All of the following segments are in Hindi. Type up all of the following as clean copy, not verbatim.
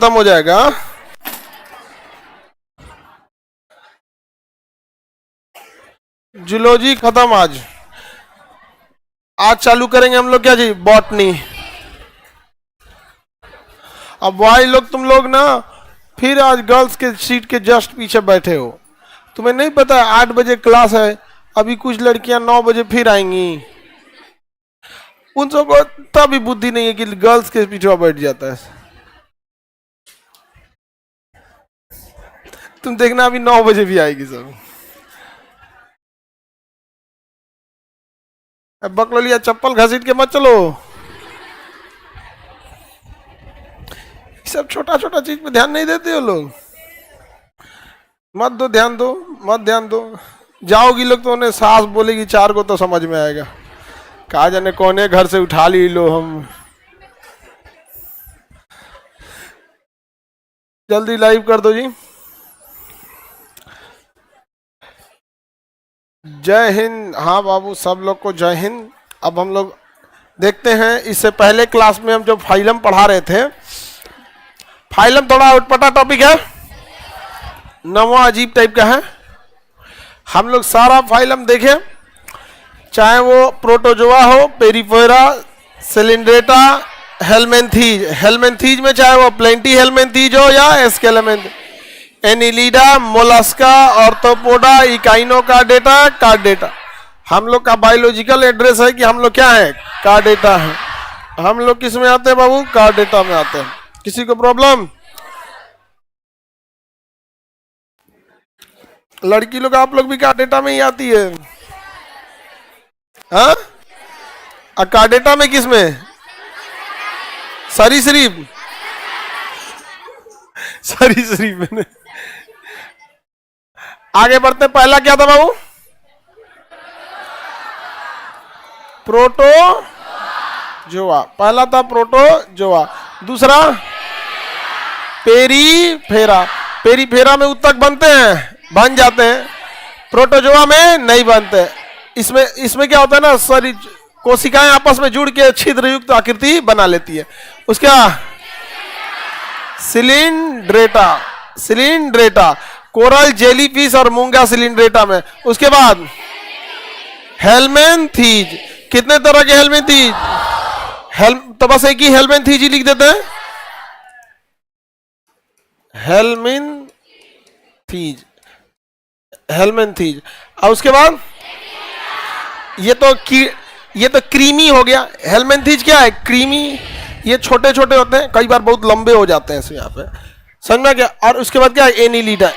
खत्म हो जाएगा। जूलॉजी खत्म। आज चालू करेंगे हम लोग क्या जी, बॉटनी। अब बॉय लोग तुम लोग ना फिर आज गर्ल्स के सीट के जस्ट पीछे बैठे हो। तुम्हें नहीं पता 8 बजे क्लास है, अभी कुछ लड़कियां 9 बजे फिर आएंगी। उन सबको तभी बुद्धि नहीं है कि गर्ल्स के पीछे बैठ जाता है। तुम देखना अभी 9 बजे भी आएगी सब। अब बकलोलिया चप्पल घसीट के मत चलो। सब छोटा छोटा चीज पे ध्यान नहीं देते हो लोग। मत दो ध्यान, दो मत ध्यान दो। जाओगी लोग तो उन्हें सास बोलेगी 4 को तो समझ में आएगा। कहा जाने कौने घर से उठा ली लो हम। जल्दी लाइव कर दो जी। जय हिंद। हाँ बाबू, सब लोग को जय हिंद। अब हम लोग देखते हैं, इससे पहले क्लास में हम जो फाइलम पढ़ा रहे थे, फाइलम थोड़ा उटपटा टॉपिक है, नवा अजीब टाइप का है। हम लोग सारा फाइलम देखें, चाहे वो प्रोटोजोआ हो, पेरिफेरा, सिलिंड्रेटा, हेलमेंथीज। हेलमेंथीज में चाहे वो प्लेंटी हेलमेंथीज हो या एस्केलेमेंथ, एनिलीडा, मोलस्का, ऑर्थोपोडा, इकाइनोकार्डेटा, कार्डेटा। हम लोग का बायोलॉजिकल एड्रेस है कि हम लोग क्या है, कार्डेटा है। हम लोग किस में आते हैं बाबू, कार्डेटा में आते हैं। किसी को प्रॉब्लम? लड़की लोग आप लोग भी कार्डेटा में ही आती है। हाँ, कार्डेटा में किस में, सरीसृप। सरीसृप में। आगे बढ़ते, पहला क्या था बाबू, प्रोटोजोआ। पहला था प्रोटोजोआ। दूसरा पेरीफेरा। पेरीफेरा में उत्तक बनते हैं, बन जाते हैं, प्रोटोजोआ में नहीं बनते। इसमें क्या होता है ना, सारी कोशिकाएं आपस में जुड़ के छिद्र युक्त आकृति बना लेती है। उसके सिलिंड्रेटा। सिलिंड्रेटा, कोरल, जेलीफिश और मूंगा सिलिंड्रेटा में। उसके बाद हेलमेंथीज। कितने तरह के हेलमेंथीज? तो बस एक ही हेलमेंथीज ही लिख देते हैं, हेलमेंथीज। हेलमेंथीज। और उसके बाद ये तो क्रीमी हो गया। हेलमेंथीज क्या है, क्रीमी। ये छोटे छोटे होते हैं, कई बार बहुत लंबे हो जाते हैं यहाँ पे, समझ में क्या। और उसके बाद क्या है, एनीलीडा।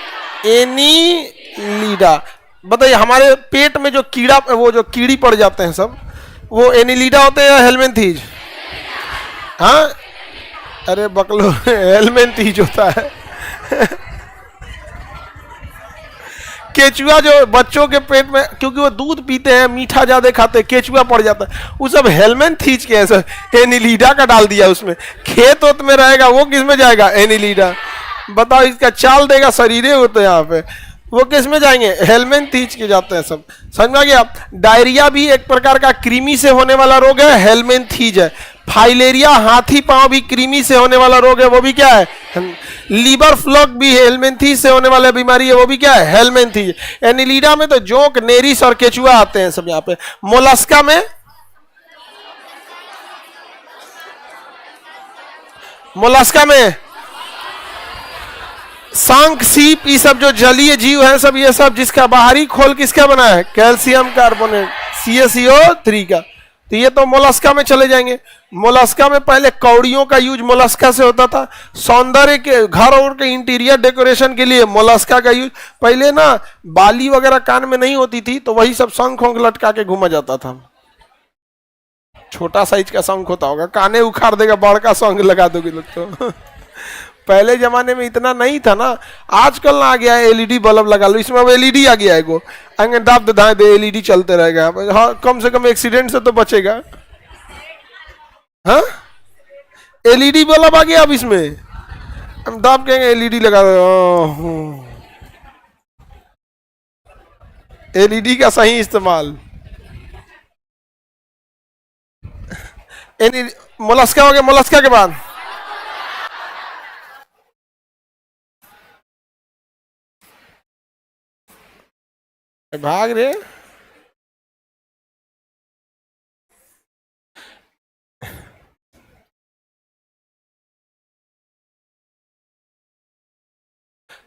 एनीलीडा, बताइए हमारे पेट में जो कीड़ा, वो जो कीड़ी पड़ जाते हैं सब, वो एनीलीडा होते हैं या हेलमेंथीज? हाँ, अरे बकलो, हेलमेंथीज होता है। केचुआ जो बच्चों के पेट में, क्योंकि वो दूध पीते हैं, मीठा ज्यादा खाते हैं, केचुआ पड़ जाता है, वो सब हेलमेंथीज के ऐसा एनीलीडा का डाल दिया उसमें। खेत वोत में रहेगा, वो किस में जाएगा, एनीलीडा। बताओ, इसका चाल देगा शरीरे होते यहाँ पे, वो किस में जाएंगे, हेलमेंथीज के जाते हैं सब। समझ में आ गया। डायरिया भी एक प्रकार का कृमि से होने वाला रोग है, हेलमेंथीज है। फाइलेरिया, हाथी पांव भी कृमि से होने वाला रोग है, वो भी क्या है, लीवर फ्लॉक भी हेलमेंथीज से होने वाला बीमारी है, वो भी क्या है, हेलमेंथीज। एनिलीडा में तो जोंक, नेरिस और केचुआ आते हैं सब यहाँ पे। मोलस्का में, मोलस्का में शंख, सीप, ये सब जो जलीय जीव है सब, ये सब जिसका बाहरी खोल किसका बना है, कैल्शियम कार्बोनेट, CaCO3 का। तो ये तो मोलस्का में चले जाएंगे। मोलस्का में पहले कौड़ियों का यूज मोलस्का से होता था। सौंदर्य के, घर और के इंटीरियर डेकोरेशन के लिए मोलस्का का यूज। पहले ना बाली वगैरह कान में नहीं होती थी, तो वही सब शंख वंख लटका के घूमा जाता था। छोटा साइज का शंख होता होगा, काने उखाड़ देगा, बड़का शंख लगा दोगे लोग तो। पहले जमाने में इतना नहीं था ना। आजकल ना आ गया है एलईडी बल्ब लगा लो, इसमें अब एलईडी आ गया है, को आगे दाब दाए दे, एलईडी चलते रहेगा। हाँ, कम से कम एक्सीडेंट से तो बचेगा। हाँ, एलईडी बल्ब आ गया अब इसमें, हम दाब कहेंगे एलईडी लगा दो। एलईडी का सही इस्तेमाल। मोलस्का हो गया। मोलस्का के बाद भाग रे।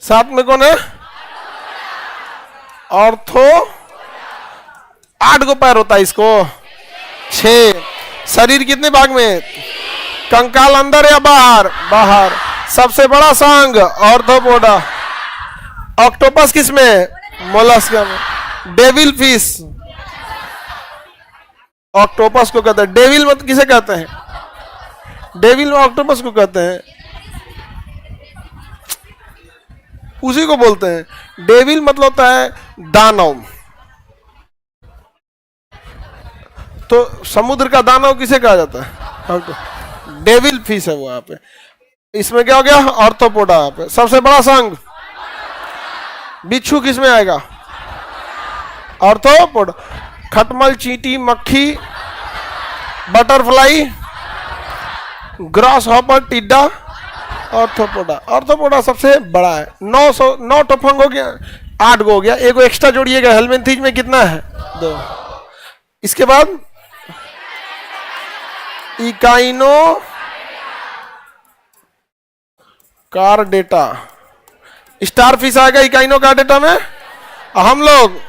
साथ में कौन है? ऑर्थो। 8 को पैर होता है इसको, 6। शरीर कितने भाग में? कंकाल अंदर या बाहर? बाहर। सबसे बड़ा सांग ऑर्थोपोडा। ऑक्टोपस किसमें? मोलस्क में। डेविल फिश ऑक्टोपस को कहते हैं। डेविल मत किसे कहते हैं? डेविल ऑक्टोपस को कहते हैं, उसी को बोलते हैं। डेविल मतलब होता है दानव। तो समुद्र का दानव किसे कहा जाता है? डेविल फिश है वो। यहाँ पे इसमें क्या हो गया? ऑर्थोपोडा। यहाँ पे सबसे बड़ा संघ बिच्छू किसमें आएगा? ऑर्थोपोडा। खटमल, चींटी, मक्खी, बटरफ्लाई, ग्रास हॉपर, टिड्डा, ऑर्थोपोडा। ऑर्थोपोडा सबसे बड़ा है। 9 टफंग हो गया, 8 गो हो गया। एक एक्स्ट्रा जोड़िएगा, हेलमेंथीज में कितना है? 2। इसके बाद इकाइनो कार्डेटा। स्टार फिश आएगा इकाइनो कार्डेटा में। हम लोग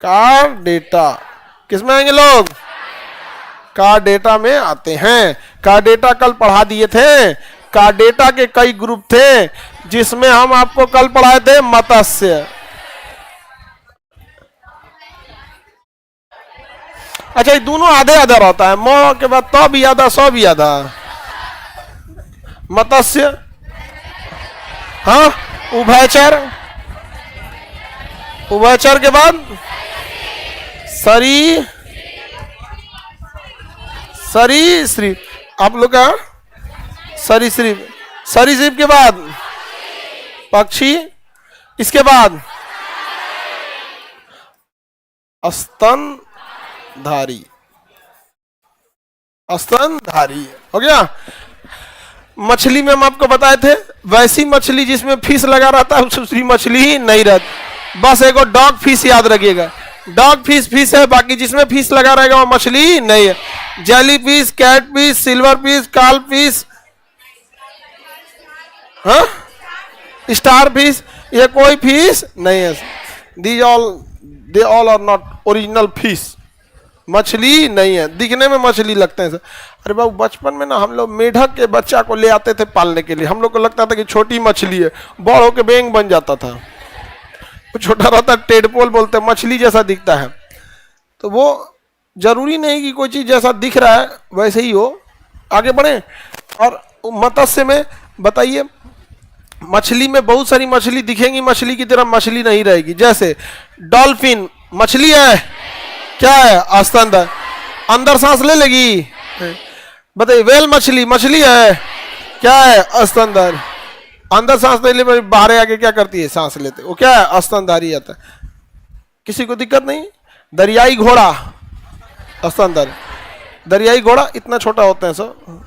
कार्डेटा किसमें आएंगे? लोग कार्डेटा में आते हैं। कार्डेटा कल पढ़ा दिए थे। कार्डेटा के कई ग्रुप थे, जिसमें हम आपको कल पढ़ाए थे मत्स्य। अच्छा, ये दोनों आधे आधे रहता है। म के बाद तो भी आधा, सौ भी आधा। मत्स्य, हाँ, उभयचर। उभयचर के बाद सरीसृप। आप लोग का सरीसृप। सरीसृप के बाद पक्षी। इसके बाद स्तनधारी। स्तनधारी हो गया। मछली में हम आपको बताए थे, वैसी मछली जिसमें फिश लगा रहता है दूसरी मछली ही नहीं रहती। बस एक डॉग फिश याद रखिएगा। डॉग फिश फिश है, बाकी जिसमें फिश लगा रहेगा वो मछली नहीं है। Jelly fish, cat fish, silver fish, काल फिश, हाँ, स्टार फिश, ये कोई फिश नहीं है। They all are not original fish. मछली नहीं है, दिखने में मछली लगते हैं सर। अरे बाबू, बचपन में ना हम लोग मेढक के बच्चा को ले आते थे पालने के लिए। हम लोग को लगता था कि छोटी मछली है, बड़ होके बेंग बन जाता था। वो छोटा रहता, टेडपोल बोलते, मछली जैसा दिखता है। तो वो जरूरी नहीं कि कोई चीज जैसा दिख रहा है वैसे ही हो। आगे बढ़े। और मत्स्य में बताइए, मछली में बहुत सारी मछली दिखेंगी, मछली की तरह मछली नहीं रहेगी। जैसे डॉल्फिन मछली है, क्या है? स्तनधारी। अंदर सांस ले लेगी? बताइए। वेल मछली मछली है, क्या है? स्तनधारी। अंदर सांस नहीं ले, बाहर आके क्या करती है? सांस लेते। वो क्या है? स्तनधारी आता है। किसी को दिक्कत नहीं। दरियाई घोड़ा स्तनधारी। दरियाई घोड़ा इतना छोटा होता है सर।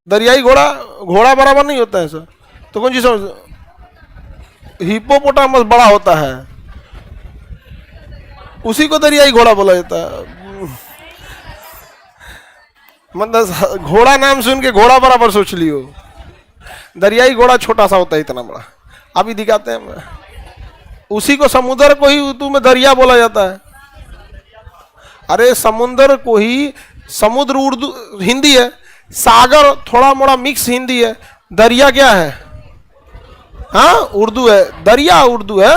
दरियाई घोड़ा घोड़ा बराबर नहीं होता है सर। तो कौन सी समझ? हिप्पोपोटामस बड़ा होता है, उसी को दरियाई घोड़ा बोला जाता है। मतलब घोड़ा नाम सुन के घोड़ा बराबर सोच लियो। दरियाई घोड़ा छोटा सा होता है, इतना बड़ा। अभी दिखाते हैं। उसी को समुद्र को ही उर्दू में दरिया बोला जाता है। अरे समुद्र को ही, समुद्र उर्दू हिंदी है, सागर थोड़ा मोड़ा मिक्स हिंदी है। दरिया क्या है? हाँ, उर्दू है। दरिया उर्दू है।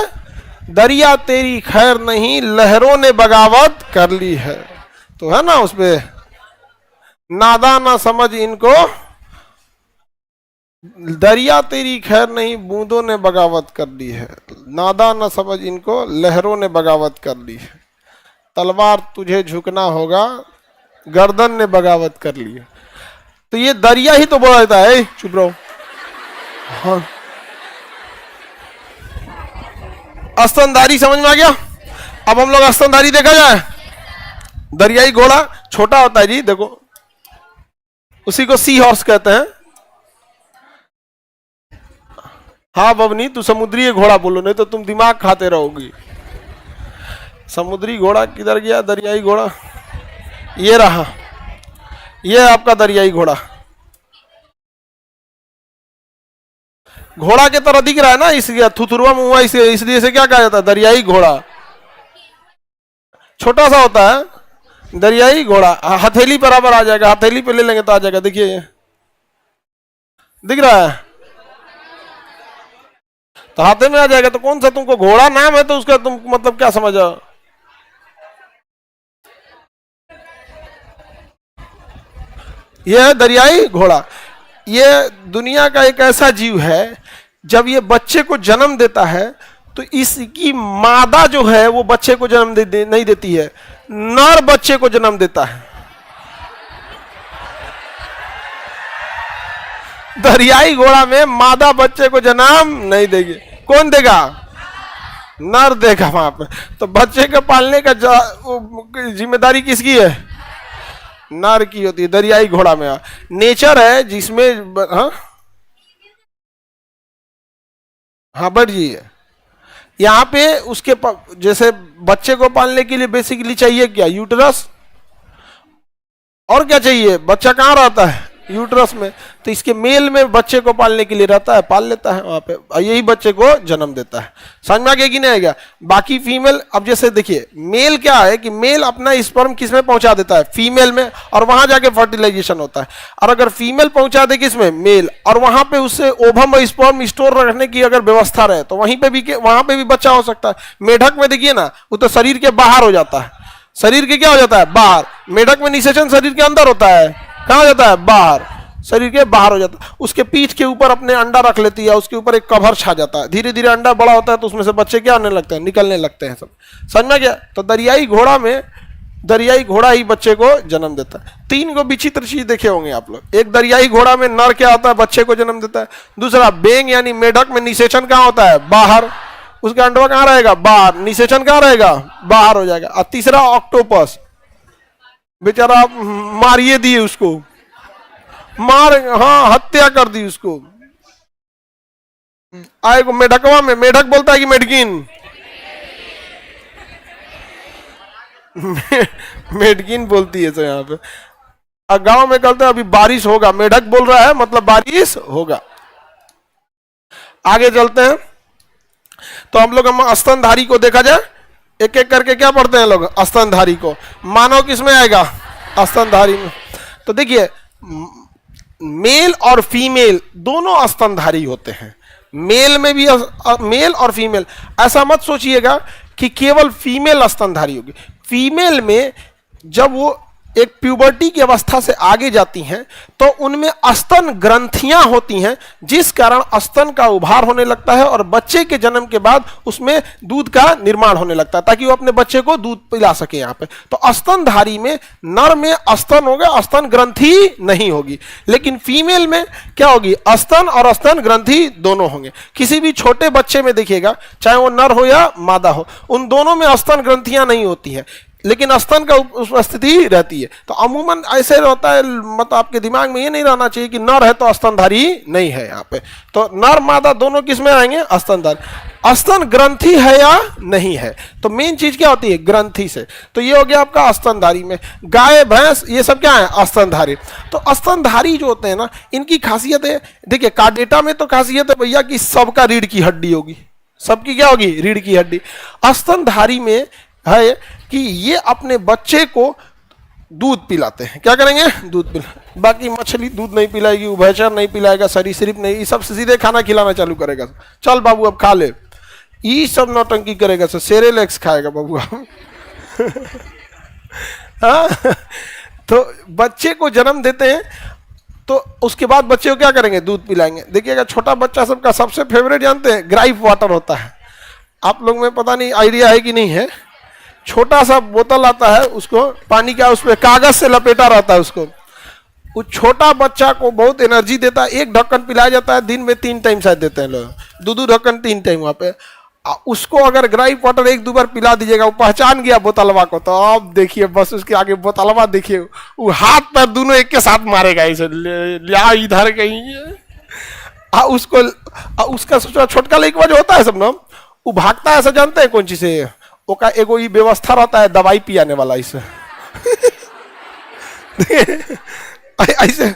दरिया तेरी खैर नहीं, लहरों ने बगावत कर ली है। तो है ना उसपे, नादा ना समझ इनको, दरिया तेरी खैर नहीं, बूंदों ने बगावत कर ली है। नादा ना समझ इनको, लहरों ने बगावत कर ली है। तलवार तुझे झुकना होगा, गर्दन ने बगावत कर ली है। तो ये दरिया ही तो बोला जाता है। चुप रहो। हाँ, स्तनधारी समझ में आ गया। अब हम लोग स्तनधारी देखा जाए। दरियाई घोड़ा छोटा होता है जी, देखो, उसी को सी हॉर्स कहते हैं। हाँ बबनी, तू समुद्री घोड़ा बोलो, नहीं तो तुम दिमाग खाते रहोगी। समुद्री घोड़ा किधर गया? दरियाई घोड़ा ये रहा, ये आपका दरियाई घोड़ा। घोड़ा की तरह दिख रहा है ना, इसलिए थुथुरवा मुआ, इसलिए इसे क्या कहा जाता है? दरियाई घोड़ा। छोटा सा होता है दरियाई घोड़ा। हथेली बराबर आ जाएगा, हथेली पे ले लेंगे तो आ जाएगा। देखिए ये दिख रहा है, तो हाथे में आ जाएगा। तो कौन सा तुमको घोड़ा नाम है तो उसका तुम मतलब क्या समझो? यह है दरियाई घोड़ा। ये दुनिया का एक ऐसा जीव है, जब ये बच्चे को जन्म देता है तो इसकी मादा जो है वो बच्चे को जन्म नहीं देती है, नर बच्चे को जन्म देता है। दरियाई घोड़ा में मादा बच्चे को जन्म नहीं देगी। कौन देगा? नर देगा वहां पे। तो बच्चे के पालने का जिम्मेदारी किसकी है? नर की होती है। दरियाई घोड़ा में नेचर है जिसमें हाँ बट जी है। यहाँ पे उसके जैसे बच्चे को पालने के लिए बेसिकली चाहिए क्या? यूटरस। और क्या चाहिए? बच्चा कहाँ रहता है? यूटरस में। तो इसके मेल में बच्चे को पालने के लिए रहता है, पाल लेता है वहां पे, यही बच्चे को जन्म देता है। समझ में आ गया कि नहीं आएगा? बाकी फीमेल, अब जैसे देखिए मेल क्या है कि मेल अपना स्पर्म किस में पहुंचा देता है? फीमेल में, और वहां जाके फर्टिलाइजेशन होता है। और अगर फीमेल पहुंचा दे किसमें? मेल, और वहां पे उससे ओवम और स्पर्म स्टोर रखने की अगर व्यवस्था रहे तो वहीं पे भी बच्चा हो सकता है। मेढक में देखिए ना, वो तो शरीर के बाहर हो जाता है। शरीर के क्या हो जाता है? बाहर। मेढक में निषेचन शरीर के अंदर होता है, कहां जाता है? बाहर। शरीर के बाहर हो जाता है। उसके पीठ के ऊपर अपने अंडा रख लेती है, उसके ऊपर एक कवर छा जाता है। धीरे धीरे अंडा बड़ा होता है तो उसमें से बच्चे क्या आने लगते हैं? निकलने लगते हैं सब। समझ में गया? तो दरियाई घोड़ा में दरियाई घोड़ा ही बच्चे को जन्म देता है। 3 को विचित्र चीज देखे होंगे आप लोग। एक, दरियाई घोड़ा में नर क्या होता है? बच्चे को जन्म देता है। दूसरा, बेंग यानी मेढक में निषेचन कहां होता है? बाहर। उसका अंडा कहां रहेगा? बाहर। निषेचन कहां रहेगा? बाहर हो जाएगा। और तीसरा, ऑक्टोपस, बेचारा मारिए दिए उसको, हाँ हत्या कर दी उसको। आए को मेढकवा में, मेढक बोलता है कि मेढकिन? मेढकिन बोलती है। तो यहाँ पे गांव में कहते हैं अभी बारिश होगा, मेढक बोल रहा है मतलब बारिश होगा। आगे चलते हैं। तो हम स्तनधारी को देखा जाए, एक एक करके क्या पढ़ते हैं लोग? स्तनधारी को। मानव किसमें आएगा? स्तनधारी में। तो देखिए मेल और फीमेल दोनों स्तनधारी होते हैं। मेल में भी मेल और फीमेल। ऐसा मत सोचिएगा कि केवल फीमेल स्तनधारी होगी। फीमेल में जब वो एक प्यूबर्टी की अवस्था से आगे जाती हैं तो उनमें स्तन ग्रंथियां होती हैं, जिस कारण स्तन का उभार होने लगता है और बच्चे के जन्म के बाद उसमें दूध का निर्माण होने लगता है, ताकि वो अपने बच्चे को दूध पिला सके। यहाँ पे तो स्तनधारी में नर में स्तन होगा, स्तन ग्रंथि नहीं होगी। लेकिन फीमेल में क्या होगी? स्तन और स्तन ग्रंथि दोनों होंगे। किसी भी छोटे बच्चे में देखिएगा, चाहे वो नर हो या मादा हो, उन दोनों में स्तन ग्रंथियां नहीं होती हैं, लेकिन स्तन का उपस्थिति रहती है। तो अमूमन ऐसे रहता है, मतलब आपके दिमाग में ये नहीं रहना चाहिए कि नर है तो स्तनधारी नहीं है। यहाँ पे तो नर मादा दोनों किस में आएंगे? स्तनधारी। स्तन ग्रंथि है या नहीं है, तो मेन चीज क्या होती है? ग्रंथि से। तो ये हो गया आपका स्तनधारी में। गाय भैंस ये सब क्या है? स्तनधारी। तो स्तनधारी जो होते हैं ना, इनकी खासियत है, देखिए कार्डेटा में तो खासियत है भैया कि सबका रीढ़ की हड्डी होगी। सबकी क्या होगी? रीढ़ की हड्डी। स्तनधारी में है कि ये अपने बच्चे को दूध पिलाते हैं। क्या करेंगे? दूध पिला। बाकी मछली दूध नहीं पिलाएगी, उभयचर नहीं पिलाएगा, सरीसृप नहीं, ये सब सीधे खाना खिलाना चालू करेगा। चल बाबू अब खा ले, ये सब नौटंकी करेगा। सेरेलेक्स खाएगा बाबू। हाँ? तो बच्चे को जन्म देते हैं तो उसके बाद बच्चे को क्या करेंगे? दूध पिलाएंगे। देखिएगा छोटा बच्चा सबका सबसे फेवरेट जानते हैं? ग्राइप वाटर होता है। आप लोग में पता नहीं आइडिया है कि नहीं है। छोटा सा बोतल आता है, उसको पानी का उस पर कागज से लपेटा रहता है। उसको वो छोटा बच्चा को बहुत एनर्जी देता है। एक ढक्कन पिलाया जाता है, दिन में 3 टाइम शायद देते हैं लोग, 2 ढक्कन 3 टाइम वहां पे। उसको अगर ग्राइप वाटर 1-2 बार पिला दीजिएगा, वो पहचान गया बोतलवा को, तो अब देखिए बस उसके आगे बोतलवा देखिए, वो हाथ पैर दोनों एक के साथ मारेगा इसे, लिया इधर कहीं। उसको उसका छोटका लड़का जो होता है सब ना, वो भागता है ऐसा, जानते हैं कौन चीज से? ओका एगो ये व्यवस्था रहता है दवाई पियाने वाला इसे। ऐसे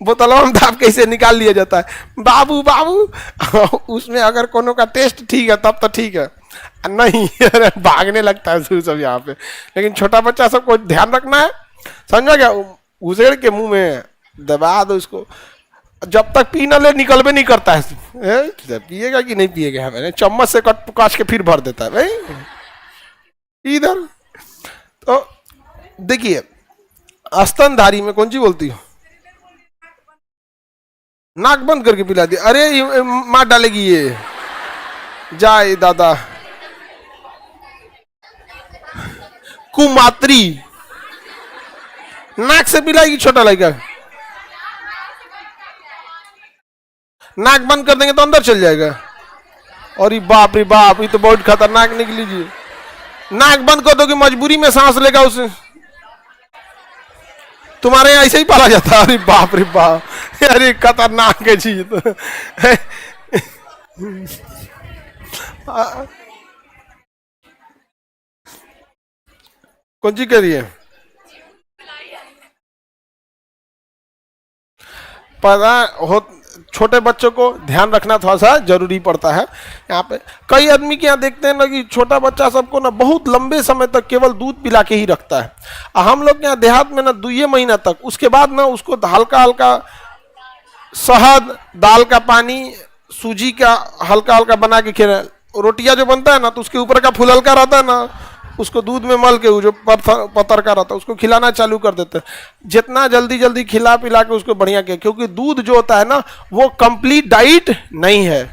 बोतलों में दाब कैसे निकाल लिया जाता है, बाबू बाबू। उसमें अगर कोनो का टेस्ट ठीक है तब तो ठीक है, नहीं भागने लगता है सब यहाँ पे। लेकिन छोटा बच्चा सबको ध्यान रखना है, समझा क्या? उसेड़ के मुंह में दबा दो उसको, जब तक पी न ले निकलबे नहीं करता है। पिएगा कि नहीं पिएगा, मैंने चम्मच से काट के फिर भर देता है भाई इधर। तो देखिए स्तनधारी में कौन सी बोलती हो, नाक बंद करके पिला दिया, अरे मार डालेगी ये, जाए दादा। कुमात्री नाक से पिलाएगी छोटा लड़का, नाक बंद कर देंगे तो अंदर चल जाएगा। और बाप रे बाप, ये तो बहुत खतरनाक निकली जी। नाक बंद कर दो कि मजबूरी में सांस लेगा उसे, तुम्हारे यहाँ ऐसे ही पाला जाता है। अरे बाप रे बाप, अरे खतरनाक है चीज तो। कौन सी कह रही है? पता हो, छोटे बच्चों को ध्यान रखना थोड़ा सा जरूरी पड़ता है। यहाँ पे कई आदमी के यहाँ देखते हैं ना कि छोटा बच्चा सबको ना बहुत लंबे समय तक केवल दूध पिला के ही रखता है। हम लोग के यहाँ देहात में ना 2 महीना तक, उसके बाद ना उसको हल्का हल्का शहद, दाल का पानी, सूजी का हल्का हल्का बना के खिला। रोटियां जो बनता है ना तो उसके ऊपर का फूल हल्का रहता है ना, उसको दूध में मल के वो जो पत्थर का रहता है उसको खिलाना चालू कर देते हैं। जितना जल्दी जल्दी खिला पिला के उसको बढ़िया के, क्योंकि दूध जो होता है ना वो कंप्लीट डाइट नहीं है,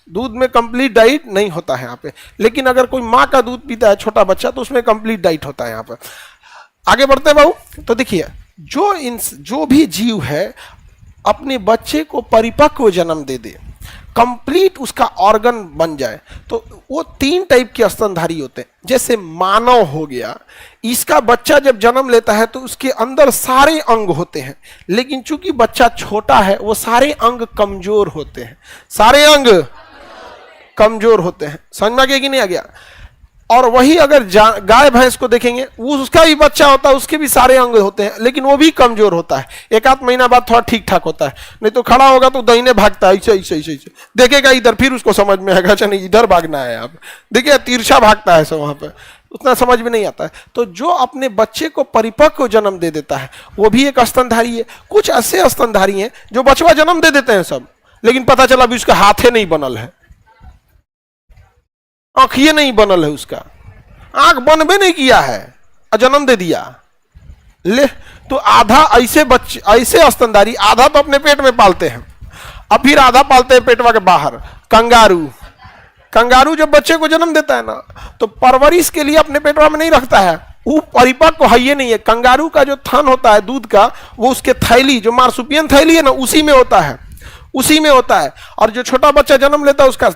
दूध में कंप्लीट डाइट नहीं होता है यहाँ पे। लेकिन अगर कोई माँ का दूध पीता है छोटा बच्चा तो उसमें कंप्लीट डाइट होता है यहाँ पे। आगे बढ़ते हैं बाबू। तो देखिए जो भी जीव है अपने बच्चे को परिपक्व जन्म दे दे, कंप्लीट उसका ऑर्गन बन जाए, तो वो 3 टाइप के स्तनधारी होते हैं। जैसे मानव हो गया, इसका बच्चा जब जन्म लेता है तो उसके अंदर सारे अंग होते हैं, लेकिन चूंकि बच्चा छोटा है वो सारे अंग कमजोर होते हैं, सारे अंग कमजोर होते हैं। समझ में आ गया कि नहीं आ गया? और वही अगर गाय भैंस को देखेंगे, वो उसका भी बच्चा होता है, उसके भी सारे अंग होते हैं, लेकिन वो भी कमजोर होता है। 1 महीना बाद थोड़ा ठीक ठाक होता है, नहीं तो खड़ा होगा तो दाहिने भागता है, ऐसे ऐसे ऐसे ऐसे देखेगा इधर, फिर उसको समझ में आएगा अच्छा नहीं इधर भागना है। आप देखिए तिरछा भागता है सब, वहां पे उतना समझ में नहीं आता है। तो जो अपने बच्चे को परिपक्व जन्म दे देता है वो भी एक स्तनधारी है। कुछ ऐसे स्तनधारी हैं जो बचवा जन्म दे देते हैं सब, लेकिन पता चला अभी उसका हाथे नहीं बनल है, आंखिए नहीं बनल है, उसका आंख बनबे नहीं किया है, जन्म दे दिया ले। तो आधा ऐसे बच्चे, ऐसे स्तनधारी आधा तो अपने पेट में पालते हैं, अब फिर आधा पालते हैं पेटवा के बाहर। कंगारू जब बच्चे को जन्म देता है ना तो परवरिश के लिए अपने पेटवा में नहीं रखता है, वो परिपक्व है ये नहीं है। कंगारू का जो थन होता है दूध का, वो उसके थैली, जो मार्सुपियन थैली है ना, उसी में होता है, उसी में होता है। और जो छोटा बच्चा जन्म लेता है उसका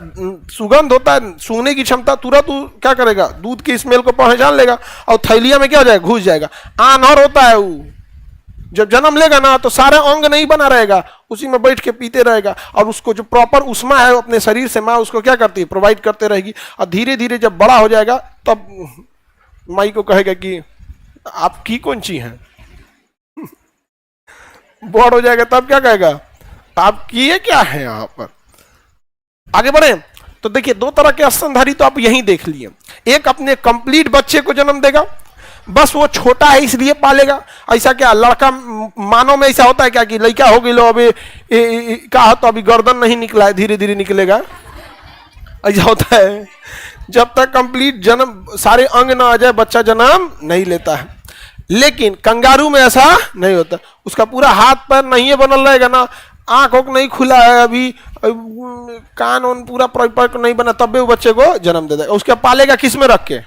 सुगंध होता है, सूंघने की क्षमता, तुरंत क्या करेगा, दूध की स्मेल को पहचान लेगा और थैलिया में क्या हो जाएगा, घुस जाएगा। आनहर होता है वो, जब जन्म लेगा ना तो सारा अंग नहीं बना रहेगा, उसी में बैठ के पीते रहेगा। और उसको जो प्रॉपर उष्मा है अपने शरीर से माँ उसको क्या करती है, प्रोवाइड करते रहेगी। और धीरे धीरे जब बड़ा हो जाएगा तब माई को कहेगा कि आप की कौन सी हैं। बड़ हो जाएगा तब क्या कहेगा, आप किए क्या है यहाँ पर। आगे बढ़े तो देखिए 2 तरह के स्तनधारी तो आप यहीं देख लिए। एक अपने कंप्लीट बच्चे को जन्म देगा, बस वो छोटा है इसलिए पालेगा। ऐसा क्या लड़का मानव में ऐसा होता है क्या कि लड़का हो गई लो अभी कहा तो अभी गर्दन नहीं निकला है, धीरे धीरे निकलेगा, ऐसा होता है। जब तक कंप्लीट जन्म सारे अंग ना आ जाए बच्चा जन्म नहीं लेता है। लेकिन कंगारू में ऐसा नहीं होता, उसका पूरा हाथ पैर नहीं बनल रहेगा ना, आंख ओंख नहीं खुला है अभी, कान ओन पूरा परिपक्व नहीं बना, तब भी वो बच्चे को जन्म दे देगा। उसके पालेगा किस में रख के,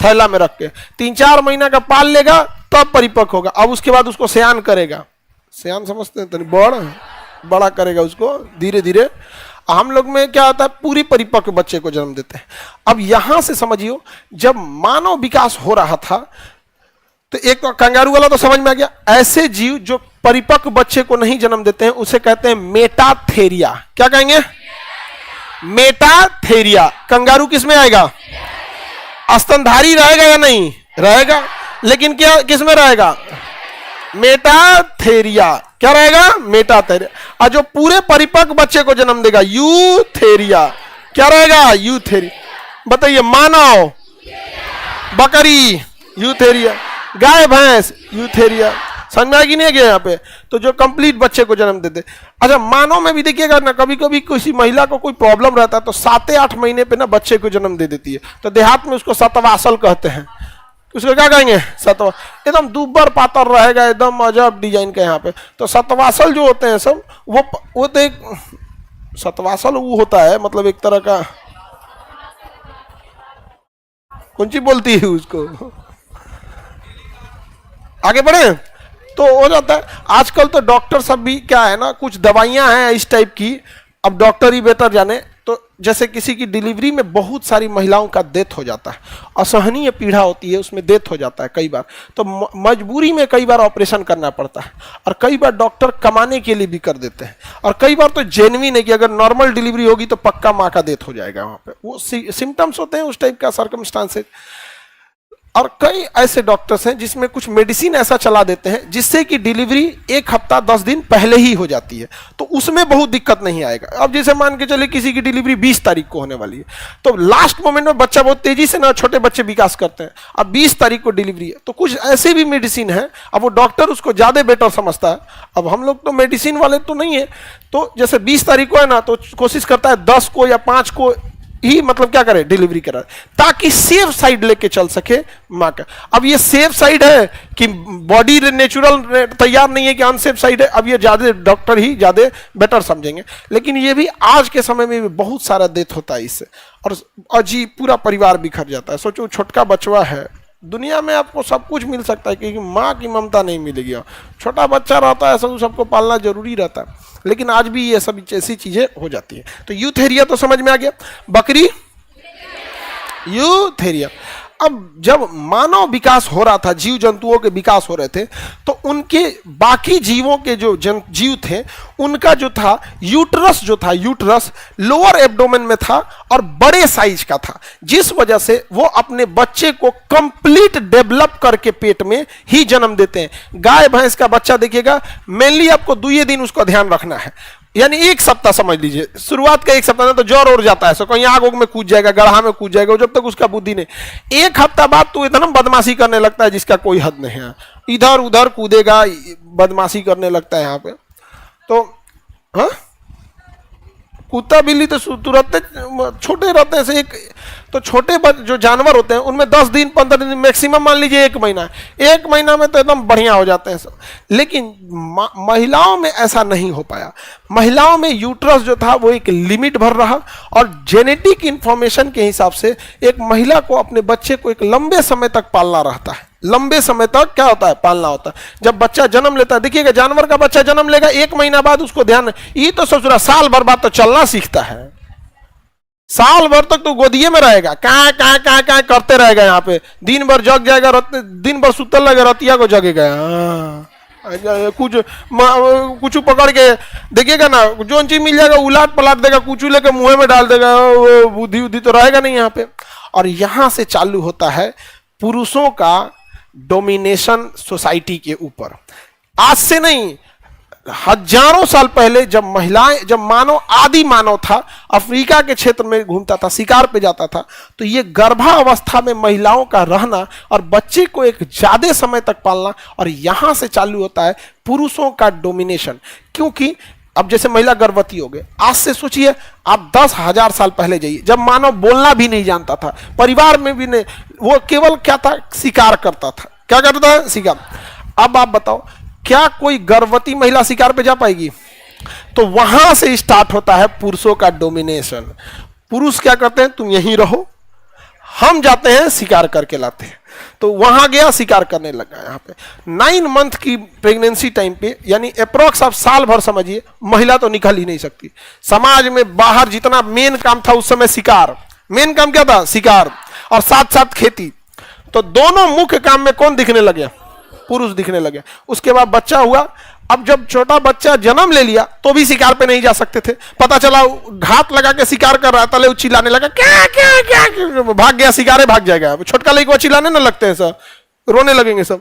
थैला में रख के 3-4 महीना का पाल लेगा तब परिपक्व होगा। अब उसके बाद उसको सयान करेगा, सयान समझते हैं तो बड़ा करेगा उसको धीरे धीरे। हम लोग में क्या होता है, पूरी परिपक्व बच्चे को जन्म देते हैं। अब यहां से समझियो, जब मानव विकास हो रहा था तो एक तो कंगारू वाला तो समझ में आ गया। ऐसे जीव जो परिपक्व बच्चे को नहीं जन्म देते हैं उसे कहते हैं मेटाथेरिया। क्या कहेंगे? मेटाथेरिया। कंगारू किस में आएगा? स्तनधारी रहेगा या नहीं रहेगा, लेकिन क्या किस में रहेगा? मेटाथेरिया। क्या रहेगा? मेटाथेरिया। और जो पूरे परिपक्व बच्चे को जन्म देगा यूथेरिया। क्या रहेगा? यूथेरिया। बताइए, मानव, बकरी यूथेरिया, गाय भैंस यूथेरिया। समझ में आएगी नहीं गया यहाँ पे? तो जो कंप्लीट बच्चे को जन्म देते। अच्छा, मानव में भी देखिएगा ना, कभी कभी किसी महिला को कोई प्रॉब्लम रहता है तो 7-8 महीने पे ना बच्चे को जन्म दे देती है, तो देहात में उसको सतवासल कहते हैं। उसको क्या कहेंगे? सतवा। एकदम दुब्बर पातर रहेगा, एकदम अजब डिजाइन का यहाँ पे। तो सतवासल जो होते हैं सब वो तो एक सतवासल वो होता है, मतलब एक तरह का, कौन सी बोलती है उसको, आगे बढ़े तो हो जाता है। आजकल तो डॉक्टर सब भी क्या है ना, कुछ दवाइयां हैं इस टाइप की, अब डॉक्टर ही बेहतर जाने। तो जैसे किसी की डिलीवरी में बहुत सारी महिलाओं का डेथ हो जाता है, असहनीय पीड़ा होती है, उसमें डेथ हो जाता है कई बार, तो मजबूरी में कई बार ऑपरेशन करना पड़ता है, और कई बार डॉक्टर कमाने के लिए भी कर देते हैं, और कई बार तो जेन्युइन है कि अगर नॉर्मल डिलीवरी होगी तो पक्का माँ का डेथ हो जाएगा। वहाँ पे वो सिम्टम्स होते हैं उस टाइप का, सर्कमस्टांसेस। और कई ऐसे डॉक्टर्स हैं जिसमें कुछ मेडिसिन ऐसा चला देते हैं जिससे कि डिलीवरी 1 हफ्ता 10 दिन पहले ही हो जाती है, तो उसमें बहुत दिक्कत नहीं आएगा। अब जैसे मान के चले किसी की डिलीवरी 20 तारीख को होने वाली है, तो लास्ट मोमेंट में बच्चा बहुत तेजी से ना, छोटे बच्चे विकास करते हैं, अब 20 तारीख को डिलीवरी है, तो कुछ ऐसे भी मेडिसिन है, अब वो डॉक्टर उसको ज्यादा बेटर समझता है। अब हम लोग तो मेडिसिन वाले तो नहीं है, तो जैसे 20 तारीख को है ना, तो कोशिश करता है 10 को या 5 को ही मतलब क्या करे, डिलीवरी करा, ताकि सेफ साइड लेके चल सके माँ का। अब ये सेफ साइड है कि बॉडी नेचुरल तैयार नहीं है कि अनसेफ साइड है, अब ये ज्यादा डॉक्टर ही ज्यादा बेटर समझेंगे। लेकिन ये भी आज के समय में भी बहुत सारा डेथ होता है इससे, और अजीब पूरा परिवार बिखर जाता है। सोचो, छोटका बचवा है, दुनिया में आपको सब कुछ मिल सकता है क्योंकि माँ की ममता नहीं मिलेगी, छोटा बच्चा रहता है, सबको पालना जरूरी रहता है, लेकिन आज भी ये सब ऐसी चीजें हो जाती है। तो यूथेरिया तो समझ में आ गया, बकरी यूथेरिया। अब जब मानव विकास हो रहा था, जीव जंतुओं के विकास हो रहे थे, तो उनके बाकी जीवों के जो जीव थे उनका जो था यूट्रस, जो था यूट्रस लोअर एब्डोमेन में था और बड़े साइज का था, जिस वजह से वो अपने बच्चे को कंप्लीट डेवलप करके पेट में ही जन्म देते हैं। गाय भैंस का बच्चा देखिएगा, मेनली आपको 2 दिन उसका ध्यान रखना है, यानी 1 सप्ताह समझ लीजिए, शुरुआत का 1 सप्ताह में तो ज्वर और जाता है, सो कहीं आग में कूद जाएगा, गड्ढा में कूद जाएगा, जब तक उसका बुद्धि नहीं। 1 हफ्ता बाद तो इतना बदमाशी करने लगता है जिसका कोई हद नहीं है, इधर उधर कूदेगा, बदमाशी करने लगता है यहाँ पे। तो हाँ, कुत्ता बिल्ली तो तुरंत छोटे रहते हैं से एक, तो छोटे जो जानवर होते हैं उनमें 10 दिन 15 दिन मैक्सिमम, मान लीजिए 1 महीना, 1 महीना में तो एकदम बढ़िया हो जाते हैं सब। लेकिन महिलाओं में ऐसा नहीं हो पाया। महिलाओं में यूट्रस जो था वो एक लिमिट भर रहा, और जेनेटिक इंफॉर्मेशन के हिसाब से एक महिला को अपने बच्चे को एक लंबे समय तक पालना रहता है, लंबे समय तक क्या होता है, पालना होता है। जब बच्चा जन्म लेता है, देखिएगा जानवर का बच्चा जन्म लेगा, 1 महीना बाद उसको ध्यान, ये तो सोच रहा साल भर बाद तो चलना सीखता है, साल भर तक तो गोदिए में रहेगा, कहाँ करते रहेगा, यहाँ पे दिन भर जग जाएगा, दिन भर सुतल रहेगा, रतिया को जगेगा, कुछ पकड़ के देखिएगा ना, जो चीज मिल जाएगा उलाट पलाट देगा, कुछ लेके मुंह में डाल देगा, बुद्धि उद्धि तो रहेगा नहीं यहाँ पे। और यहां से चालू होता है पुरुषों का डोमिनेशन सोसाइटी के ऊपर। आज से नहीं, हजारों साल पहले जब महिलाएं, जब मानव, आदि मानव था, अफ्रीका के क्षेत्र में घूमता था, शिकार पे जाता था, तो ये गर्भावस्था में महिलाओं का रहना और बच्चे को एक ज्यादा समय तक पालना, और यहां से चालू होता है पुरुषों का डोमिनेशन। क्योंकि अब जैसे महिला गर्भवती हो गए, आज से सोचिए आप 10,000 साल पहले जाइए, जब मानव बोलना भी नहीं जानता था, परिवार में भी नहीं, वो केवल क्या था, शिकार करता था। क्या करता है, शिकार। अब आप बताओ, क्या कोई गर्भवती महिला शिकार पे जा पाएगी? तो वहां से स्टार्ट होता है पुरुषों का डोमिनेशन। पुरुष क्या करते हैं, तुम यहीं रहो, हम जाते हैं शिकार करके लाते हैं। तो वहां गया, शिकार करने लगा। यहाँ पे 9 मंथ की प्रेगनेंसी टाइम पे, यानी अप्रोक्स आप साल भर समझिए, महिला तो निकल ही नहीं सकती। समाज में बाहर जितना मेन काम था उस समय शिकार, मेन काम क्या था, शिकार, और साथ साथ खेती। तो दोनों मुख्य काम में कौन दिखने लगे, पुरुष दिखने लगे। उसके बाद बच्चा हुआ। अब जब छोटा बच्चा जन्म ले लिया तो भी शिकार पे नहीं जा सकते थे। पता चला घात लगा के शिकार कर रहा था, तले चिल्लाने लगा क्या क्या क्या, भाग गया, शिकारे भाग जाएगा। छोटका लड़का चिल्लाने ना लगते हैं सब, रोने लगेंगे सब।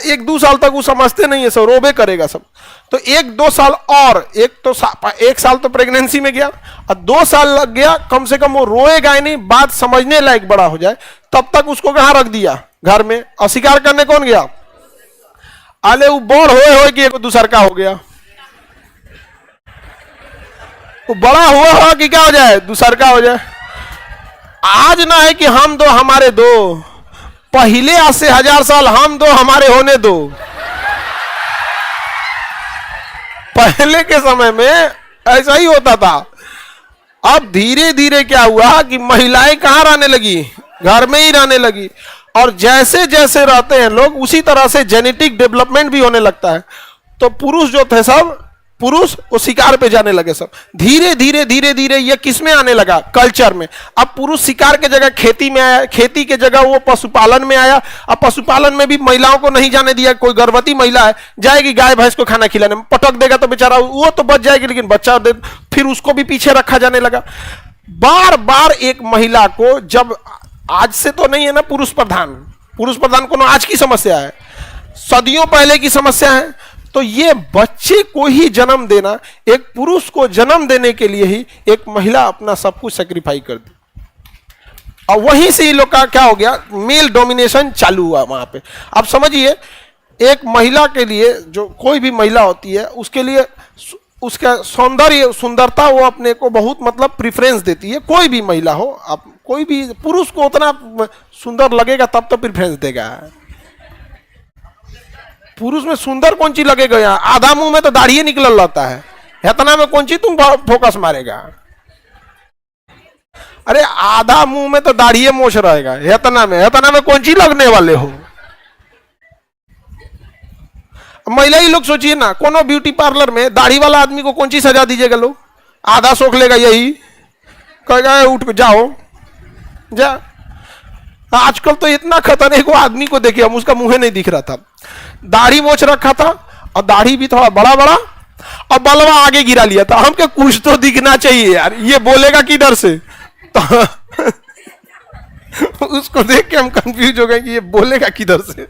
1-2 साल तक वो समझते नहीं है, सब रोबे करेगा सब। तो 1-2 साल और 1 साल तो प्रेगनेंसी में गया और 2 साल लग गया, कम से कम वो रोएगा ही नहीं, बात समझने लायक बड़ा हो जाए। तब तक उसको कहां रख दिया? घर में। और शिकार करने कौन गया? आले वो बड़ हो कि एक दूसर का हो गया, वो बड़ा हुआ कि क्या हो जाए, दूसर का हो जाए। आज ना है कि हम दो हमारे दो, पहले आज से 1000 साल हम दो हमारे होने दो। पहले के समय में ऐसा ही होता था। अब धीरे धीरे क्या हुआ कि महिलाएं कहां रहने लगी? घर में ही रहने लगी। और जैसे जैसे रहते हैं लोग, उसी तरह से जेनेटिक डेवलपमेंट भी होने लगता है। तो पुरुष जो थे सब, पुरुष वो शिकार पे जाने लगे सब। धीरे धीरे धीरे धीरे ये किस में आने लगा? कल्चर में। अब पुरुष शिकार के जगह खेती में आया, खेती के जगह वो पशुपालन में आया। अब पशुपालन में भी महिलाओं को नहीं जाने दिया। कोई गर्भवती महिला है, जाएगी गाय भैंस को खाना खिलाने, पटक देगा तो बेचारा वो तो बच जाएगी, लेकिन बच्चा दे, फिर उसको भी पीछे रखा जाने लगा। बार बार एक महिला को, जब आज से तो नहीं है ना पुरुष प्रधान को आज की समस्या है, सदियों पहले की समस्या है। तो ये बच्चे को ही जन्म देना, एक पुरुष को जन्म देने के लिए ही एक महिला अपना सब कुछ सेक्रीफाई कर दी। और वहीं से ही लोग का क्या हो गया? मेल डोमिनेशन चालू हुआ वहां पे। अब समझिए, एक महिला के लिए, जो कोई भी महिला होती है, उसके लिए उसका सौंदर्य, सुंदरता वो अपने को बहुत मतलब प्रेफरेंस देती है। कोई भी महिला हो, आप कोई भी पुरुष को उतना सुंदर लगेगा तब तो प्रेफरेंस देगा। पुरुष में सुंदर कौन चीज लगेगा? यहाँ आधा मुंह में तो दाढ़ी निकल रहता है, इतना में कौन चीज तुम फोकस मारेगा? अरे आधा मुंह में तो दाढ़ी मोछ रहेगा, इतना में कौन चीज लगने वाले हो? महिला ही लोग सोचिए ना, कोनो ब्यूटी पार्लर में दाढ़ी वाला आदमी को कौन सी सजा दीजिएगा? लोग आधा सोख लेगा, यही कहेगा उठ पे जाओ जा। आजकल तो इतना खतरनाक आदमी को देखिए, हम उसका मुंह नहीं दिख रहा था, दाढ़ी मोछ रखा था और दाढ़ी भी थोड़ा बड़ा बड़ा और बलवा आगे गिरा लिया था। हमको कुछ तो दिखना चाहिए यार, ये बोलेगा किधर से? तो उसको देख के हम कंफ्यूज हो गए कि ये बोलेगा किधर से।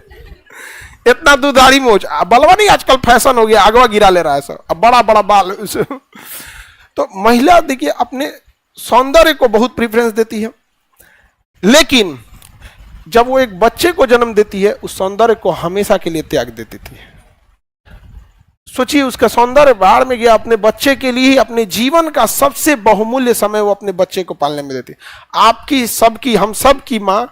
इतना दुधारी मोच, बलवा नहीं, आजकल फैशन हो गया, आगवा गिरा ले रहा है सब, अब बड़ा बड़ा बाल। तो महिला देखिए अपने सौंदर्य को बहुत प्रेफरेंस देती है, लेकिन जब वो एक बच्चे को जन्म देती है, उस सौंदर्य को हमेशा के लिए त्याग दे देती है। सोचिए, उसका सौंदर्य बाहर में गया, अपने बच्चे के लिए ही अपने जीवन का सबसे बहुमूल्य समय वो अपने बच्चे को पालने में देती है। आपकी, सबकी, हम सब की मां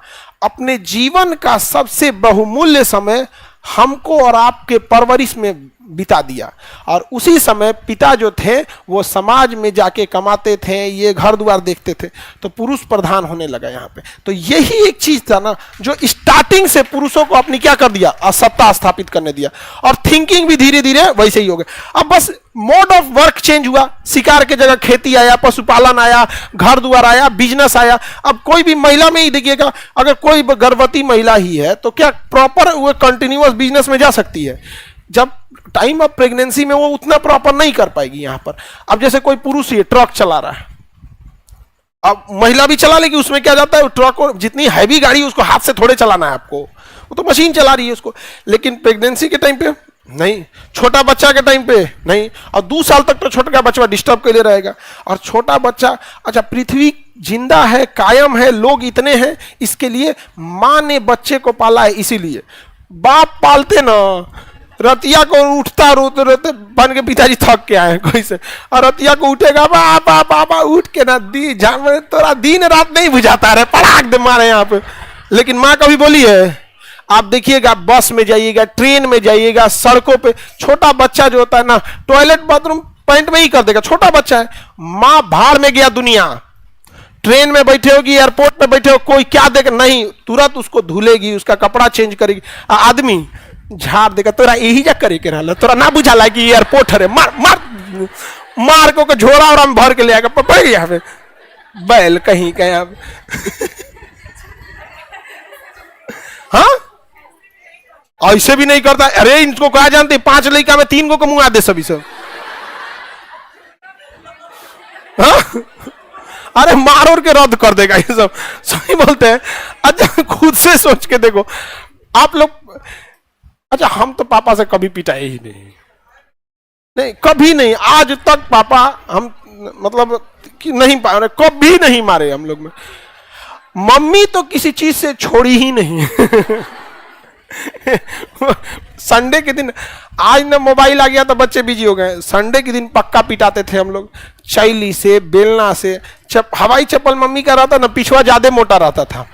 अपने जीवन का सबसे बहुमूल्य समय हमको और आपके परवरिश में बिता दिया। और उसी समय पिता जो थे वो समाज में जाके कमाते थे, ये घर द्वार देखते थे, तो पुरुष प्रधान होने लगा यहाँ पे। तो यही एक चीज था ना जो स्टार्टिंग से पुरुषों को अपनी क्या कर दिया? सत्ता स्थापित करने दिया। और थिंकिंग भी धीरे धीरे वैसे ही हो गया। अब बस मोड ऑफ वर्क चेंज हुआ, शिकार के जगह खेती आया, पशुपालन आया, घर द्वार आया, बिजनेस आया। अब कोई भी महिला में ही देखिएगा, अगर कोई गर्भवती महिला ही है तो क्या प्रॉपर वो कंटिन्यूअस बिजनेस में जा सकती है? जब टाइम ऑफ प्रेगनेंसी में वो उतना प्रॉपर नहीं कर पाएगी यहां पर। अब जैसे कोई पुरुष ही ट्रक चला रहा है, अब महिला भी चला लेगी, उसमें क्या जाता है, ट्रक को जितनी हैवी गाड़ी उसको हाथ से थोड़े चलाना है आपको, वो तो मशीन चला रही है उसको। लेकिन प्रेगनेंसी के टाइम पे नहीं, छोटा बच्चा के टाइम पे नहीं, और 2 साल तक तो छोटा बच्चा डिस्टर्ब के लिए रहेगा। और छोटा बच्चा, अच्छा पृथ्वी जिंदा है, कायम है, लोग इतने हैं, इसके लिए मां ने बच्चे को पाला है। इसीलिए बाप पालते ना, रतिया को उठता रोते रोते बन के पिताजी थक के आए कोई से, और रतिया को उठेगा बाबा बाबा उठ के ना तोरा दिन रात नहीं बुझाता रहे, पड़ाक दे मारे यहाँ पे। लेकिन माँ कभी बोली है? आप देखिएगा, बस में जाइएगा, ट्रेन में जाइएगा, सड़कों पे छोटा बच्चा जो होता है ना, टॉयलेट बाथरूम पैंट में ही कर देगा, छोटा बच्चा है। माँ भाड़ में गया दुनिया, ट्रेन में बैठे होगी, एयरपोर्ट में बैठे हो, कोई क्या देगा नहीं, तुरंत उसको धुलेगी, उसका कपड़ा चेंज करेगी। आदमी झाड़ देगा, तोरा यही जा करे के रहला, तोरा ना बुझाला कि एयरपोर्ट है, मार मार मार को झोरा और हम भर के ले आएगा पकड़ यहाँ पे बैल कहीं का यहाँ हाँ। ऐसे भी नहीं करता, अरे इनको क्या जानते 5 लड़का में 3 को मुंह दे सभी सब। हाँ? अरे मार और के रद्द कर देगा ये सब, सही बोलते हैं। अच्छा खुद से सोच के देखो आप लोग। अच्छा हम तो पापा से कभी पिटाए ही नहीं, नहीं कभी नहीं, आज तक पापा हम मतलब कि नहीं पाए, कभी नहीं मारे हम लोग में। मम्मी तो किसी चीज से छोड़ी ही नहीं। संडे के दिन, आज ना मोबाइल आ गया तो बच्चे बिजी हो गए, संडे के दिन पक्का पिटाते थे हम लोग, चैली से, बेलना से। हवाई चप्पल मम्मी का रहता ना, पिछवा ज्यादा मोटा रहता था,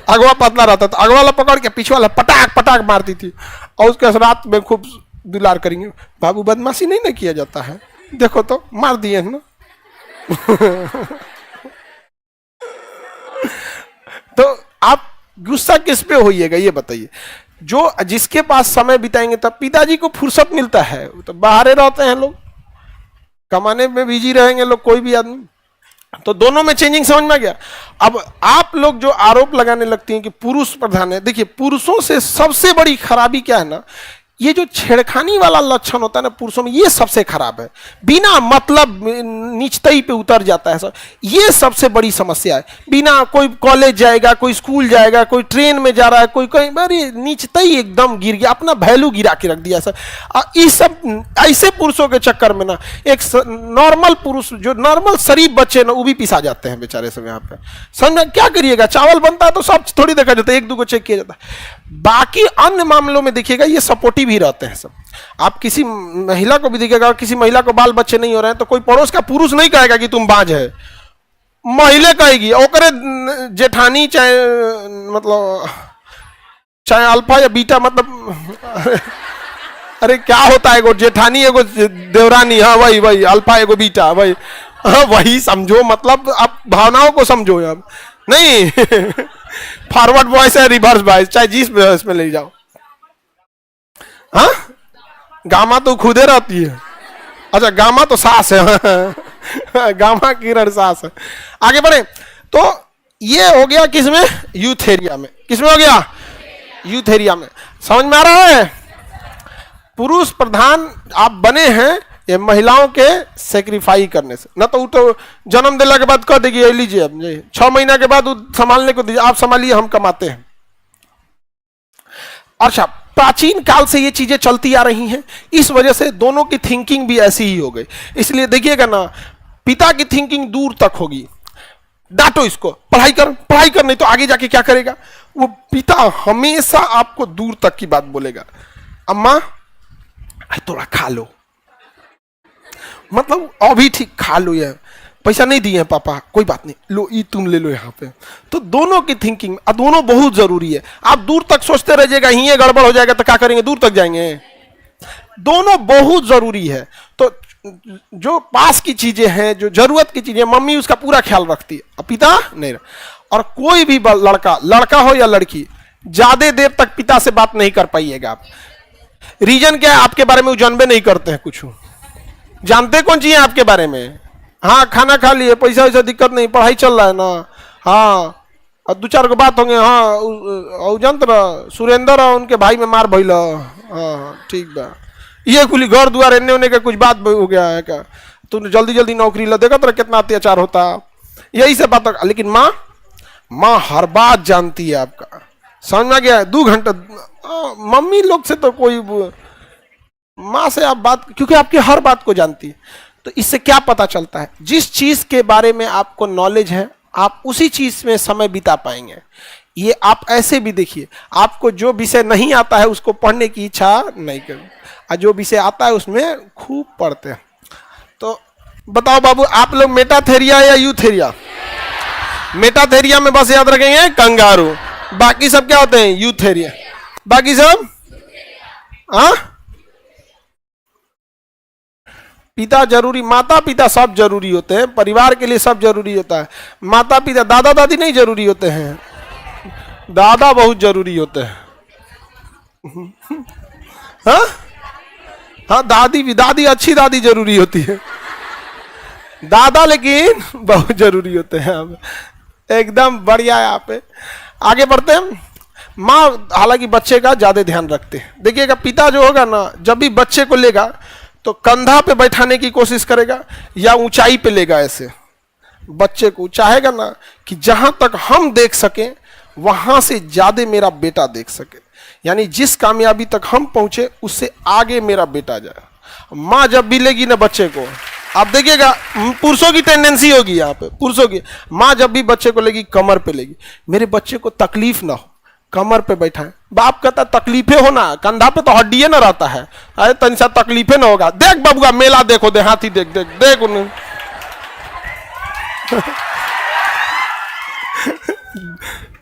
अगवा पतला रहता था, अगवा वाला पकड़ के पिछवा वाला पटाक पटाक मारती थी, और उसके रात में खूब दुलार करेंगे। बाबू बदमाशी नहीं ना किया जाता है, देखो तो मार दिए ना। तो आप गुस्सा किस पे होइएगा ये बताइए। जो जिसके पास समय बिताएंगे, तब पिताजी को फुर्सत मिलता है, तो बाहर रहते हैं लोग, कमाने में बिजी रहेंगे लोग, कोई भी आदमी। तो दोनों में चेंजिंग समझ में आ गया। अब आप लोग जो आरोप लगाने लगती हैं कि पुरुष प्रधान है, देखिए पुरुषों से सबसे बड़ी खराबी क्या है ना, ये जो छेड़खानी वाला लक्षण होता है ना पुरुषों में, ये सबसे खराब है। बिना मतलब नीचतई पे उतर जाता है सब, ये सबसे बड़ी समस्या है। बिना कोई कॉलेज जाएगा, कोई स्कूल जाएगा, कोई ट्रेन में जा रहा है, कोई कहीं, अरे नीचतई एकदम गिर गया, अपना वैल्यू गिरा के रख दिया सर। इस सब ऐसे पुरुषों के चक्कर में ना एक नॉर्मल पुरुष, जो नॉर्मल शरीफ बच्चे ना, वो भी पिसा जाते हैं बेचारे सब यहाँ पे। समझ क्या करिएगा, चावल बनता है तो सब थोड़ी देखा जाता है, 1-2 को चेक किया जाता है। बाकी अन्य मामलों में देखिएगा ये सपोर्टिव ही रहते हैं सब। आप किसी महिला को भी देखिएगा, किसी महिला को बाल बच्चे नहीं हो रहे हैं तो कोई पड़ोस का पुरुष नहीं कहेगा कि तुम बाज है, महिला कहेगी। ओकरे जेठानी चाहे मतलब चाहे अल्फा या बीटा, मतलब अरे क्या होता है, एगो जेठानी एगो देवरानी, हाँ वही वही अल्फा एगो बीटा, वही हाँ वही समझो, मतलब आप भावनाओं को समझो अब नहीं। फॉरवर्ड वॉइस है, रिवर्स वॉइस, चाहे जिस वॉइस में ले जाओ। हाँ गामा तो खुदे रहती है। अच्छा गामा तो सास है। गामा किरण सास है। आगे बढ़े तो ये हो गया किसमें, यूथ एरिया में। किसमें हो गया, यूथ एरिया में। समझ में आ रहा है, पुरुष प्रधान आप बने हैं ये महिलाओं के सेक्रीफाई करने से। न तो जन्म दिला के बाद कह देगी लीजिए अब 6 महीना के बाद संभालने को दीजिए, आप संभालिए, हम कमाते हैं। अच्छा प्राचीन काल से ये चीजें चलती आ रही हैं, इस वजह से दोनों की थिंकिंग भी ऐसी ही हो गई। इसलिए देखिएगा ना, पिता की थिंकिंग दूर तक होगी, डांटो इसको, पढ़ाई कर नहीं तो आगे जाके क्या करेगा। वो पिता हमेशा आपको दूर तक की बात बोलेगा। अम्मा थोड़ा खा लो, मतलब अभी ठीक खा लो, यार पैसा नहीं दिए पापा, कोई बात नहीं, लो ये तुम ले लो यहाँ पे। तो दोनों की थिंकिंग, दोनों बहुत जरूरी है। आप दूर तक सोचते रहिएगा, ये गड़बड़ हो जाएगा तो क्या करेंगे, दूर तक जाएंगे। दोनों बहुत जरूरी है। तो जो पास की चीजें हैं, जो जरूरत की चीजें, मम्मी उसका पूरा ख्याल रखती है, पिता नहीं। और कोई भी लड़का हो या लड़की, ज्यादा देर तक पिता से बात नहीं कर पाइएगा आप। रीजन क्या है, आपके बारे में वो जानबे नहीं करते हैं कुछ, जानते कौन चाहिए आपके बारे में। हाँ खाना खा लिए, पैसा वैसा दिक्कत नहीं, पढ़ाई चल रहा है ना, हाँ और 2-4 को बात होंगे, हाँ जानते रह सुरेंद्र और उनके भाई में मार भइल, हाँ ठीक बा, ये कुली घर द्वार एने ओने का कुछ बात हो गया है क्या, तू जल्दी जल्दी नौकरी ला, देखा तेरा कितना अत्याचार होता, यही सब बात। लेकिन माँ हर बात जानती है आपका, समझ में आ गया। 2 घंटा मम्मी लोग से तो कोई, माँ से आप बात, क्योंकि आपकी हर बात को जानती है। तो इससे क्या पता चलता है, जिस चीज के बारे में आपको नॉलेज है आप उसी चीज में समय बिता पाएंगे। ये आप ऐसे भी देखिए, आपको जो विषय नहीं आता है उसको पढ़ने की इच्छा नहीं करें, और जो विषय आता है उसमें खूब पढ़ते हैं। तो बताओ बाबू, आप लोग मेटाथेरिया या यूथेरिया? मेटाथेरिया में बस याद रखेंगे कंगारू, बाकी सब क्या होते हैं, यूथेरिया। बाकी सब हाँ, पिता जरूरी, माता पिता सब जरूरी होते हैं, परिवार के लिए सब जरूरी होता है। माता पिता, दादा दादी नहीं जरूरी होते हैं, दादा बहुत जरूरी होते हैं। हाँ हाँ दादी भी, दादी अच्छी दादी जरूरी होती है, दादा लेकिन बहुत जरूरी होते हैं। एकदम बढ़िया है। आप आगे बढ़ते हैं। माँ हालांकि बच्चे का ज्यादा ध्यान रखते हैं। देखिएगा पिता जो होगा ना, जब भी बच्चे को लेगा तो कंधा पे बैठाने की कोशिश करेगा या ऊंचाई पे लेगा, ऐसे बच्चे को चाहेगा ना कि जहां तक हम देख सकें वहां से ज्यादा मेरा बेटा देख सके, यानी जिस कामयाबी तक हम पहुंचे उससे आगे मेरा बेटा जाए। माँ जब भी लेगी ना बच्चे को, आप देखिएगा पुरुषों की टेंडेंसी होगी यहाँ पे, पुरुषों की, माँ जब भी बच्चे को लेगी कमर पे लेगी, मेरे बच्चे को तकलीफ ना हो, कमर पे बैठा है। बाप कहता तकलीफे होना, कंधा पे तो हड्डिये ना रहता है, अरे तन सा तकलीफे ना होगा। देख बबुआ मेला देखो, दे हाथी देख देख देख उन्हें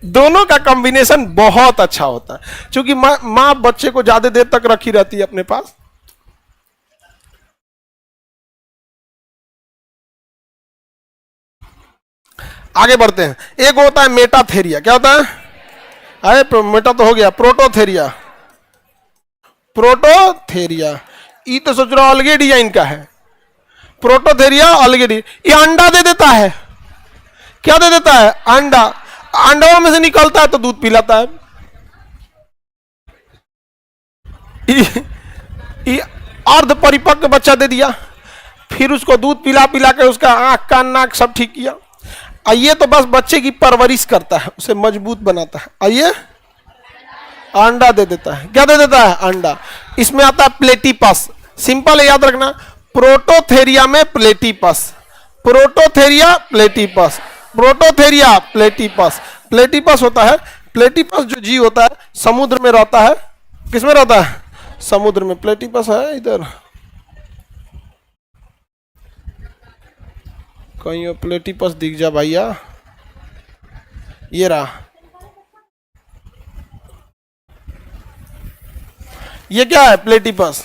दोनों का कॉम्बिनेशन बहुत अच्छा होता है, क्योंकि माँ बच्चे को ज्यादा देर तक रखी रहती है अपने पास। आगे बढ़ते हैं। एक होता है मेटाथेरिया, क्या होता है? अरे मेटा तो हो गया, प्रोटोथेरिया। प्रोटोथेरिया ये तो सोच रहा अलगे डिजाइन का है। प्रोटोथेरिया अलगे, ये अंडा दे देता है। क्या दे देता है? अंडा। अंडों में से निकलता है तो दूध पिलाता है। ये अर्ध परिपक्व बच्चा दे दिया, फिर उसको दूध पिला पिला के उसका आंख कान नाक सब ठीक किया। आइए तो बस बच्चे की परवरिश करता है, उसे मजबूत बनाता है। आइए अंडा दे देता है। क्या दे देता है? अंडा। इसमें आता है प्लेटिपस। सिंपल है, याद रखना, प्रोटोथेरिया में platypus, Prototheria platypus, Prototheria platypus. Platypus होता है, प्लेटिपस जो जीव होता है समुद्र में रहता है। किसमें रहता है? समुद्र में। प्लेटिपस है इधर कहीं, प्लेटिपस दिख जा भैया, ये रहा। ये क्या है? प्लेटिपस।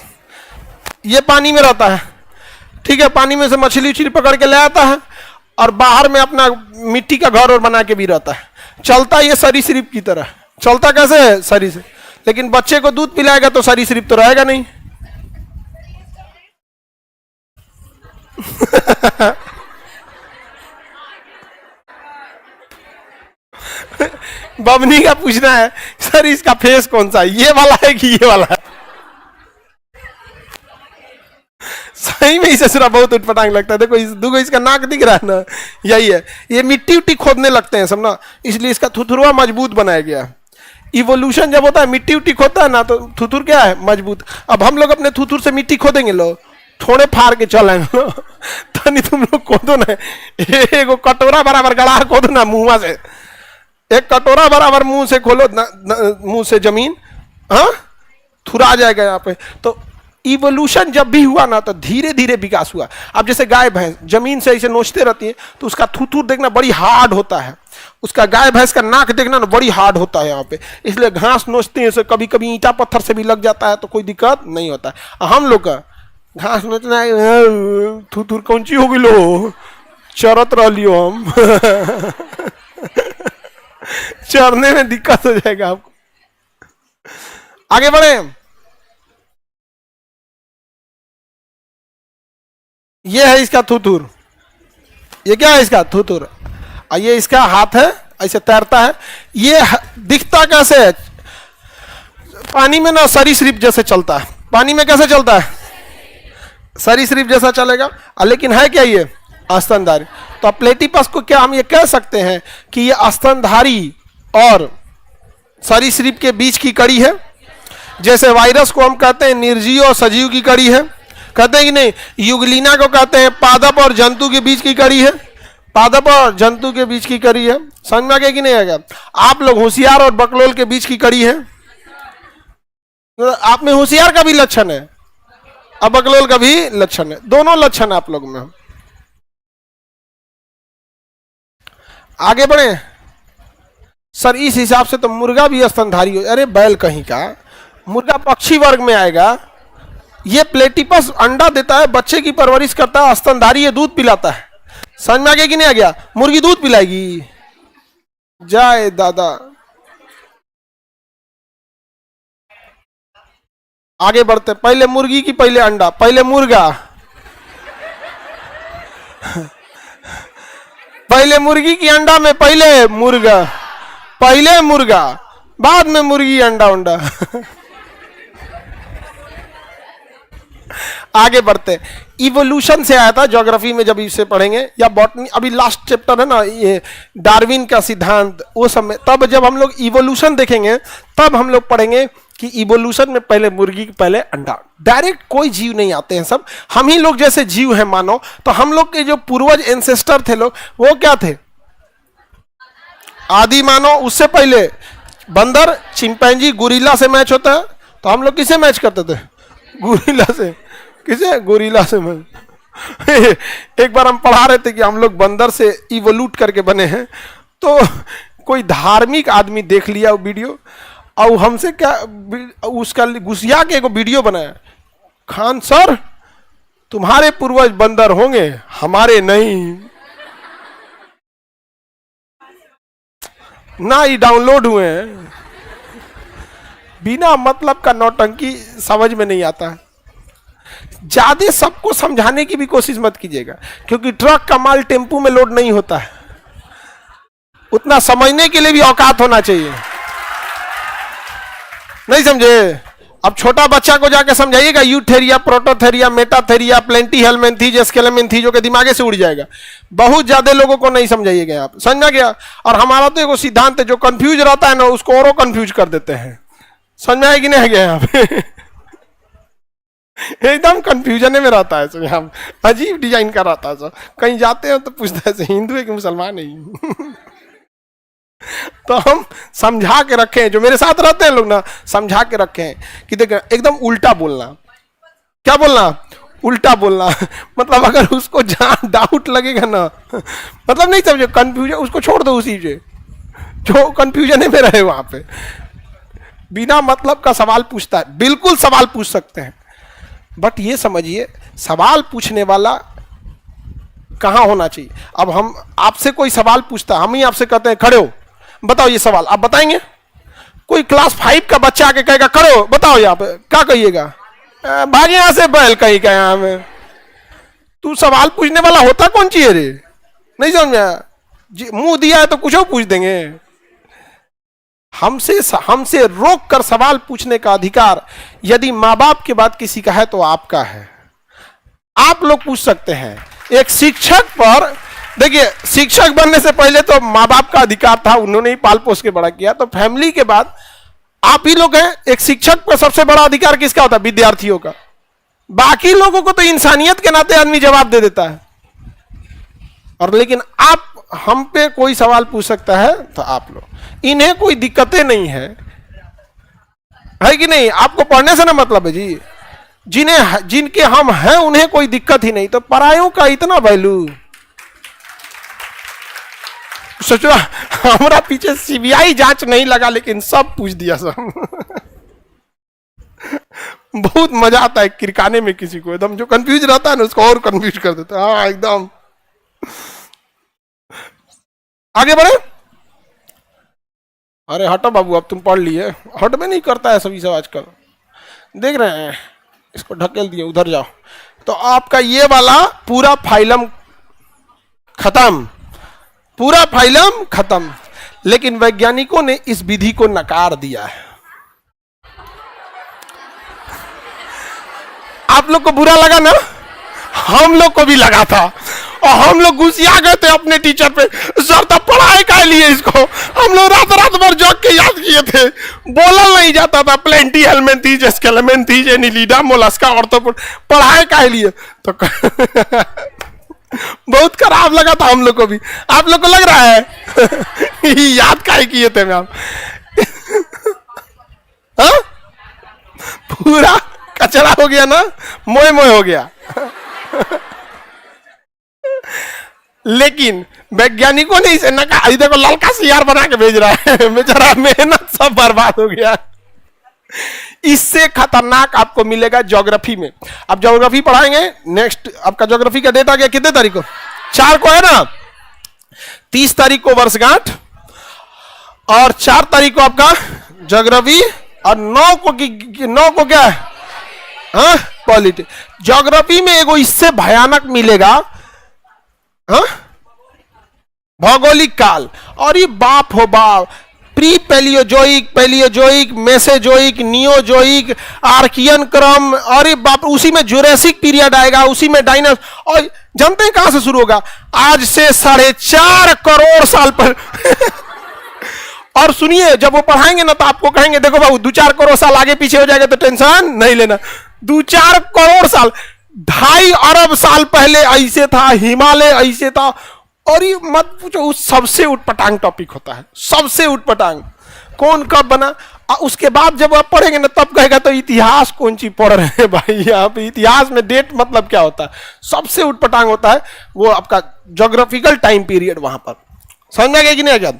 ये पानी में रहता है, ठीक है, पानी में से मछली उछली पकड़ के ले आता है और बाहर में अपना मिट्टी का घर और बना के भी रहता है। चलता ये सरीसृप की तरह। चलता कैसे है? सरीसृप। लेकिन बच्चे को दूध पिलाएगा तो सरीसृप तो रहेगा नहीं। बबनी का पूछना है सर इसका फेस कौन सा है, ये वाला है कि ये वाला है? सही में इसे सुना बहुत उठपटांग लगता है। देखो देखो इसका नाक दिख रहा है ना, यही है। ये मिट्टी उट्टी खोदने लगते हैं सब ना, इसलिए इसका थुथुरवा मजबूत बनाया गया। इवोल्यूशन जब होता है मिट्टी उट्टी खोदता है ना, तो थुथुर क्या है? मजबूत। अब हम लोग अपने थुथुर से मिट्टी खोदेंगे, लो थोड़े फाड़ के चलेंगे तो नहीं, तुम लोग खोदो ना, एक कटोरा बराबर गड़ा खोदो ना मुंह से, एक कटोरा बराबर मुंह से खोलो मुंह से जमीन, हाँ थुरा जाएगा यहाँ पे। तो इवोल्यूशन जब भी हुआ ना तो धीरे धीरे विकास हुआ। अब जैसे गाय भैंस जमीन से ऐसे नोचते रहती है तो उसका थूथूर देखना बड़ी हार्ड होता है, उसका गाय भैंस का नाक देखना ना बड़ी हार्ड होता है यहाँ पे, इसलिए घास नोचते हैं, कभी कभी ईंटा पत्थर से भी लग जाता है तो कोई दिक्कत नहीं होता है। हम लोग का घास नोचना थूथूर कौन ची हो गई लो, चरत रह लियो हम चरने में दिक्कत हो जाएगा आपको। आगे बढ़े। ये है इसका थुथुर, ये क्या है इसका? थुथुर। ये इसका हाथ है, ऐसे तैरता है। ये दिखता कैसे है? पानी में ना सरीसृप जैसे चलता है। पानी में कैसे चलता है? सरीसृप जैसा चलेगा, लेकिन है क्या ये? स्तनधारी। तो प्लेटिपस को क्या हम ये कह सकते हैं कि ये स्तनधारी और सरीसृप के बीच की कड़ी है? जैसे वायरस को हम कहते हैं निर्जीव और सजीव की कड़ी है, कहते हैं कि नहीं? युगलिना को कहते हैं पादप और जंतु के बीच की कड़ी है, पादप और जंतु के बीच की कड़ी है। समझ में आ गया कि नहीं आएगा? आप लोग होशियार और बकलोल के बीच की कड़ी है। तो आप में होशियार का भी लक्षण है और बकलोल का भी लक्षण है, दोनों लक्षण आप लोग में। आगे बढ़े सर। इस हिसाब से तो मुर्गा भी स्तनधारी हो, अरे बैल कहीं का, मुर्गा पक्षी वर्ग में आएगा। ये प्लेटिपस अंडा देता है, बच्चे की परवरिश करता है, स्तनधारी ये दूध पिलाता है। समझ में आ गया कि नहीं आ गया? मुर्गी दूध पिलाएगी, जाए दादा। आगे बढ़ते, पहले मुर्गी की पहले अंडा, पहले मुर्गा पहले मुर्गी की अंडा में पहले मुर्गा, पहले मुर्गा, बाद में मुर्गी अंडा उंडा। आगे बढ़ते, इवोल्यूशन से आया था ज्योग्राफी में, जब इसे पढ़ेंगे, या बॉटनी, अभी लास्ट चैप्टर है ना ये डार्विन का सिद्धांत, वो सब में, तब जब हम लोग इवोल्यूशन देखेंगे तब हम लोग पढ़ेंगे कि इवोल्यूशन में पहले मुर्गी, पहले अंडा। डायरेक्ट कोई जीव नहीं आते हैं, सब हम ही लोग जैसे जीव हैं मानो। तो हम लोग के जो पूर्वज एंसेस्टर थे लोग, वो क्या थे? आदि मानो। उससे पहले बंदर, चिंपैंजी, गोरिल्ला से मैच होता है, तो हम लोग किसे मैच करते थे? गोरिल्ला से। किसे? गोरिल्ला से मैच। एक बार हम पढ़ा रहे थे कि हम लोग बंदर से इवोल्यूट करके बने हैं, तो कोई धार्मिक आदमी देख लिया वो वीडियो, और हमसे क्या, उसका गुस्सिया के एक वीडियो बनाया, खान सर तुम्हारे पूर्वज बंदर होंगे, हमारे नहीं। ना ही डाउनलोड हुए हैं। बिना मतलब का नौटंकी समझ में नहीं आता है। ज्यादा सबको समझाने की भी कोशिश मत कीजिएगा, क्योंकि ट्रक का माल टेम्पू में लोड नहीं होता है। उतना समझने के लिए भी औकात होना चाहिए। नहीं समझे? अब छोटा बच्चा को जाके समझाइएगा यूथेरिया, प्रोटोथेरिया, मेटाथेरिया, प्लेंटीहेलमिन्थीज, एस्केलेमिन्थीज के दिमागे से उड़ जाएगा। बहुत ज्यादा लोगों को नहीं समझाइएगा आप, समझ में गया? और हमारा तो एक सिद्धांत है, जो कंफ्यूज रहता है ना उसको और कंफ्यूज कर देते हैं। समझ में आया कि नहीं गया? यहाँ पे एकदम कंफ्यूजन में रहता है, सब अजीब डिजाइन का रहता है। सब कहीं जाते हैं तो पूछता है हिंदू है कि मुसलमान है। तो हम समझा के रखे हैं, जो मेरे साथ रहते हैं लोग ना, समझा के रखे हैं कि देख एकदम उल्टा बोलना। क्या बोलना? उल्टा बोलना। मतलब अगर उसको जहां डाउट लगेगा ना, मतलब नहीं समझे, कंफ्यूजन, उसको छोड़ दो उसी से जो कंफ्यूजन में रहे वहां पे। बिना मतलब का सवाल पूछता है, बिल्कुल सवाल पूछ सकते हैं, बट ये समझिए सवाल पूछने वाला कहां होना चाहिए। अब हम आपसे कोई सवाल पूछता, हम ही आपसे कहते हैं खड़े हो, बताओ ये सवाल, आप बताएंगे? कोई क्लास 5 का बच्चा आके कहेगा खड़े हो, बताओ यहाँ पे, क्या कहिएगा? भाग यहां से बैल, कहीं का यहाँ में। तू सवाल पूछने वाला होता कौन चाहिए रे? नहीं समझा? मुंह दिया है तो कुछ और पूछ देंगे। हमसे रोक कर सवाल पूछने का अधिकार यदि माँ बाप के बाद किसी का है तो आपका है। आप लोग पूछ सकते हैं। एक शिक्षक पर, देखिए शिक्षक बनने से पहले तो माँ बाप का अधिकार था, उन्होंने ही पाल पोस के बड़ा किया, तो फैमिली के बाद आप ही लोग हैं। एक शिक्षक पर सबसे बड़ा अधिकार किसका होता है? विद्यार्थियों का। बाकी लोगों को तो इंसानियत के नाते आदमी जवाब दे देता है, और लेकिन आप हम पे कोई सवाल पूछ सकता है तो आप लोग, इन्हें कोई दिक्कतें नहीं है कि नहीं? आपको पढ़ने से ना मतलब है जी, जिनके हम हैं उन्हें कोई दिक्कत ही नहीं, तो परायों का इतना वैल्यू। सोचो हमारा पीछे सीबीआई जांच नहीं लगा, लेकिन सब पूछ दिया सब। बहुत मजा आता है किरकाने में किसी को, एकदम जो कंफ्यूज रहता है ना उसको और कंफ्यूज कर देता है। हाँ एकदम। आगे बढ़े। अरे हटो बाबू, अब तुम पढ़ लिए, हट में नहीं करता है सभी सब आजकल, देख रहे हैं। इसको ढकेल दिए, उधर जाओ। तो आपका ये वाला पूरा फाइलम खत्म, पूरा फाइलम खत्म। लेकिन वैज्ञानिकों ने इस विधि को नकार दिया है। आप लोग को बुरा लगा ना? हम लोग को भी लगा था, और हम लोग गुस्सिया गए थे अपने टीचर पे, सर तब पढ़ाई का लिए इसको। हम लोग रात रात भर जग के याद किए थे, बोला नहीं जाता था। प्लेंटीहेलमिन्थीज, एस्केलेमिन्थीज, एनिलिडा, मोलस्का, ऑर्थोपोड, पढ़ाई का लिए तो बहुत खराब लगा था हम लोग को भी। आप लोग को लग रहा है? याद काहे किए थे मैम? हाँ? पूरा कचरा हो गया ना, मोए मोए हो गया। लेकिन वैज्ञानिकों ने इसे नकार, देखो लड़का सियार बना के भेज रहा है, बेचारा मेहनत सब बर्बाद हो गया। इससे खतरनाक आपको मिलेगा ज्योग्राफी में। अब ज्योग्राफी पढ़ाएंगे नेक्स्ट। आपका ज्योग्राफी का डेट आ गया, कितने तारीख को? 4 को है ना? 30 तारीख को वर्षगांठ, और 4 तारीख को आपका ज्योग्राफी, और 9 को क्या है? हाँ, पॉलिटी। ज्योग्राफी में एगो इससे भयानक मिलेगा, हाँ, भौगोलिक काल। और ये बाप हो बाप, pre Palaeozoic, Palaeozoic, Mesozoic, Neozoic, Archaean क्रम, और बाप उसी में जुरासिक पीरियड आएगा, उसी में डायनास। और जानते हैं कहां से शुरू होगा? आज से 4.5 करोड़ साल पर और सुनिए, जब वो पढ़ाएंगे ना तो आपको कहेंगे देखो बाबू 2-4 करोड़ साल आगे पीछे हो जाएगा तो टेंशन नहीं लेना। 2-4 करोड़ साल, 2.5 अरब साल पहले ऐसे था, हिमालय ऐसे था। और ये मत पूछो, उस सबसे उटपटांग टॉपिक होता है, सबसे उटपटांग। कौन कब बना, उसके बाद जब आप पढ़ेंगे ना तब कहेगा तो इतिहास कौन सी पढ़ रहे हैं भाई, यहाँ पे इतिहास में डेट मतलब क्या होता है? सबसे उटपटांग होता है वो आपका ज्योग्राफिकल टाइम पीरियड। वहां पर समझ में आ गया कि नहीं आ गया?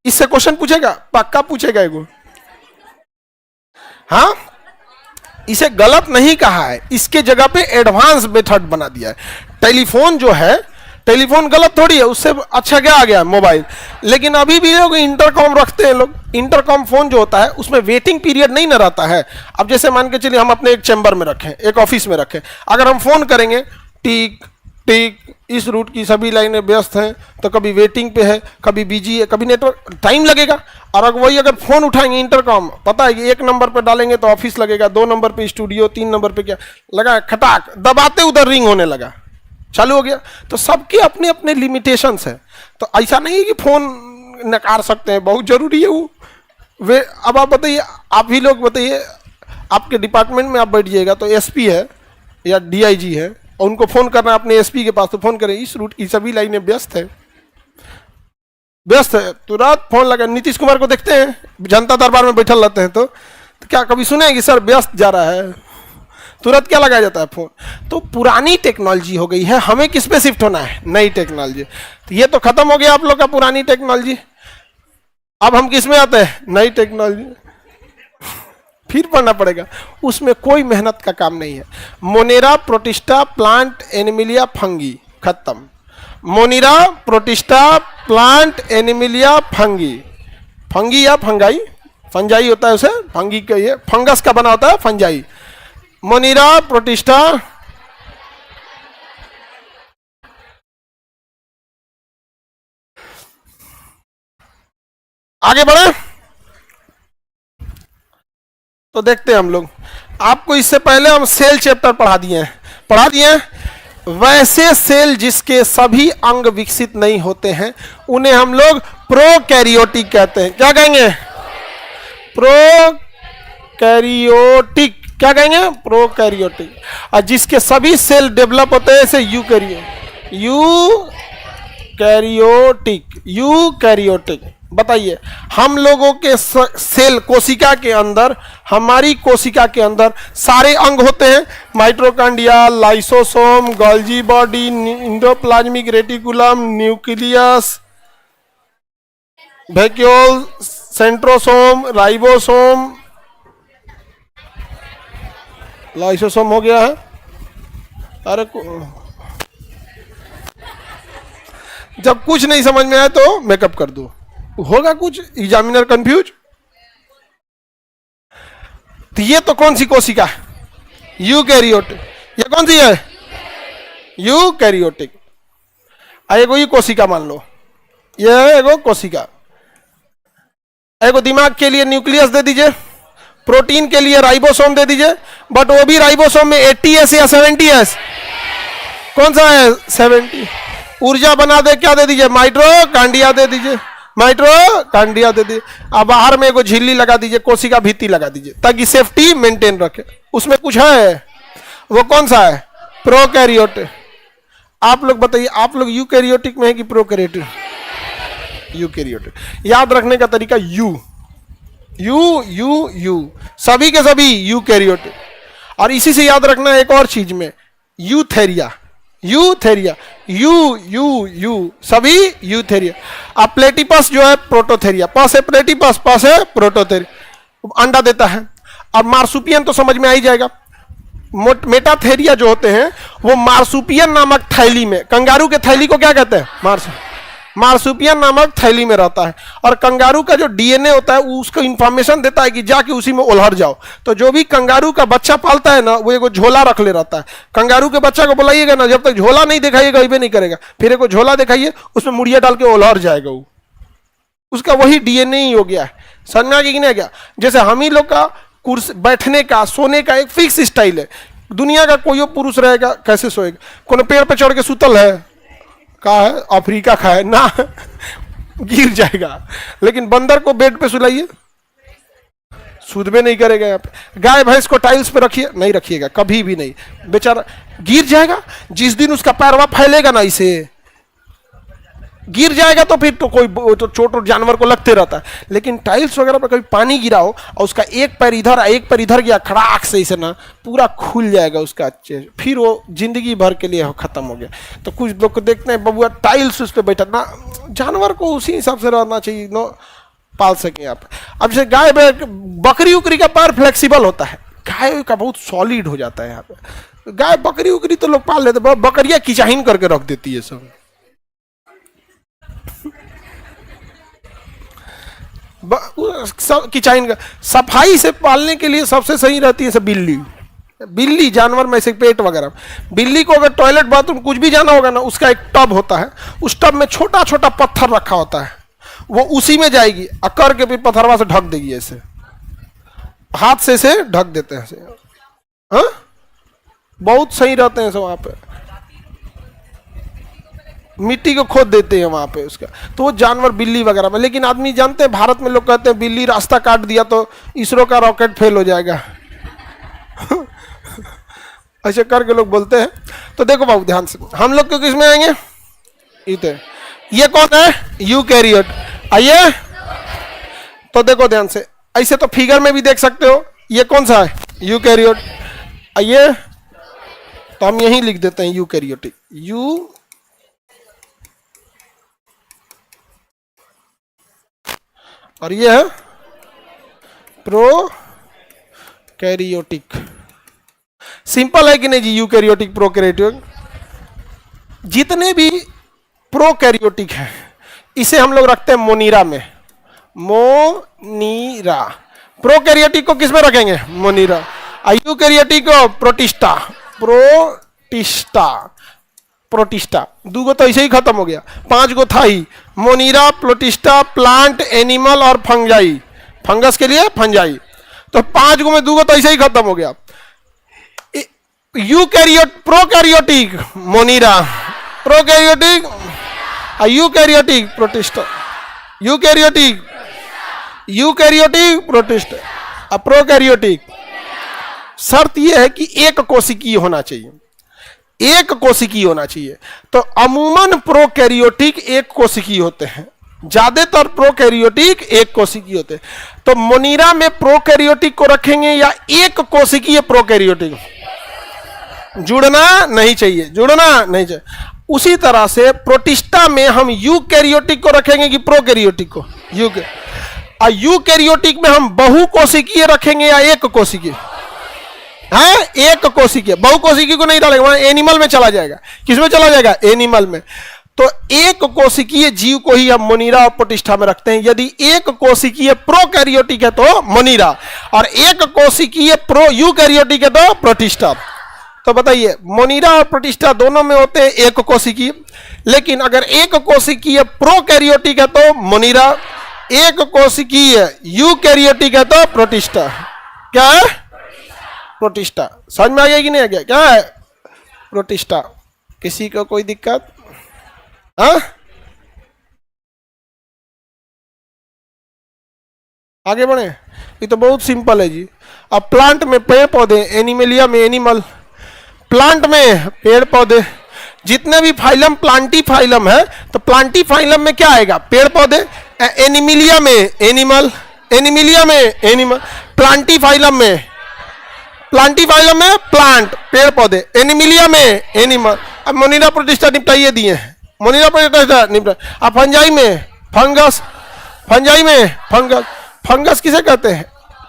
इससे क्वेश्चन पूछेगा, पक्का पूछेगा एगो। हाँ, इसे गलत नहीं कहा है, इसके जगह पे एडवांस मेथड बना दिया है। टेलीफोन जो है, टेलीफोन गलत थोड़ी है, उससे अच्छा क्या आ गया? मोबाइल। लेकिन अभी भी लोग इंटरकॉम रखते हैं। लोग इंटरकॉम फोन जो होता है उसमें वेटिंग पीरियड नहीं ना रहता है। अब जैसे मान के चलिए हम अपने एक चैम्बर में रखें, एक ऑफिस में रखें, अगर हम फोन करेंगे टिक टिक, इस रूट की सभी लाइनें व्यस्त हैं, तो कभी वेटिंग पे है, कभी बिजी है, कभी नेटवर्क, टाइम लगेगा। और अगर वही अगर फोन उठाएंगे इंटरकॉम, पता है कि 1 नंबर पे डालेंगे तो ऑफिस लगेगा, 2 नंबर पे स्टूडियो, 3 नंबर पे क्या लगा, खटाक दबाते उधर रिंग होने लगा, चालू हो गया। तो सबके अपने अपने लिमिटेशंस है। तो ऐसा नहीं है कि फोन नकार सकते हैं, बहुत जरूरी है वो। वे अब आप बताइए, आप ही लोग बताइए, आपके डिपार्टमेंट में आप बैठ जाइएगा तो एसपी है या डीआईजी है और उनको फोन करना है अपने एसपी के पास, तो फोन करें इस रूट की सभी लाइनें व्यस्त है, व्यस्त है, तुरंत फोन लगा। नीतीश कुमार को देखते हैं जनता दरबार में बैठल रहते हैं, तो क्या कभी सुने कि सर व्यस्त जा रहा है? तुरंत क्या लगाया जाता है? फोन। तो पुरानी टेक्नोलॉजी हो गई है, हमें किस पे शिफ्ट होना है? नई टेक्नोलॉजी। तो ये तो खत्म हो गया आप लोग का पुरानी टेक्नोलॉजी, अब हम किस में आते हैं? नई टेक्नोलॉजी। फिर पढ़ना पड़ेगा, उसमें कोई मेहनत का काम नहीं है। Monera Protista plant Animalia fungi, खत्म। Monera Protista plant Animalia fungi, fungi या फंगाई, फंजाई होता है उसे, फंगी का ये फंगस का बना होता है फंजाई। मोनेरा प्रोटिस्टा आगे बढ़े तो देखते हैं हम लोग। आपको इससे पहले हम सेल चैप्टर पढ़ा दिए। वैसे सेल जिसके सभी अंग विकसित नहीं होते हैं उन्हें हम लोग प्रोकैरियोटिक कहते हैं। क्या कहेंगे? प्रोकैरियोटिक। क्या कहेंगे? प्रोकैरियोटिक। और जिसके सभी सेल डेवलप होते हैं ऐसे यूकैरियोटिक। बताइए, हम लोगों के सेल कोशिका के अंदर, हमारी कोशिका के अंदर सारे अंग होते हैं, mitochondria, lysosome, Golgi body, endoplasmic reticulum, nucleus, vacuole, centrosome, ribosome, lysosome हो गया है। अरे जब कुछ नहीं समझ में आए तो मेकअप कर दो, होगा कुछ एग्जामिनर कंफ्यूज। तो ये तो कौन सी कोशिका है? यूकैरियोटिक। ये कौन सी है? यूकैरियोटिक। एगो ये कोशिका मान लो, ये है एगो कोशिका। एगो दिमाग के लिए न्यूक्लियस दे दीजिए, प्रोटीन के लिए राइबोसोम दे दीजिए, बट वो भी राइबोसोम में 80S या 70S, कौन सा है? 70। ऊर्जा बना दे क्या दे दीजिए? माइटोकॉन्ड्रिया दे दीजिए, माइटोकॉन्ड्रिया दे दीजिए। अब बाहर में एगो झिल्ली लगा दीजिए, कोशिका भित्ति लगा दीजिए ताकि सेफ्टी मेंटेन रखे। उसमें कुछ है, वो कौन सा है? प्रोकैरियोटिक। आप लोग बताइए, आप लोग यूकैरियोटिक में है कि प्रोकैरियोटिक? यूकैरियोटिक। याद रखने का तरीका यू सभी के सभी यूकैरियोटिक। और इसी से याद रखना एक और चीज में, यूथेरिया यू सभी यूथेरिया। अब प्लेटिपस जो है प्रोटोथेरिया, पस है प्लेटिपस, पस है प्रोटोथेरिया, अंडा देता है। अब मार्सुपियन तो समझ में आ ही जाएगा। मेटाथेरिया जो होते हैं वो मार्सुपियन नामक थैली में, कंगारू के थैली को क्या कहते हैं? मार्सुपियन नामक थैली में रहता है। और कंगारू का जो डीएनए होता है वो उसको इंफॉर्मेशन देता है कि जाके उसी में उलझ जाओ। तो जो भी कंगारू का बच्चा पालता है ना, वो एगो झोला रख ले रहता है। कंगारू के बच्चा को बुलाइएगा ना, जब तक झोला नहीं दिखाइएगा ये नहीं करेगा, फिर एगो झोला दिखाइए, उसमें मुड़िया डाल के उलझ जाएगा वो। उसका वही डीएनए ही हो गया है। समझ में आ गया कि नहीं आ गया? जैसे हम ही लोग का कुर्सी बैठने का सोने का एक फिक्स स्टाइल है। दुनिया का कोई पुरुष रहेगा कैसे सोएगा? कौन पेड़ पे चढ़ के सुतल है? कहा है अफ्रीका का है ना गिर जाएगा। लेकिन बंदर को बेड पे सुलाइए, सूदबे नहीं करेगा। यहाँ पे गाय भैंस को टाइल्स पे रखिए, नहीं रखिएगा कभी भी नहीं, बेचारा गिर जाएगा। जिस दिन उसका पैरवा फैलेगा ना, इसे गिर जाएगा तो फिर तो कोई तो चोट जानवर को लगते रहता है। लेकिन टाइल्स वगैरह पर कभी पानी गिरा हो और उसका एक पैर इधर एक पैर इधर गया, खड़ाक से इसे ना पूरा खुल जाएगा उसका अच्छे, फिर वो जिंदगी भर के लिए खत्म हो गया। तो कुछ लोग को देखते हैं बबुआ टाइल्स उस पर बैठा ना, जानवर को उसी हिसाब से रहना चाहिए, नो पाल सकें आप। अब जैसे गाय बकरी उकरी का पैर फ्लेक्सिबल होता है, गाय का बहुत सॉलिड हो जाता है। यहाँ पे गाय बकरी उकरी तो लोग पाल लेते, बकरियां किचाइन करके रख देती है सब। किचाइन का सफाई से पालने के लिए सबसे सही रहती है सब बिल्ली। बिल्ली जानवर में से पेट वगैरह, बिल्ली को अगर टॉयलेट बाथरूम कुछ भी जाना होगा ना, उसका एक टब होता है, उस टब में छोटा छोटा पत्थर रखा होता है, वो उसी में जाएगी और करके फिर पत्थरवा से ढक देगी, ऐसे हाथ से ढक देते हैं। हाँ बहुत सही रहते हैं सब। वहां पे मिट्टी को खोद देते हैं वहां पे उसका, तो वो जानवर बिल्ली वगैरह में। लेकिन आदमी जानते हैं भारत में लोग कहते हैं बिल्ली रास्ता काट दिया तो इसरो का रॉकेट फेल हो जाएगा ऐसे करके लोग बोलते हैं। तो देखो बाबू ध्यान से, हम लोग क्यों किसमें आएंगे? इधर ये कौन है? यूकैरियोट। आइए तो देखो ध्यान से, ऐसे तो फिगर में भी देख सकते हो, ये कौन सा है? यूकैरियोट। आइए तो हम यही लिख देते हैं यूकैरियोटिक, यू और ये है प्रोकैरियोटिक। सिंपल है कि नहीं जी? यूकैरियोटिक प्रोकैरियोटिक, जितने भी प्रोकैरियोटिक है इसे हम लोग रखते हैं मोनीरा में, मोनीरा। प्रोकैरियोटिक को किस में रखेंगे? मोनीरा। यूकैरियोटिक को प्रोटिस्टा, प्रोटिस्टा, प्रोटिस्टा। दो गो तो ऐसे ही खत्म हो गया, 5 गो था ही, मोनीरा, प्रोटिस्टा, प्लांट, एनिमल और फंजाई। फंगस के लिए फंजाई, तो 5 गो में 2 गो तो ऐसे ही खत्म हो गया। Eukaryote prokaryotic Monera, prokaryotic eukaryotic Protista, eukaryotic eukaryotic Protista, prokaryotic. शर्त यह है कि एक कोशिकीय होना चाहिए, एक कोशिकीय होना चाहिए। तो अमूमन प्रोकैरियोटिक एक कोशिकीय होते हैं, ज्यादातर प्रोकैरियोटिक एक कोशिकीय होते हैं। तो मोनीरा में प्रोकैरियोटिक को रखेंगे या एक कोशिकीय प्रोकैरियोटिक? जुड़ना नहीं चाहिए, जुड़ना नहीं चाहिए। उसी तरह से प्रोटिस्टा में हम यूकैरियोटिक को रखेंगे कि प्रोकैरियोटिक को? यूकैरियोटिक में हम बहुकोशिकीय रखेंगे या एक कोशिकीय? हाँ एक कोशिकीय, बहुकोशिकीय को नहीं डालेंगे, वहां एनिमल में चला जाएगा। किसमें चला जाएगा? एनिमल में। तो एक कोशिकीय जीव को ही हम मोनीरा और प्रोटिस्टा में रखते हैं। यदि एक कोशिकीय प्रोकैरियोटिक है तो मोनीरा, और एक कोशिकीय यूकैरियोटिक है तो प्रोटिस्टा। तो बताइए, मोनीरा और प्रोटिस्टा दोनों में होते हैं एक कोशिकीय, लेकिन अगर एक कोशिकीय प्रोकैरियोटिक है तो मोनीरा, एक कोशिकीय यूकैरियोटिक है तो प्रोटिस्टा। क्या है? प्रोटिस्टा। समझ में आ गया कि नहीं आ गया? क्या है? प्रोटिस्टा। किसी को कोई दिक्कत? हाँ आगे बढ़े, ये तो बहुत सिंपल है जी। अब प्लांट में पेड़ पौधे, एनिमलिया में एनिमल, प्लांट में पेड़ पौधे, जितने भी फाइलम प्लांटी फाइलम है तो प्लांटी फाइलम में क्या आएगा? पेड़ पौधे। एनिमिलिया में एनिमल, एनिमिलिया में एनिमल, प्लांटी फाइलम में प्लांट पेड़ पौधे, एनिमिलिया में एनिमल। अब मोनीरा प्रोटिस्टा निपटाइए दिए हैं, मोनीरा प्रोटिस्टा निपटा। अब फंजाई में फंगस, फंजाई में फंगस। फंगस किसे कहते हैं?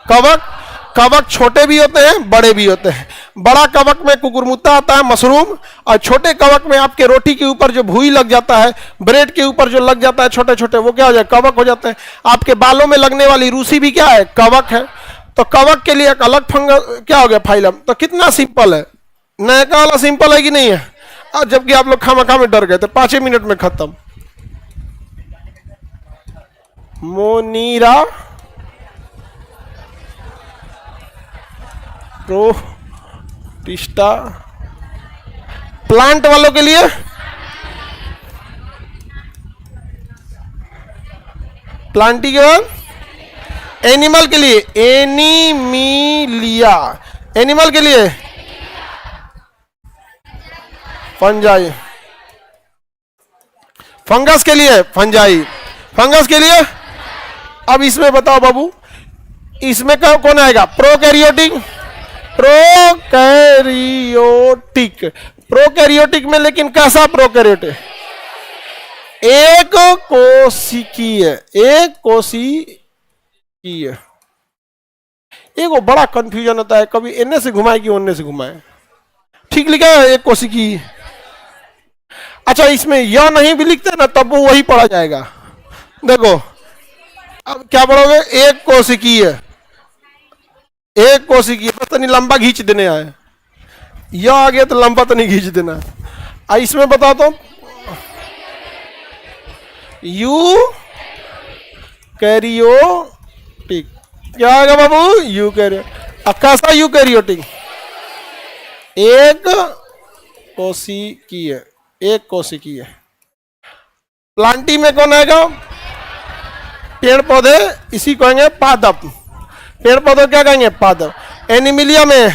कवक। कवक छोटे भी होते हैं बड़े भी होते हैं। बड़ा कवक में कुकुरमुत्ता आता है, मशरूम, और छोटे कवक में आपके रोटी के ऊपर जो भूई लग जाता है, ब्रेड के ऊपर जो लग जाता है छोटे छोटे, वो क्या हो जाए? कवक हो जाते हैं। आपके बालों में लगने वाली रूसी भी क्या है? कवक है। तो कवक के लिए एक अलग फंगस क्या हो गया? फाइलम। तो कितना सिंपल है, नया वाला सिंपल है कि नहीं है? जबकि आप लोग खामा में डर गए थे, 5 मिनट में खत्म। मोनीरा प्रोटिस्टा। प्लांट वालों के लिए प्लांटी के बाद एनिमल के लिए एनीमिलिया। एनिमल के लिए फंजाई। फंगस के लिए फंजाई। फंगस के लिए अब इसमें बताओ बाबू, इसमें कौन आएगा? प्रोकैरियोटिक। प्रोकैरियोटिक। प्रोकैरियोटिक में लेकिन कैसा प्रोकैरियोटिक? एक कोशिकीय। एक कोशिकीय। एक वो बड़ा कंफ्यूजन होता है, कभी इनने से घुमाए कि उनने से घुमाए। ठीक लिखा है एक कोशिकीय। अच्छा इसमें यह नहीं भी लिखते ना तब वो वही पढ़ा जाएगा। देखो अब क्या पढ़ोगे? एक कोशिकीय। एक कोशिकीय बस नहीं लंबा खींच देने आए, यह आ गया तो लंबा तो नहीं खींच देना। इसमें बता दो यू कैरियोटिक क्या आएगा बाबू? Eukaryo. कैसा यू कैरियोटिक? एक कोशिकीय। एक कोशिकीय। प्लांटी में कौन आएगा? पेड़ पौधे, इसी को कहेंगे पादप। पेड़ पौधे क्या कहेंगे? पादप। एनिमिलिया में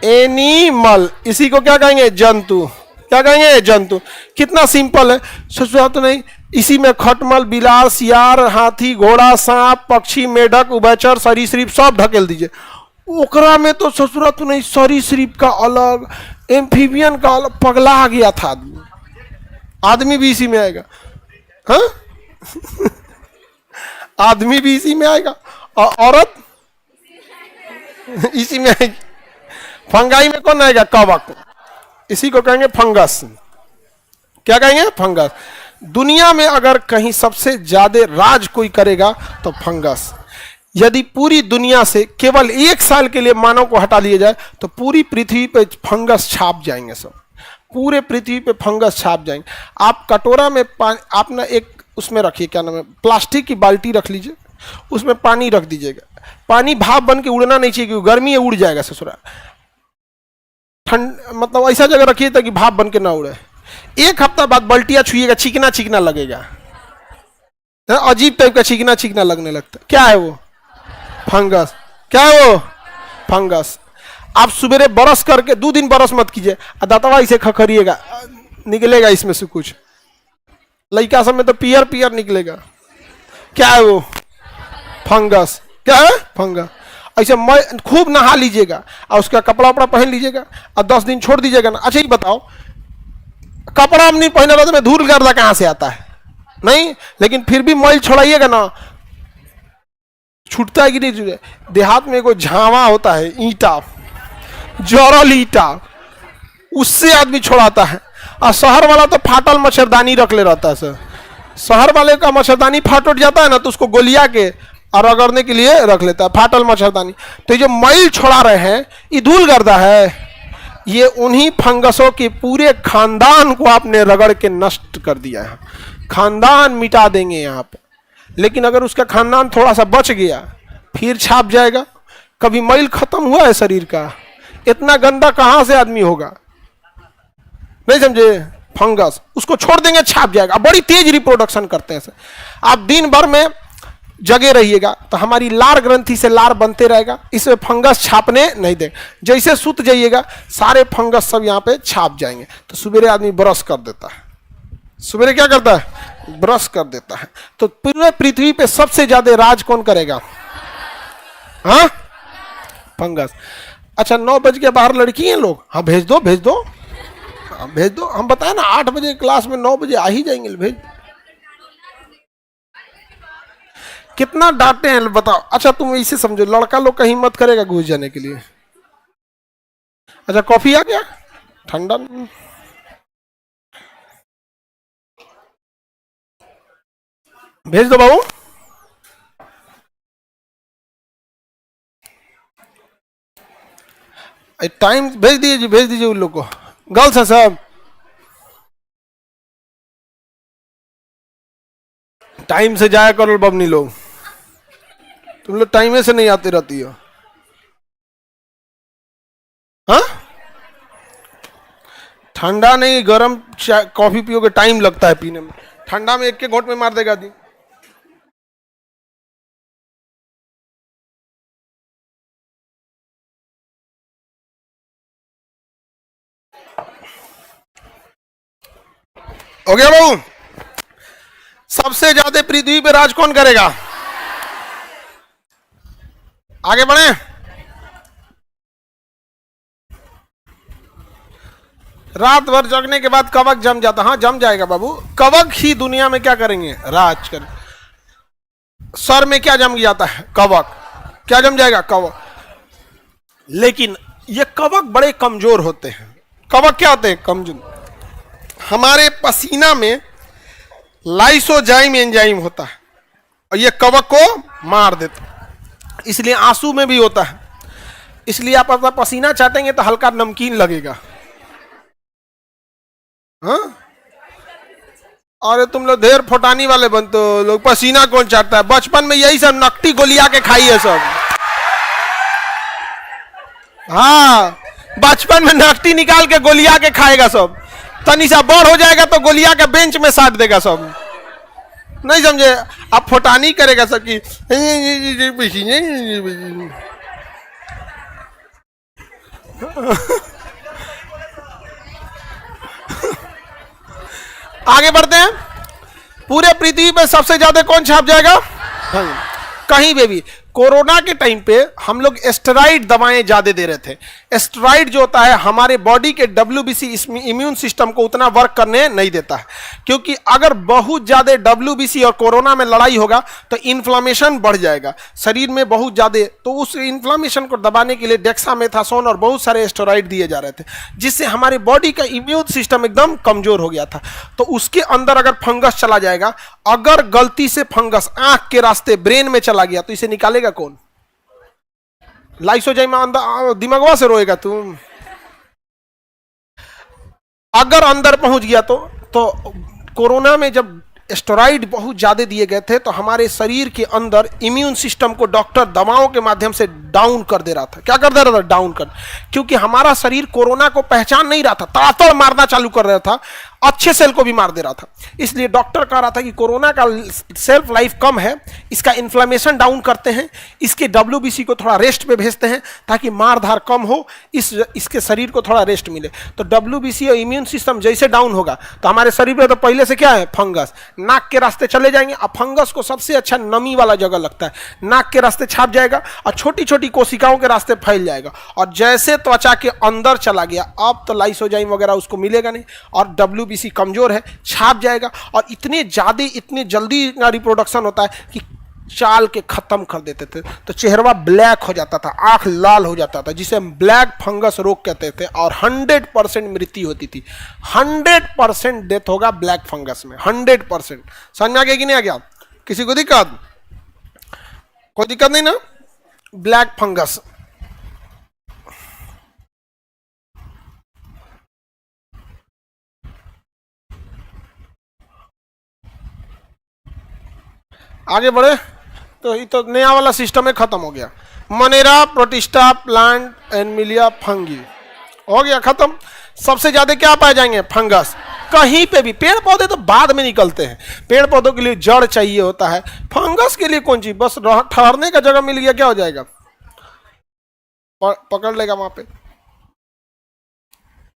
एनिमल, इसी को क्या कहेंगे? जंतु। क्या कहेंगे? जंतु। कितना सिंपल है, सोचा तो नहीं। इसी में खटमल, बिलार, सियार, हाथी, घोड़ा, सांप, पक्षी, मेढक, उभयचर, सरीसृप सब ढकेल दीजिए। ओकरा में तो ससुरा तो नहीं, सरीसृप का अलग, एम्फीबियन का अलग। पगला आ गया था आदमी। आदमी भी इसी में आएगा। हाँ आदमी भी इसी में आएगा और औरत इसी में आएगी। फंगाई में कौन आएगा? कवक, इसी को कहेंगे फंगस। क्या कहेंगे? फंगस। दुनिया में अगर कहीं सबसे ज्यादा राज कोई करेगा तो फंगस। यदि पूरी दुनिया से केवल 1 साल के लिए मानव को हटा लिया जाए तो पूरी पृथ्वी पे फंगस छाप जाएंगे। सब पूरे पृथ्वी पे फंगस छाप जाएंगे। आप कटोरा में पानी, आप ना एक उसमें रखिए, क्या नाम है, प्लास्टिक की बाल्टी रख लीजिए, उसमें पानी रख दीजिएगा। पानी भाप बन के उड़ना नहीं चाहिए क्योंकि गर्मी है, उड़ जाएगा ससुरा। ठंड मतलब ऐसा जगह रखिए ताकि भाप बन के ना उड़े। 1 हफ्ता बाद बल्टिया छुइएगा, चिकना चिकना लगेगा, अजीब टाइप का चिकना चिकना लगने लगता है। क्या है वो? फंगस। क्या है वो? फंगस। आप सुबह ब्रश करके 2 दिन ब्रश मत कीजिए, दांतवा इसे खखरिएगा, निकलेगा इसमें से कुछ। लड़का सब में तो पियर पियर निकलेगा। क्या है वो? फंगस। क्या है? फंगस। ऐसे खूब नहा लीजिएगा और उसका कपड़ा वपड़ा पहन लीजिएगा और 10 दिन छोड़ दीजिएगा ना। अच्छा ये बताओ, कपड़ा हम नहीं पहना रहता, में धूल गर्दा कहां से आता है? नहीं, लेकिन फिर भी मैल छोड़ाइएगा ना, छूटता है कि नहीं? देहात में कोई झावा होता है, ईंटा, जरल ईंटा, उससे आदमी छोड़ाता है। और शहर वाला तो फाटल मच्छरदानी रख ले रहता है सर। शहर वाले का मच्छरदानी फाट उठ जाता है ना तो उसको गोलिया के और रगड़ने के लिए रख लेता है, फाटल मच्छरदानी। तो ये जो मैल छोड़ा रहे हैं ये धूल गर्दा है। ये उन्हीं फंगसों के पूरे खानदान को आपने रगड़ के नष्ट कर दिया है। खानदान मिटा देंगे यहाँ पे। लेकिन अगर उसका खानदान थोड़ा सा बच गया फिर छाप जाएगा। कभी मैल खत्म हुआ है शरीर का? इतना गंदा कहां से आदमी होगा? नहीं समझे? फंगस, उसको छोड़ देंगे छाप जाएगा। बड़ी तेज रिप्रोडक्शन करते हैं। आप दिन भर में जगे रहिएगा तो हमारी लार ग्रंथि से लार बनते रहेगा, इसमें फंगस छापने नहीं देंगे। जैसे सुत जाइएगा सारे फंगस सब यहाँ पे छाप जाएंगे। तो सुबह आदमी ब्रश कर देता है। सुबह क्या करता है? ब्रश कर देता है। तो पूरे पृथ्वी पे सबसे ज्यादा राज कौन करेगा? हाँ, फंगस। अच्छा 9 बजे के बाहर लड़की हैं लोग, हाँ भेज दो भेज दो भेज दो। हम बताए ना 8 बजे क्लास में 9 बजे आ ही जाएंगे, भेज। कितना डांटे हैं बताओ। अच्छा तुम इसे समझो, लड़का लोग का हिम्मत करेगा घुस जाने के लिए। अच्छा कॉफी आ गया ठंडा, भेज दो बाबू। टाइम भेज दीजिए, भेज दीजिए उन लोग को। गर्ल्स है सब, टाइम से जाया करो बबनी लोग, तुम लोग टाइम से नहीं आती रहती हो। हाँ, ठंडा नहीं गरम कॉफी पियोगे टाइम लगता है पीने में, ठंडा में एक के घोट में मार देगा दी। हो गया बाबू। सबसे ज्यादा पृथ्वी पे राज कौन करेगा? आगे बढ़े। रात भर जगने के बाद कवक जम जाता। हाँ जम जाएगा बाबू, कवक ही दुनिया में क्या करेंगे? राज कर। सर में क्या जम जाता है? कवक। क्या जम जाएगा? कवक। लेकिन ये कवक बड़े कमजोर होते हैं। कवक क्या होते हैं? कमजोर। हमारे पसीना में लाइसोजाइम एंजाइम होता है और ये कवक को मार देता है, इसलिए आंसू में भी होता है। इसलिए आप अपना पसीना चाटेंगे तो हल्का नमकीन लगेगा। हाँ, अरे तुम लोग ढेर फोटानी वाले बनते हो लोग। पसीना कौन चाटता है? बचपन में यही सब नकटी गोलिया के खाई है सब। हाँ, बचपन में नकटी निकाल के गोलिया के खाएगा सब। तनी सा बड़ हो जाएगा तो गोलिया के बेंच में साट देगा सब। नहीं समझे? अब फोटानी करेगा सबकी। आगे बढ़ते हैं। पूरे पृथ्वी पे सबसे ज्यादा कौन छाप जाएगा? कहीं पे भी। कोरोना के टाइम पे हम लोग एस्टेरॉइड दवाएं ज्यादा दे रहे थे। एस्टेरॉइड जो होता है हमारे बॉडी के डब्ल्यूबीसी इम्यून सिस्टम को उतना वर्क करने नहीं देता है, क्योंकि अगर बहुत ज्यादा डब्ल्यूबीसी और कोरोना में लड़ाई होगा तो इन्फ्लामेशन बढ़ जाएगा शरीर में बहुत ज्यादा। तो उस इन्फ्लामेशन को दबाने के लिए डेक्सामेथासोन और बहुत सारे एस्टेरॉइड दिए जा रहे थे, जिससे हमारे बॉडी का इम्यून सिस्टम एकदम कमजोर हो गया था। तो उसके अंदर अगर फंगस चला जाएगा, अगर गलती से फंगस आंख के रास्ते ब्रेन में चला गया तो इसे निकालेगा कौन? लाइसोजाइम अंदर दिमागवा से रोएगा तुम। अगर अंदर पहुंच गया तो कोरोना में जब स्टेरॉइड बहुत ज्यादा दिए गए थे तो हमारे शरीर के अंदर इम्यून सिस्टम को डॉक्टर दवाओं के माध्यम से डाउन कर दे रहा था। क्या कर दे रहा था? डाउन कर। क्योंकि हमारा शरीर कोरोना को पहचान नहीं रहा था, तड़ातड़ मारना चालू कर रहा था, अच्छे सेल को भी मार दे रहा था। इसलिए डॉक्टर कह रहा था कि कोरोना का सेल्फ लाइफ कम है, इसका इन्फ्लेमेशन डाउन करते हैं, इसके डब्ल्यूबीसी को थोड़ा रेस्ट पे भेजते हैं ताकि मारधार कम हो, इसके शरीर को थोड़ा रेस्ट मिले। तो डब्ल्यूबीसी और इम्यून सिस्टम जैसे डाउन होगा तो हमारे शरीर में तो पहले से क्या है? फंगस। नाक के रास्ते चले जाएंगे। अब फंगस को सबसे अच्छा नमी वाला जगह लगता है, नाक के रास्ते छाप जाएगा और छोटी छोटी कोशिकाओं के रास्ते फैल जाएगा, और जैसे त्वचा के अंदर चला गया अब तो लाइसोजाइम वगैरह उसको मिलेगा नहीं, और डब्ल्यूबीसी कमजोर है, छाप जाएगा। और इतने जल्दी रिप्रोडक्शन होता है कि चाल के खत्म कर देते थे। तो चेहरा ब्लैक हो जाता था, आंख लाल हो जाता था, जिसे हम ब्लैक फंगस रोग कहते थे, और 100% मृत्यु होती थी। 100% डेथ होगा ब्लैक फंगस में, 100%। समझ में आ गया कि नहीं आ गया? किसी को दिक्कत? कोई दिक्कत नहीं ना? Black fungus. आगे बढ़े तो ये तो नया वाला सिस्टम है, खत्म हो गया। मनेरा, प्रोटिस्टा, प्लांट, एनमिलिया, फंगी हो गया खत्म। सबसे ज्यादा क्या पाए जाएंगे? फंगस। कहीं पे भी। पेड़ पौधे तो बाद में निकलते हैं, पेड़ पौधों के लिए जड़ चाहिए होता है, फंगस के लिए कौन चीज? बस ठहरने का जगह मिल गया, क्या हो जाएगा? पकड़ लेगा वहां पे।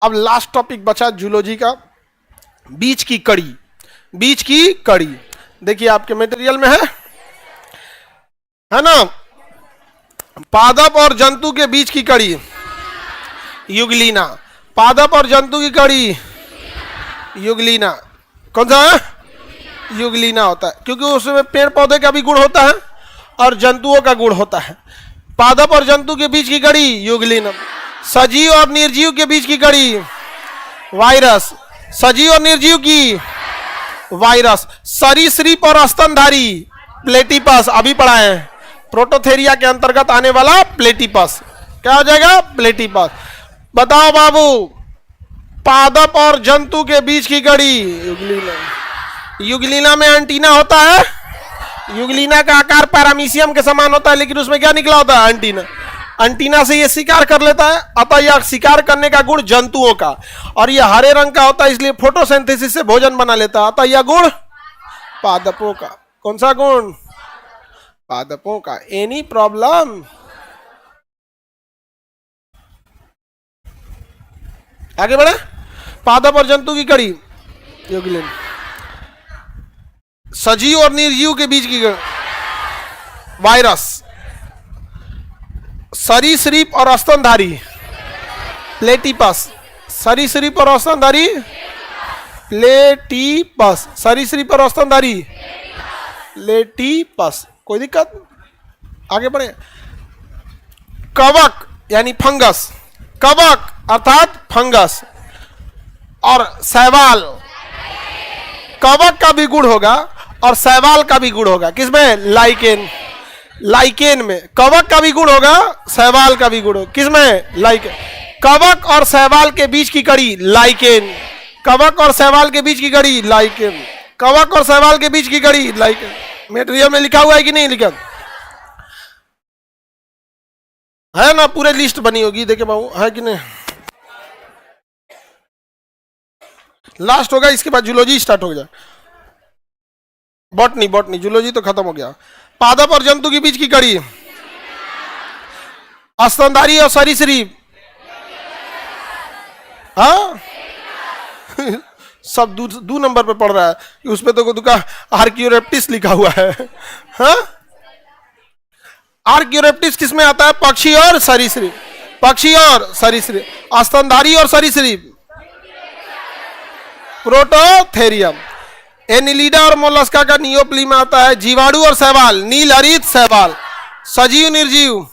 अब लास्ट टॉपिक बचा जूलॉजी का, बीच की कड़ी। बीच की कड़ी देखिए आपके मटेरियल में है ना? पादप और जंतु के बीच की कड़ी युगलीना। पादप और जंतु की कड़ी युगलीना। कौन सा है? युगलीना होता है, क्योंकि उसमें पेड़ पौधे का भी गुण होता है और जंतुओं का गुण होता है। पादप और जंतु के बीच की कड़ी युगलीना। सजीव और निर्जीव के बीच की कड़ी वायरस। सजीव और निर्जीव की वायरस। सरीसृप और स्तनधारी प्लेटिपस, अभी पढ़ा है, प्रोटोथेरिया के अंतर्गत आने वाला प्लेटिपस। क्या हो जाएगा? प्लेटिपस। बताओ बाबू, पादप और जंतु के बीच की कड़ी युगलीना। युगलीना में एंटीना होता है युगलिना का आकार पैरामीशियम के समान होता है, लेकिन उसमें क्या निकला होता है? एंटीना। एंटीना से ये शिकार कर लेता है, अतः यह शिकार करने का गुण जंतुओं का, और यह हरे रंग का होता है, इसलिए फोटोसिंथेसिस से भोजन बना लेता है, अतः यह गुण पादपों का। कौन सा गुण? पादपों का। Any problem? आगे बढ़े। पादप और जंतु की कड़ी, युगलिन। सजीव और निर्जीव के बीच की वायरस। सरीसृप और स्तनधारी, प्लेटिपस। सरीसृप और स्तनधारी, प्लेटिपस। सरीसृप और स्तनधारी, प्लेटिपस। कोई दिक्कत? आगे बढ़े। कवक यानी फंगस, कवक अर्थात फंगस, और शैवाल। कवक का भी गुण होगा और शैवाल का भी गुण होगा। किसमें? लाइकेन। लाइकेन में कवक का भी गुण होगा, शैवाल का भी गुण होगा। किसमें? लाइकेन। कवक और शैवाल के बीच की कड़ी, लाइकेन। कवक और शैवाल के बीच की कड़ी, लाइकेन। कवक और शैवाल के बीच की कड़ी, लाइकेन। मटेरियल में लिखा हुआ है कि नहीं लिखा है? ना पूरे लिस्ट बनी होगी, देखे बाबू, है कि नहीं? लास्ट होगा, इसके बाद जूलॉजी स्टार्ट हो जाए। बॉटनी, बॉटनी, जूलॉजी तो खत्म हो गया। पादप और जंतु के बीच की कड़ी, स्तनधारी और सरीसृप। हाँ सब दो नंबर पे पढ़ रहा है, उसपे तो दुका आर्कियोरेप्टिस लिखा हुआ है। हाँ, आर्कियोरेप्टिस किसमें आता है? पक्षी और सरीसृप। पक्षी और सरीसृप। स्तनधारी और सरीसृप, प्रोटोथेरियम। एनिलिडा और मोलस्का का नियोप्ली में आता है जीवाणु और शैवाल, नील हरित शैवाल। सजीव निर्जीव,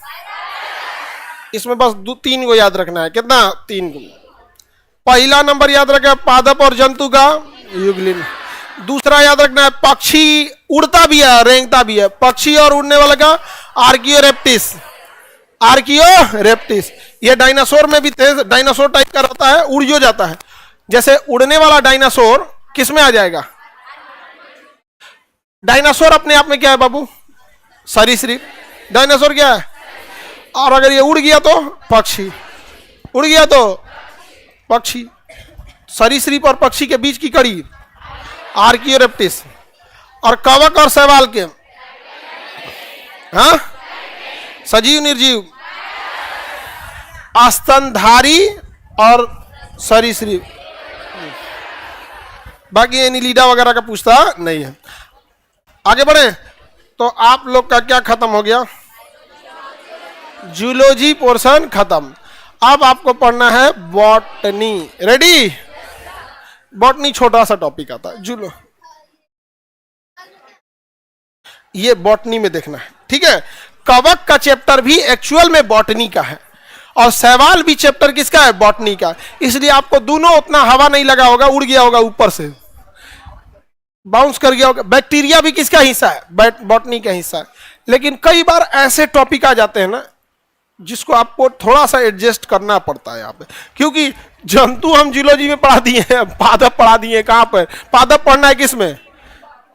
इसमें बस तीन को याद रखना है। कितना? तीन को। पहला नंबर याद रखना पादप और जंतु का, युगलिन। दूसरा याद रखना है पक्षी, उड़ता भी है रेंगता भी है, पक्षी और उड़ने वाला का आर्कियोरेप्टिस। आर्कियोरेप्टिस ये डायनासोर में भी तेज, डायनासोर टाइप का रहता है, उड़ जो जाता है। जैसे उड़ने वाला डायनासोर किस में आ जाएगा? डायनासोर अपने आप में क्या है बाबू? सरीसृप। डायनासोर क्या है? और अगर ये उड़ गया तो पक्षी, उड़ गया तो पक्षी। सरीसृप और पक्षी के बीच की कड़ी, आर्कियोरेप्टिस। और कवक और शैवाल के, हाँ, सजीव निर्जीव, स्तनधारी और सरीसृप। बाकी एनिलिडा वगैरह का पूछता नहीं है। आगे बढ़े तो आप लोग का क्या खत्म हो गया? जूलॉजी पोर्शन खत्म। अब आपको पढ़ना है बॉटनी। रेडी? बॉटनी छोटा सा टॉपिक आता है, जूलो ये बॉटनी में देखना है, ठीक है? कवक का चैप्टर भी एक्चुअल में बॉटनी का है, और शैवाल भी चैप्टर किसका है? बॉटनी का। इसलिए आपको दोनों उतना हवा नहीं लगा होगा, उड़ गया होगा ऊपर से, बाउंस कर गया होगा। बैक्टीरिया भी किसका हिस्सा है? बॉटनी का हिस्सा है। लेकिन कई बार ऐसे टॉपिक आ जाते हैं ना जिसको आपको थोड़ा सा एडजस्ट करना पड़ता है यहाँ पे, क्योंकि जंतु हम जूलॉजी में पढ़ा दिए हैं, पादप पढ़ा दिए हैं। कहाँ पर पादप पढ़ना है? किसमें?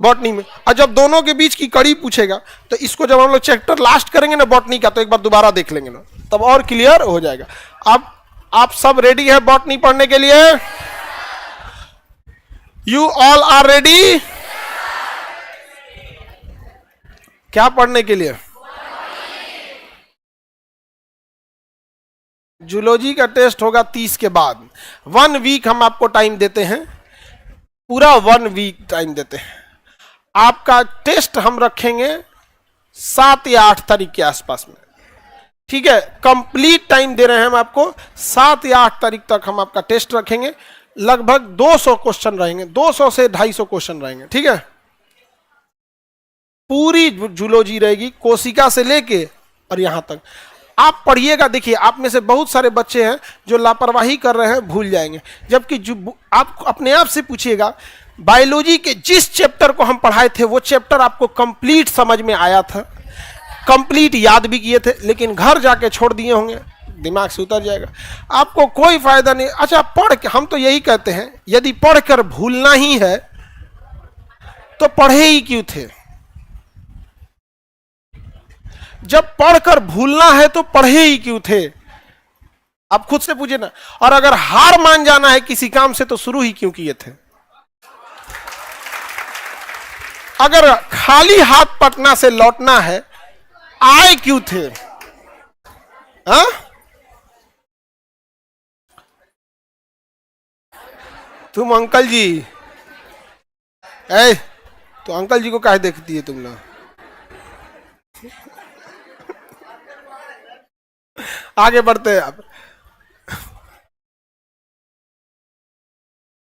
बॉटनी में। और जब दोनों के बीच की कड़ी पूछेगा तो इसको जब हम लोग चैप्टर लास्ट करेंगे ना बॉटनी का, तो एक बार दोबारा देख लेंगे ना, तब और क्लियर हो जाएगा। अब आप सब रेडी है बॉटनी पढ़ने के लिए? You all are ready? क्या पढ़ने के लिए? जूलॉजी का टेस्ट होगा 30 के बाद। 1 वीक हम आपको टाइम देते हैं, पूरा 1 वीक टाइम देते हैं। आपका टेस्ट हम रखेंगे 7 या 8 तारीख के आसपास में, ठीक है? कंप्लीट टाइम दे रहे हैं हम आपको, 7 या 8 तारीख तक हम आपका टेस्ट रखेंगे। लगभग 200 क्वेश्चन रहेंगे, 200 से 250 क्वेश्चन रहेंगे, ठीक है? पूरी जूलॉजी रहेगी, कोशिका से लेके और यहां तक। आप पढ़िएगा। देखिए, आप में से बहुत सारे बच्चे हैं जो लापरवाही कर रहे हैं, भूल जाएंगे। जबकि आप अपने आप से पूछिएगा, बायोलॉजी के जिस चैप्टर को हम पढ़ाए थे वो चैप्टर आपको कंप्लीट समझ में आया था, कंप्लीट याद भी किए थे, लेकिन घर जाके छोड़ दिए होंगे, दिमाग से उतर जाएगा, आपको कोई फायदा नहीं। अच्छा, पढ़ के हम तो यही कहते हैं, यदि पढ़कर भूलना ही है तो पढ़े ही क्यों थे? जब पढ़कर भूलना है तो पढ़े ही क्यों थे? आप खुद से पूछे ना। और अगर हार मान जाना है किसी काम से तो शुरू ही क्यों किए थे? अगर खाली हाथ पटना से लौटना है आए क्यों थे? हा? तुम अंकल जी, तो अंकल जी को काहे देखती है तुम लोग? आगे बढ़ते हैं। आप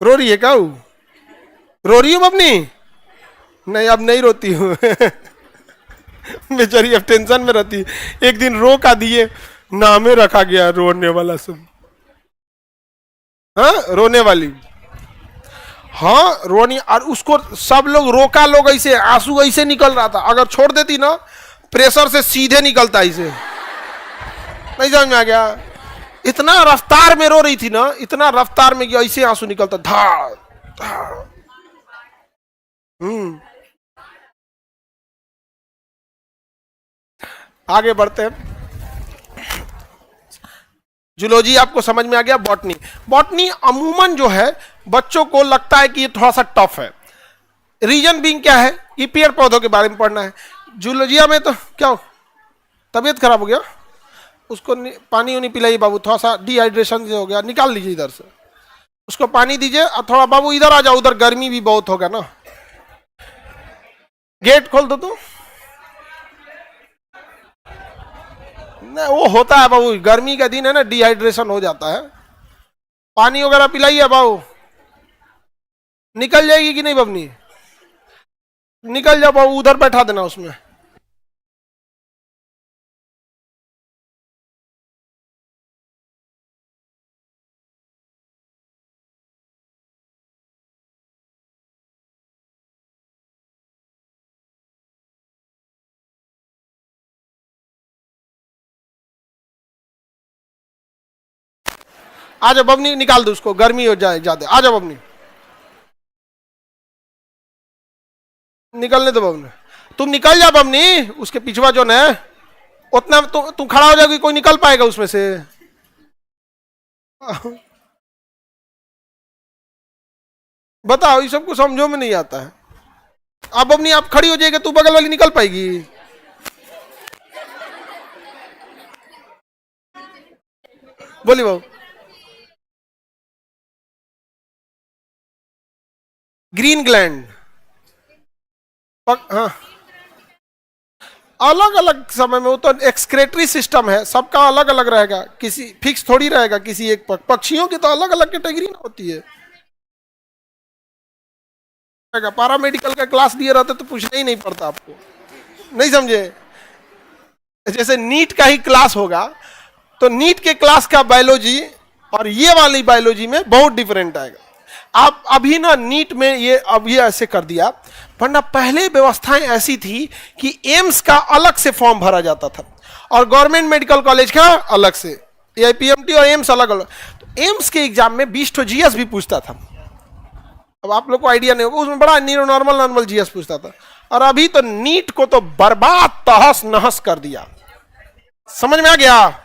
रो रही है क्या? रो रही हूँ अपनी? नहीं, अब नहीं रोती हूँ। बेचारी अब टेंशन में रहती। एक दिन रो का दिए नामे रखा गया रोने वाला सब। हाँ, रोने वाली। हाँ, रोनी। और उसको सब लोग रोका, लोग ऐसे आंसू ऐसे निकल रहा था। अगर छोड़ देती ना, प्रेशर से सीधे निकलता ऐसे। नहीं समझ में आ गया? इतना रफ्तार में रो रही थी ना, इतना रफ्तार में ऐसे आंसू निकलता धाड़ धाड़। आगे बढ़ते हैं। जूलॉजी आपको समझ में आ गया। बॉटनी, बॉटनी अमूमन जो है बच्चों को लगता है कि ये थोड़ा सा टफ है। रीजन बीइंग क्या है? ये पेड़ पौधों के बारे में पढ़ना है। जूलॉजिया में तो क्या हो, तबीयत खराब हो गया, उसको पानी उनी पिलाइए बाबू, थोड़ा सा डिहाइड्रेशन से हो गया, निकाल लीजिए इधर से, उसको पानी दीजिए। और थोड़ा बाबू इधर आ जाओ, उधर गर्मी भी बहुत होगा ना, गेट खोल दो। तो नहीं, वो होता है बाबू, गर्मी का दिन है ना, डिहाइड्रेशन हो जाता है। पानी वगैरह पिलाइए बाबू। निकल जाएगी कि नहीं बबनी? निकल जाओ बाबू, उधर बैठा देना उसमें। आ जाओ बबनी, निकाल दो उसको, गर्मी हो जाए ज्यादा। आ जाओ बबनी, निकलने दो बबनी। तुम निकल जाओ बबनी, उसके पिछवा जो है उतना तुम खड़ा हो जाओगी, कोई निकल पाएगा उसमें से? बताओ, ये सबको समझो में नहीं आता है। अब बबनी आप खड़ी हो जाएगी, तू बगल वाली निकल पाएगी? बोली बाबू। ग्रीन ग्लैंड, हाँ, अलग अलग समय में। वो तो एक्सक्रेटरी सिस्टम है, सबका अलग अलग रहेगा, किसी फिक्स थोड़ी रहेगा किसी एक पर। पक्षियों की तो अलग अलग कैटेगरी होती है। पैरामेडिकल का क्लास दिए रहते तो पूछना ही नहीं पड़ता आपको। नहीं समझे? जैसे नीट का ही क्लास होगा तो नीट के क्लास का बायोलॉजी और ये वाली बायोलॉजी में बहुत डिफरेंट आएगा। आप अभी ना नीट में ये अभी ऐसे कर दिया, वरना पहले व्यवस्थाएं ऐसी थी कि एम्स का अलग से फॉर्म भरा जाता था और गवर्नमेंट मेडिकल कॉलेज का अलग से। एआईपीएमटी और एम्स अलग अलग। तो एम्स के एग्जाम में 20 तो जीएस भी पूछता था। अब आप लोग को आइडिया नहीं होगा, उसमें बड़ा नॉर्मल जीएस पूछता था। और अभी तो नीट को तो बर्बाद तहस नहस कर दिया। समझ में आ गया?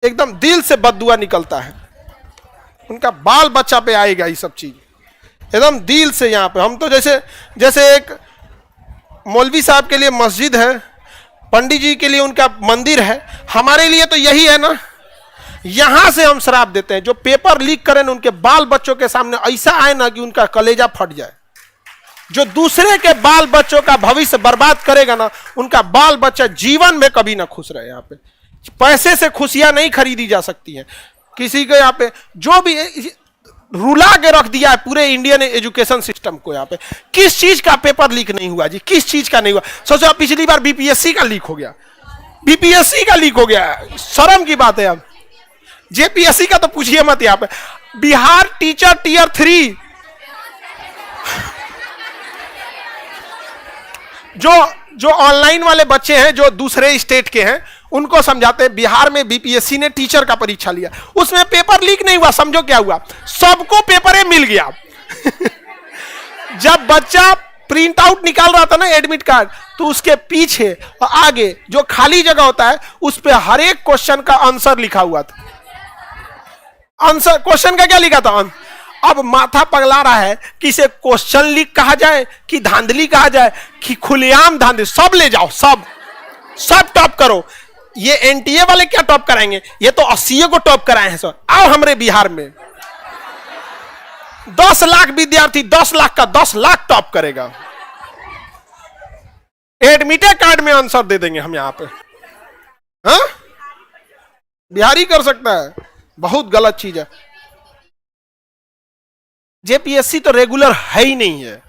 एकदम दिल से बददुआ निकलता है, उनका बाल बच्चा पे आएगा ये सब चीज, एकदम दिल से। यहां पे हम तो जैसे एक मौलवी साहब के लिए मस्जिद है, पंडित जी के लिए उनका मंदिर है, हमारे लिए तो यही है ना। यहां से हम श्राप देते हैं, जो पेपर लीक करें ना, उनके बाल बच्चों के सामने ऐसा आए ना कि उनका कलेजा फट जाए। जो दूसरे के बाल बच्चों का भविष्य बर्बाद करेगा ना, उनका बाल बच्चा जीवन में कभी ना खुश रहे। यहाँ पे पैसे से खुशियां नहीं खरीदी जा सकती हैं किसी के। यहाँ पे जो भी रुला के रख दिया है पूरे इंडियन एजुकेशन सिस्टम को। यहाँ पे किस चीज का पेपर लीक नहीं हुआ जी? किस चीज का नहीं हुआ? सोचो, पिछली बार बीपीएससी का लीक हो गया, बीपीएससी का लीक हो गया, शर्म की बात है। अब जेपीएससी का तो पूछिए मत। यहाँ पे बिहार टीचर टियर 3 जो ऑनलाइन वाले बच्चे हैं, जो दूसरे स्टेट के हैं, उनको समझाते हैं। बिहार में बीपीएससी ने टीचर का परीक्षा लिया, उसमें पेपर लीक नहीं हुआ। समझो क्या हुआ? सबको पेपर मिल गया। जब बच्चा प्रिंट आउट निकाल रहा था ना एडमिट कार्ड, तो उसके पीछे और आगे जो खाली जगह होता है उस पे हर एक क्वेश्चन का आंसर लिखा हुआ था। आंसर क्वेश्चन का क्या लिखा था? अब माथा पगला रहा है कि इसे क्वेश्चन लीक कहा जाए कि धांधली कहा जाए कि खुलेआम धांधली। सब ले जाओ, सब टॉप करो। ये एनटीए वाले क्या टॉप कराएंगे? ये तो 80 को टॉप कराए हैं सर। आओ हमारे बिहार में 10 लाख विद्यार्थी 10 लाख का 10 लाख टॉप करेगा। एडमिटेड कार्ड में आंसर दे देंगे हम यहां पे। हाँ, बिहारी कर सकता है। बहुत गलत चीज है। जेपीएससी तो रेगुलर है ही नहीं है।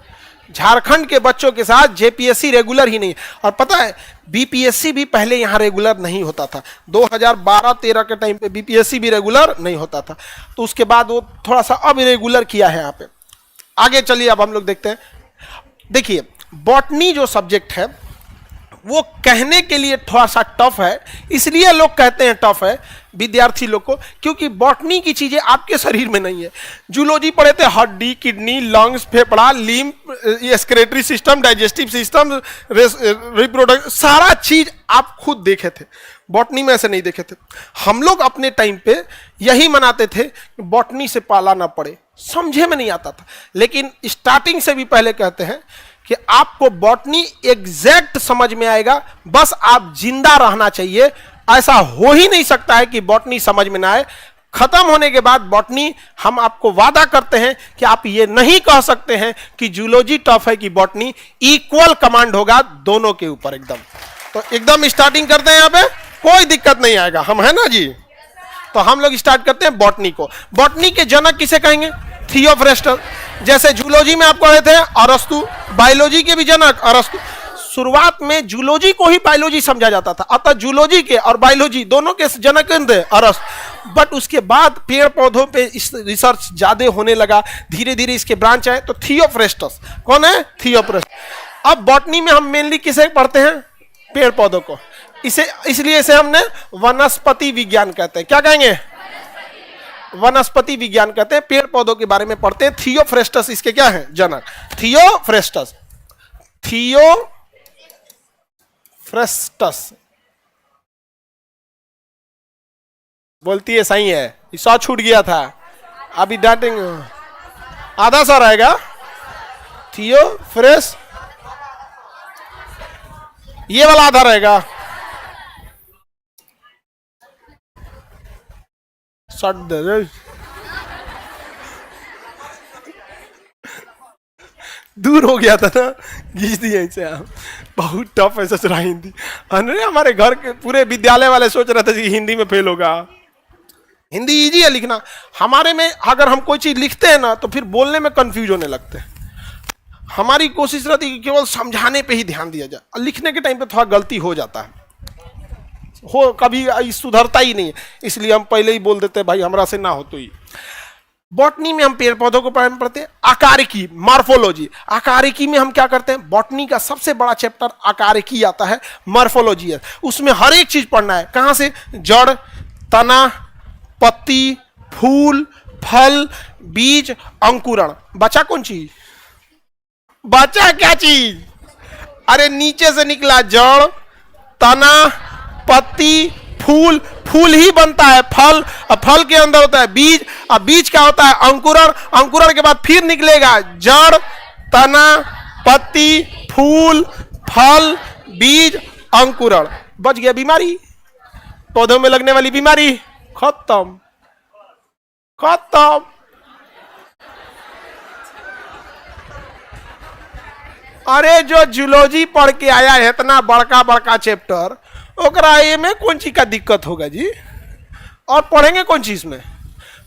झारखंड के बच्चों के साथ जेपीएससी रेगुलर ही नहीं। और पता है बीपीएससी भी पहले यहां रेगुलर नहीं होता था। 2012-13 के टाइम पे बीपीएससी भी रेगुलर नहीं होता था, तो उसके बाद वो थोड़ा सा अब रेगुलर किया है यहाँ पे। आगे चलिए, अब हम लोग देखते हैं। देखिए, बॉटनी जो सब्जेक्ट है वो कहने के लिए थोड़ा सा टफ है, इसलिए लोग कहते हैं टफ है विद्यार्थी लोग को, क्योंकि बॉटनी की चीजें आपके शरीर में नहीं है। जूलॉजी पढ़े थे हड्डी, किडनी, लंग्स, फेफड़ा, lymph, excretory system, digestive system, रिप्रोडक्ट, सारा चीज आप खुद देखे थे। बॉटनी में ऐसे नहीं देखे थे। हम लोग अपने टाइम पे यही मनाते थे बॉटनी से पाला ना पड़े, समझे में नहीं आता था। लेकिन स्टार्टिंग से भी पहले कहते हैं कि आपको बॉटनी एग्जैक्ट समझ में आएगा, बस आप जिंदा रहना चाहिए। ऐसा हो ही नहीं सकता है कि बॉटनी समझ में ना आए। खत्म होने के बाद बॉटनी, हम आपको वादा करते हैं कि आप ये नहीं कह सकते हैं कि जूलॉजी टफ है कि बॉटनी। इक्वल कमांड होगा दोनों के ऊपर एकदम। तो एकदम स्टार्टिंग करते हैं, यहाँ पे कोई दिक्कत नहीं आएगा। हम है ना जी? तो हम लोग स्टार्ट करते हैं बॉटनी को। बॉटनी के जनक किसे कहेंगे? थियोफ्रेस्टस। जैसे जूलॉजी में आप पढ़े थे अरस्तु, बायोलॉजी के भी जनक अरस्तु। शुरुआत में जूलॉजी को ही बायोलॉजी समझा जाता था, अतः जूलॉजी के और बायोलॉजी दोनों के जनक थे अरस्तु। बट उसके बाद पेड़ पौधों पे रिसर्च ज्यादा होने लगा, धीरे धीरे इसके ब्रांच आए, तो थियोफ्रेस्टस। कौन है? थियोफ्रेस्टस। अब बॉटनी में हम मेनली किसे पढ़ते हैं? पेड़ पौधों को। इसलिए इसे हमने वनस्पति विज्ञान कहते हैं। क्या कहेंगे? वनस्पति विज्ञान कहते हैं। पेड़ पौधों के बारे में पढ़ते हैं। थियोफ्रेस्टस इसके क्या है? जनक। थियोफ्रेस्टस। बोलती है सही है, सौ छूट गया था, अभी डांटेंगे। आधा सा रहेगा। थियोफ्रेस, ये वाला आधा रहेगा। दूर हो गया था ना, घींच दिया इसे। बहुत टफ है ससुरा हिंदी। अरे हमारे घर के पूरे विद्यालय वाले सोच रहे थे कि हिंदी में फेल होगा। हिंदी इजी है लिखना। हमारे में अगर हम कोई चीज लिखते हैं ना तो फिर बोलने में कंफ्यूज होने लगते हैं। हमारी कोशिश रहती है कि केवल समझाने पे ही ध्यान दिया जाए, और लिखने के टाइम पे थोड़ा गलती हो जाता है, हो कभी सुधरता ही नहीं है। इसलिए हम पहले ही बोल देते हैं भाई हमरा से ना हो तो ही। बॉटनी में हम पेड़ पौधों को पढ़ते हैं। आकारिकी, मॉर्फोलॉजी। आकारिकी में हम क्या करते हैं? बॉटनी का सबसे बड़ा चैप्टर आकारिकी आता है, मॉर्फोलॉजी है। उसमें हर एक चीज पढ़ना है। कहां से? जड़, तना, पत्ती, फूल, फल, बीज, अंकुरण। बचा कौन चीज? बचा क्या चीज? अरे नीचे से निकला जड़, तना, पत्ती, फूल। फूल ही बनता है फल, और फल के अंदर होता है बीज, और बीज क्या होता है? अंकुरण। अंकुरण के बाद फिर निकलेगा जड़, तना, पत्ती, फूल, फल, बीज, अंकुरण। बच गया बीमारी, पौधों में लगने वाली बीमारी खत्म। खत्म। अरे जो जूलॉजी पढ़ के आया है इतना बड़का बड़का चैप्टर, ओकरा ये में कौन चीज का दिक्कत होगा जी? और पढ़ेंगे कौन चीज में?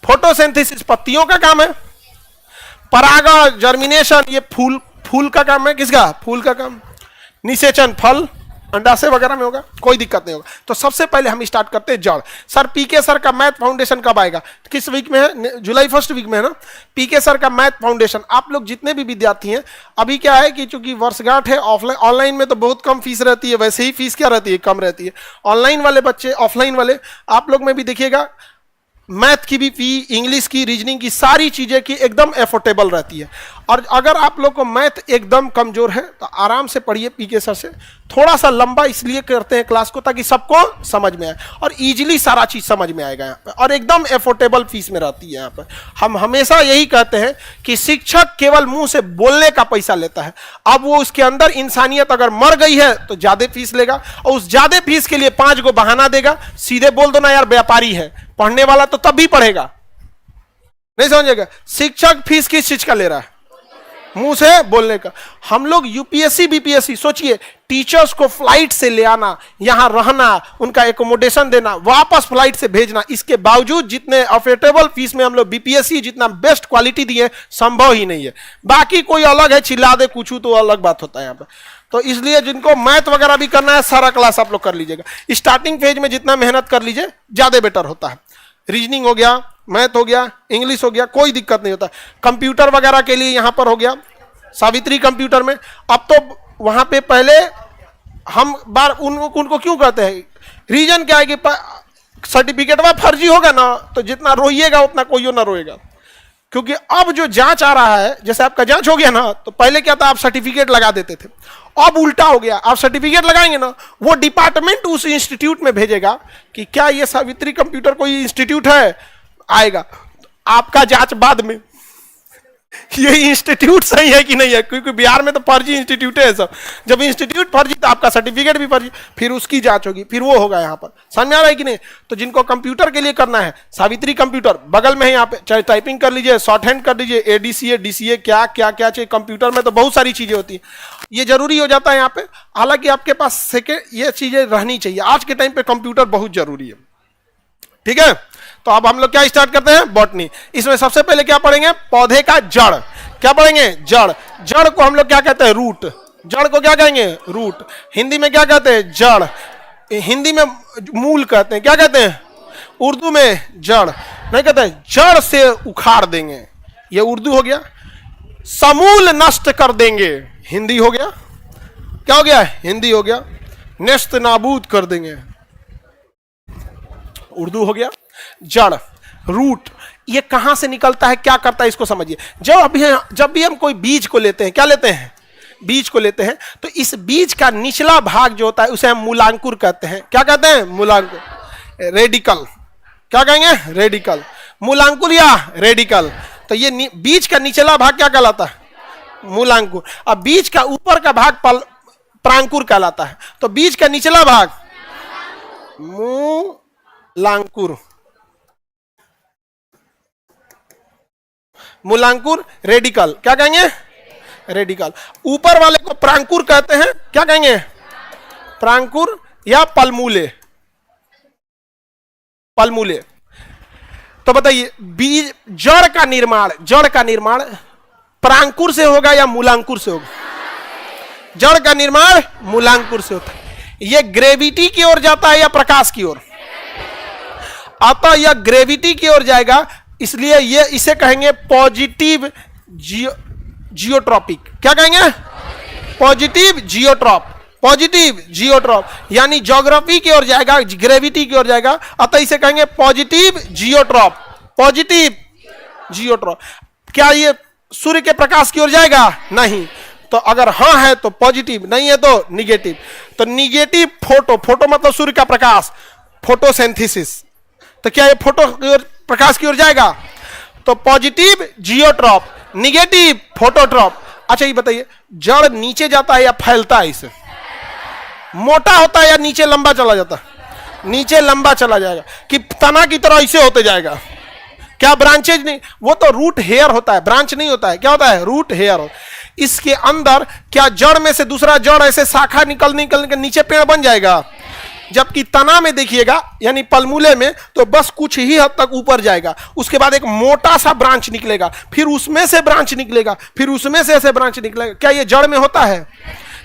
फोटोसिंथेसिस पत्तियों का काम है। परागण, जर्मिनेशन, ये फूल का काम है। किसका? फूल का काम। निषेचन फल, अंडाशय वगैरह में होगा, कोई दिक्कत नहीं होगा। तो सबसे पहले हम स्टार्ट करते हैं जड़। सर पीके सर का मैथ फाउंडेशन कब आएगा? किस वीक में है? जुलाई फर्स्ट वीक में है ना। पीके सर का मैथ फाउंडेशन, आप लोग जितने भी विद्यार्थी हैं, अभी क्या है कि चूंकि वर्षगांठ है, ऑफलाइन ऑनलाइन में तो बहुत कम फीस रहती है, वैसे ही फीस क्या रहती है? कम रहती है। ऑनलाइन वाले बच्चे, ऑफलाइन वाले, आप लोग में भी देखिएगा मैथ की भी फी, इंग्लिश की, रीजनिंग की, सारी चीजें की एकदम एफोर्डेबल रहती है। और अगर आप लोग को मैथ एकदम कमजोर है तो आराम से पढ़िए पीके सर से। थोड़ा सा लंबा इसलिए करते हैं क्लास को ताकि सबको समझ में आए और इजीली सारा चीज समझ में आएगा यहाँ पे, और एकदम एफोर्डेबल फीस में रहती है यहाँ पर। हम हमेशा यही कहते हैं कि शिक्षक केवल मुंह से बोलने का पैसा लेता है, अब वो उसके अंदर इंसानियत अगर मर गई है तो ज्यादा फीस लेगा, और उस ज्यादा फीस के लिए 5 गो बहाना देगा। सीधे बोल दो ना यार व्यापारी है, पढ़ने वाला तो तब भी पढ़ेगा, नहीं समझेगा। शिक्षक फीस किस चीज का ले रहा है? मुंह से बोलने का। हम लोग यूपीएससी बीपीएससी, सोचिए टीचर्स को फ्लाइट से ले आना, यहां रहना, उनका एकोमोडेशन देना, वापस फ्लाइट से भेजना, इसके बावजूद जितने अफोर्डेबल फीस में हम लोग बीपीएससी जितना बेस्ट क्वालिटी दिए संभव ही नहीं है। बाकी कोई अलग है, चिल्ला दे कुछ तो अलग बात होता है यहाँ पर। तो इसलिए जिनको मैथ वगैरह भी करना है सारा क्लास आप लोग कर लीजिएगा। स्टार्टिंग फेज में जितना मेहनत कर लीजिए ज्यादा बेटर होता है। रीजनिंग हो गया, मैथ हो गया, इंग्लिश हो गया, कोई दिक्कत नहीं होता। कंप्यूटर वगैरह के लिए यहां पर हो गया सावित्री कंप्यूटर में। अब तो वहां पे पहले हम बार उनको क्यों कहते हैं, रीजन क्या है कि सर्टिफिकेट में फर्जी होगा ना तो जितना रोइएगा उतना कोई ना रोएगा। क्योंकि अब जो जांच आ रहा है, जैसे आपका जांच हो गया ना, तो पहले क्या था आप सर्टिफिकेट लगा देते थे, अब उल्टा हो गया। आप सर्टिफिकेट लगाएंगे ना, वो डिपार्टमेंट उस इंस्टीट्यूट में भेजेगा कि क्या ये सावित्री कंप्यूटर कोई इंस्टीट्यूट है, आएगा। आपका जांच बाद में ये इंस्टीट्यूट सही है कि नहीं है, क्योंकि बिहार में तो फर्जी इंस्टीट्यूट है सब। जब इंस्टीट्यूट फर्जी तो आपका सर्टिफिकेट भी फर्जी, फिर उसकी जांच होगी, फिर वो होगा यहाँ पर। समझ आ रहा है कि नहीं? तो जिनको कंप्यूटर के लिए करना है, सावित्री कंप्यूटर बगल में है यहाँ पे, चाहे टाइपिंग कर लीजिए, शॉर्ट हैंड कर लीजिए, एडीसीए डीसीए क्या क्या क्या चाहिए। कंप्यूटर में तो बहुत सारी चीजें होती हैं, ये जरूरी हो जाता है यहाँ पे। हालांकि आपके पास सेकेंड ये चीजें रहनी चाहिए, आज के टाइम पे कंप्यूटर बहुत जरूरी है। ठीक है, तो अब हम लोग क्या स्टार्ट करते हैं, बॉटनी। इसमें सबसे पहले क्या पढ़ेंगे, पौधे का जड़। क्या पढ़ेंगे, जड़। जड़ को हम लोग क्या कहते हैं, रूट। जड़ को क्या कहेंगे, रूट। हिंदी में क्या कहते हैं, जड़। हिंदी में मूल कहते हैं, क्या कहते हैं, उर्दू में जड़ नहीं कहते, जड़ से उखाड़ देंगे, ये उर्दू हो गया। समूल नष्ट कर देंगे, हिंदी हो गया। क्या हो गया, हिंदी हो गया। नेस्त नाबूद कर देंगे, उर्दू हो गया। जड़, रूट, ये कहां से निकलता है, क्या करता है, इसको समझिए। जब भी हम कोई बीज को लेते हैं, क्या लेते हैं, बीज को लेते हैं, तो इस बीज का निचला भाग जो होता है उसे हम मूलांकुर कहते हैं। क्या कहते हैं, मूलांकुर। रेडिकल, क्या कहेंगे, रेडिकल। मूलांकुर या रेडिकल। तो ये बीज का निचला भाग क्या कहलाता है, मूलांकुर। अब बीज का ऊपर का भाग प्रांकुर कहलाता है। तो बीज का निचला भाग मूलांकुर, मूलांकुर। रेडिकल, क्या कहेंगे, रेडिकल। ऊपर वाले को प्रांकुर कहते हैं, क्या कहेंगे, प्रांकुर या पलमूले, पलमूले। तो बताइए बीज, जड़ का निर्माण प्रांकुर से होगा या मूलांकुर से होगा, जड़ का निर्माण मूलांकुर से होता है। यह ग्रेविटी की ओर जाता है या प्रकाश की ओर, अतः यह ग्रेविटी की ओर जाएगा, इसलिए ये इसे कहेंगे पॉजिटिव जियोट्रॉपिक। क्या कहेंगे, पॉजिटिव जियोट्रॉप, पॉजिटिव जियोट्रॉप। यानी ज्योग्राफी की ओर जाएगा, ग्रेविटी की ओर जाएगा, अतः इसे कहेंगे पॉजिटिव जियोट्रॉप, पॉजिटिव जियोट्रॉप। क्या ये सूर्य के प्रकाश की ओर जाएगा, नहीं। तो अगर हाँ है तो पॉजिटिव, नहीं है तो निगेटिव। तो निगेटिव फोटो, फोटो मतलब सूर्य का प्रकाश, फोटोसिंथेसिस। तो क्या ये फोटो प्रकाश की ओर जाएगा, तो पॉजिटिव जियोट्रॉप, निगेटिव फोटोट्रॉप। अच्छा ये बताइए, जड़ नीचे जाता है या फैलता है, इसे मोटा होता है या नीचे लंबा चला जाता है, नीचे लंबा चला जाएगा, कि तना की तरह ऐसे होते जाएगा। क्या ब्रांचेज नहीं, वो तो रूट हेयर होता है, ब्रांच नहीं होता है। क्या होता है, रूट हेयर। इसके अंदर क्या जड़ में से दूसरा जड़ ऐसे शाखा निकल के नीचे पेड़ बन जाएगा, जबकि तना में देखिएगा यानी पलमूले में तो बस कुछ ही हद तक ऊपर जाएगा, उसके बाद एक मोटा सा ब्रांच निकलेगा, फिर उसमें से ब्रांच निकलेगा, फिर उसमें से ऐसे ब्रांच निकलेगा। क्या ये जड़ में होता है,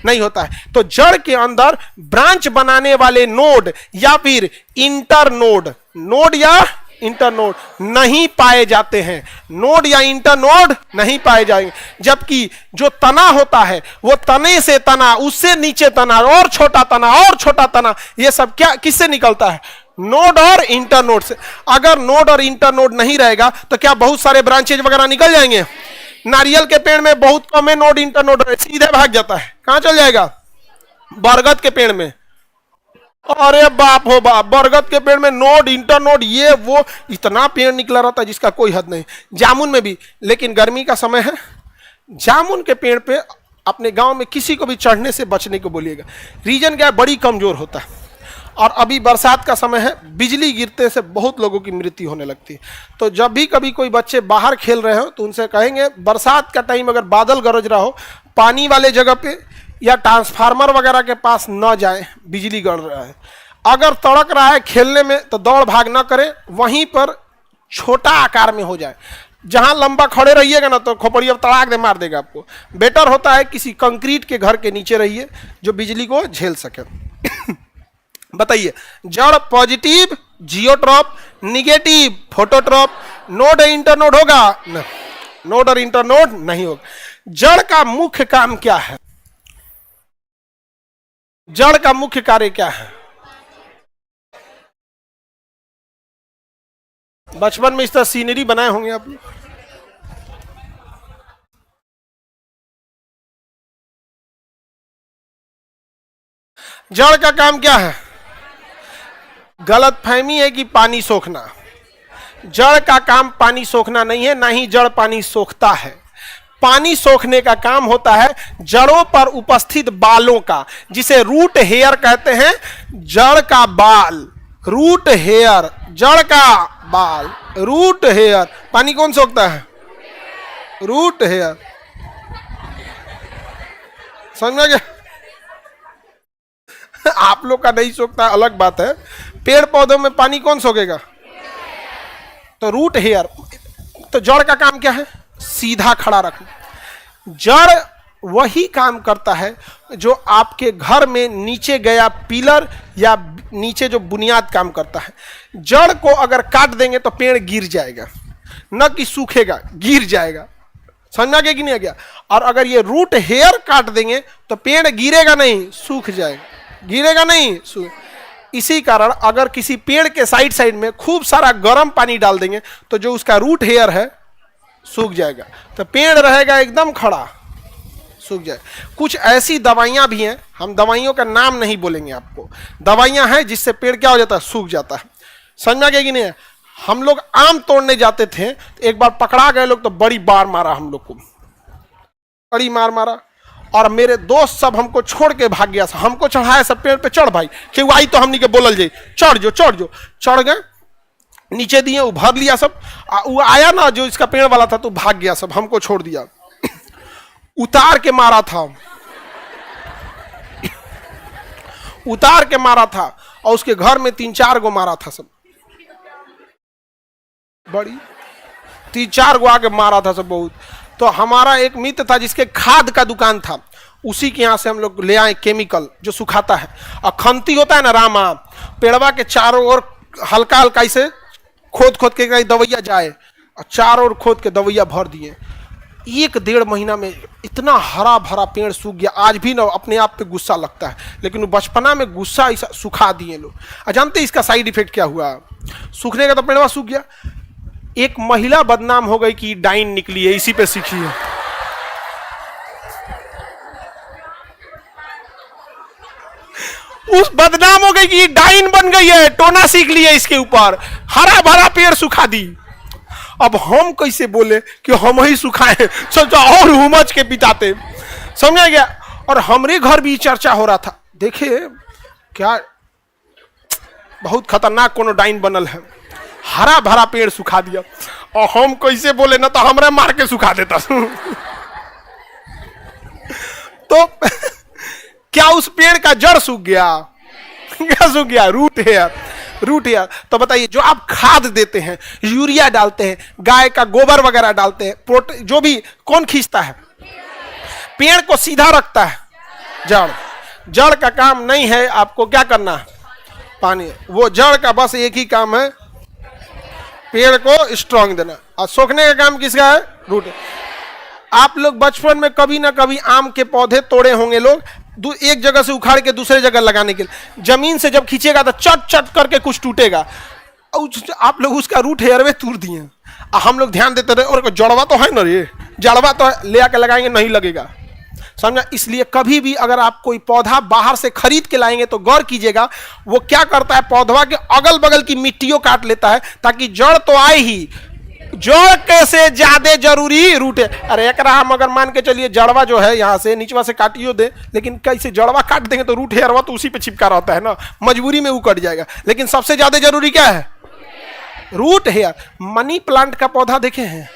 नहीं होता है। तो जड़ के अंदर ब्रांच बनाने वाले नोड या फिर इंटरनोड, नोड या इंटरनोड नहीं पाए जाते हैं, नोड या इंटरनोड नहीं पाए जाएंगे। जबकि जो तना होता है वो तने से तना, उससे नीचे तना, और छोटा तना और छोटा तना, ये सब क्या किससे निकलता है, नोड और इंटरनोड से। अगर नोड और इंटरनोड नहीं रहेगा तो क्या बहुत सारे ब्रांचेज वगैरह निकल जाएंगे? नारियल के पेड़ में बहुत कम है नोड इंटरनोड, सीधे भाग जाता है, कहां चल जाएगा? बरगद के पेड़ में, अरे बाप हो बाप, बरगद के पेड़ में नोड इंटरनोड ये वो इतना पेड़ निकला रहता है जिसका कोई हद नहीं। जामुन में भी, लेकिन गर्मी का समय है, जामुन के पेड़ पे अपने गांव में किसी को भी चढ़ने से बचने को बोलिएगा। रीजन क्या है? बड़ी कमजोर होता है। और अभी बरसात का समय है, बिजली गिरते से बहुत लोगों की मृत्यु होने लगती है। तो जब भी कभी कोई बच्चे बाहर खेल रहे हो तो उनसे कहेंगे बरसात का टाइम अगर बादल गरज रहा हो, पानी वाले जगह पे या ट्रांसफार्मर वगैरह के पास न जाए, बिजली गड़ रहा है। अगर तड़क रहा है खेलने में तो दौड़ भाग ना करें, वहीं पर छोटा आकार में हो जाए। जहां लंबा खड़े रहिएगा ना तो खोपड़ी अब तड़ाक दे मार देगा आपको। बेटर होता है किसी कंक्रीट के घर के नीचे रहिए जो बिजली को झेल सके। बताइए, जड़ पॉजिटिव जियोट्रॉप, निगेटिव फोटोट्रॉप, नोड इंटरनोड होगा ना? नोड और इंटरनोड नहीं होगा। जड़ का मुख्य काम क्या है? जड़ का मुख्य कार्य क्या है? बचपन में इस तरह सीनरी बनाए होंगे आप लोग। जड़ का काम क्या है? गलतफहमी है कि पानी सोखना। जड़ का काम पानी सोखना नहीं है, ना ही जड़ पानी सोखता है। पानी सोखने का काम होता है जड़ों पर उपस्थित बालों का, जिसे रूट हेयर कहते हैं। जड़ का बाल, रूट हेयर, जड़ का बाल, रूट हेयर। पानी कौन सोखता है? Root hair. समझ में गया? आप लोग का नहीं सोखता अलग बात है। पेड़ पौधों में पानी कौन सोखेगा? तो रूट हेयर। तो जड़ का काम क्या है? सीधा खड़ा रखना। जड़ वही काम करता है जो आपके घर में नीचे गया पिलर या नीचे जो बुनियाद काम करता है। जड़ को अगर काट देंगे तो पेड़ गिर जाएगा, न कि सूखेगा, गिर जाएगा। समझा गया कि नहीं आ गया? और अगर ये रूट हेयर काट देंगे तो पेड़ गिरेगा नहीं, सूख जाएगा। गिरेगा नहीं, सूख। इसी कारण अगर किसी पेड़ के साइड साइड में खूब सारा गर्म पानी डाल देंगे तो जो उसका रूट हेयर है सूख जाएगा, तो पेड़ रहेगा एकदम खड़ा, सूख जाए। कुछ ऐसी दवाइयां भी हैं, हम दवाइयों का नाम नहीं बोलेंगे आपको। दवाइयां हैं जिससे पेड़ क्या हो जाता है? सूख जाता है। समझ में आ गया कि नहीं? हम लोग आम तोड़ने जाते थे, एक बार पकड़ा गए लोग तो बड़ी बार मारा हम लोग को, बड़ी मार मारा। और मेरे दोस्त सब हमको छोड़ के भाग गया। हमको चढ़ाया सब पेड़ पे, चढ़ भाई, कि आई तो हमनी के बोलल जाए चढ़ जो चढ़ जो। चढ़ गए, नीचे दिए, उभर लिया सब। वो आया ना जो इसका पेड़ वाला था तो भाग गया, सब हमको छोड़ दिया। उतार के मारा था, उतार के मारा था, और उसके घर में 3-4 गो मारा था सब, बड़ी 3-4 गो आके मारा था सब बहुत। तो हमारा एक मित्र था जिसके खाद का दुकान था, उसी के यहाँ से हम लोग ले आए केमिकल जो सुखाता है। और खंती होता है ना रामा, पेड़वा के चारों ओर हल्का हल्का इसे खोद खोद के दवैया जाए, और चारों ओर खोद के दवैया भर दिए। 1-1.5 महीना में इतना हरा भरा पेड़ सूख गया। आज भी ना अपने आप पे गुस्सा लगता है, लेकिन वो बचपना में गुस्सा सुखा दिए लोग। जानते इसका साइड इफेक्ट क्या हुआ? सूखने का तो पेड़वा सूख गया, एक महिला बदनाम हो गई कि डाइन निकली है, इसी पे सीखी है। उस बदनाम हो गई कि डाइन बन गई है, टोना सीख लिया इसके ऊपर, हरा भरा पेड़ सुखा दी। अब हम कैसे बोले कि हम ही सुखाए, सोचा और हुमच के बिताते। समझा गया? और हमरे घर भी चर्चा हो रहा था, देखे क्या बहुत खतरनाक कोनो डाइन बनल है, हरा भरा पेड़ सुखा दिया। और हम कैसे बोले ना, तो हमरे मार के सुखा देता। तो क्या उस पेड़ का जड़ सूख गया? क्या सूख गया? Root hair, root hair. तो बताइए, जो आप खाद देते हैं, यूरिया डालते हैं, गाय का गोबर वगैरह डालते हैं, जो भी, कौन खींचता है? पेड़ को सीधा रखता है जड़। जड़ का काम नहीं है आपको क्या करना, पानी। वो जड़ का बस एक ही काम है, पेड़ को स्ट्रांग देना। और सूखने का काम किसका है? रूट। आप लोग बचपन में कभी ना कभी आम के पौधे तोड़े होंगे लोग। एक जगह से उखाड़ के दूसरे जगह लगाने के लिए। जमीन से जब खींचेगा तो चट चट करके कुछ टूटेगा। आप लोग उसका रूट हेयरवे तोड़ दिए। हम लोग ध्यान देते रहे और जड़वा तो है ना, ये जड़वा तो है, ले आके लगाएंगे नहीं लगेगा, समझा। इसलिए कभी भी अगर आप कोई पौधा बाहर से खरीद के लाएंगे तो गौर कीजिएगा वो क्या करता है, पौधवा के अगल बगल की मिट्टियों काट लेता है ताकि जड़ तो आए ही, जड़ कैसे ज्यादा जरूरी रूट है। अरे एक हम अगर मान के चलिए जड़वा जो है यहाँ से नीचवा से काटियो दे, लेकिन कैसे जड़वा काट देंगे तो रूट हेयरवा तो उसी पे चिपका रहता है ना, मजबूरी में वो कट जाएगा। लेकिन सबसे ज्यादा जरूरी क्या है, रूट हेयर। मनी प्लांट का पौधा देखे हैं,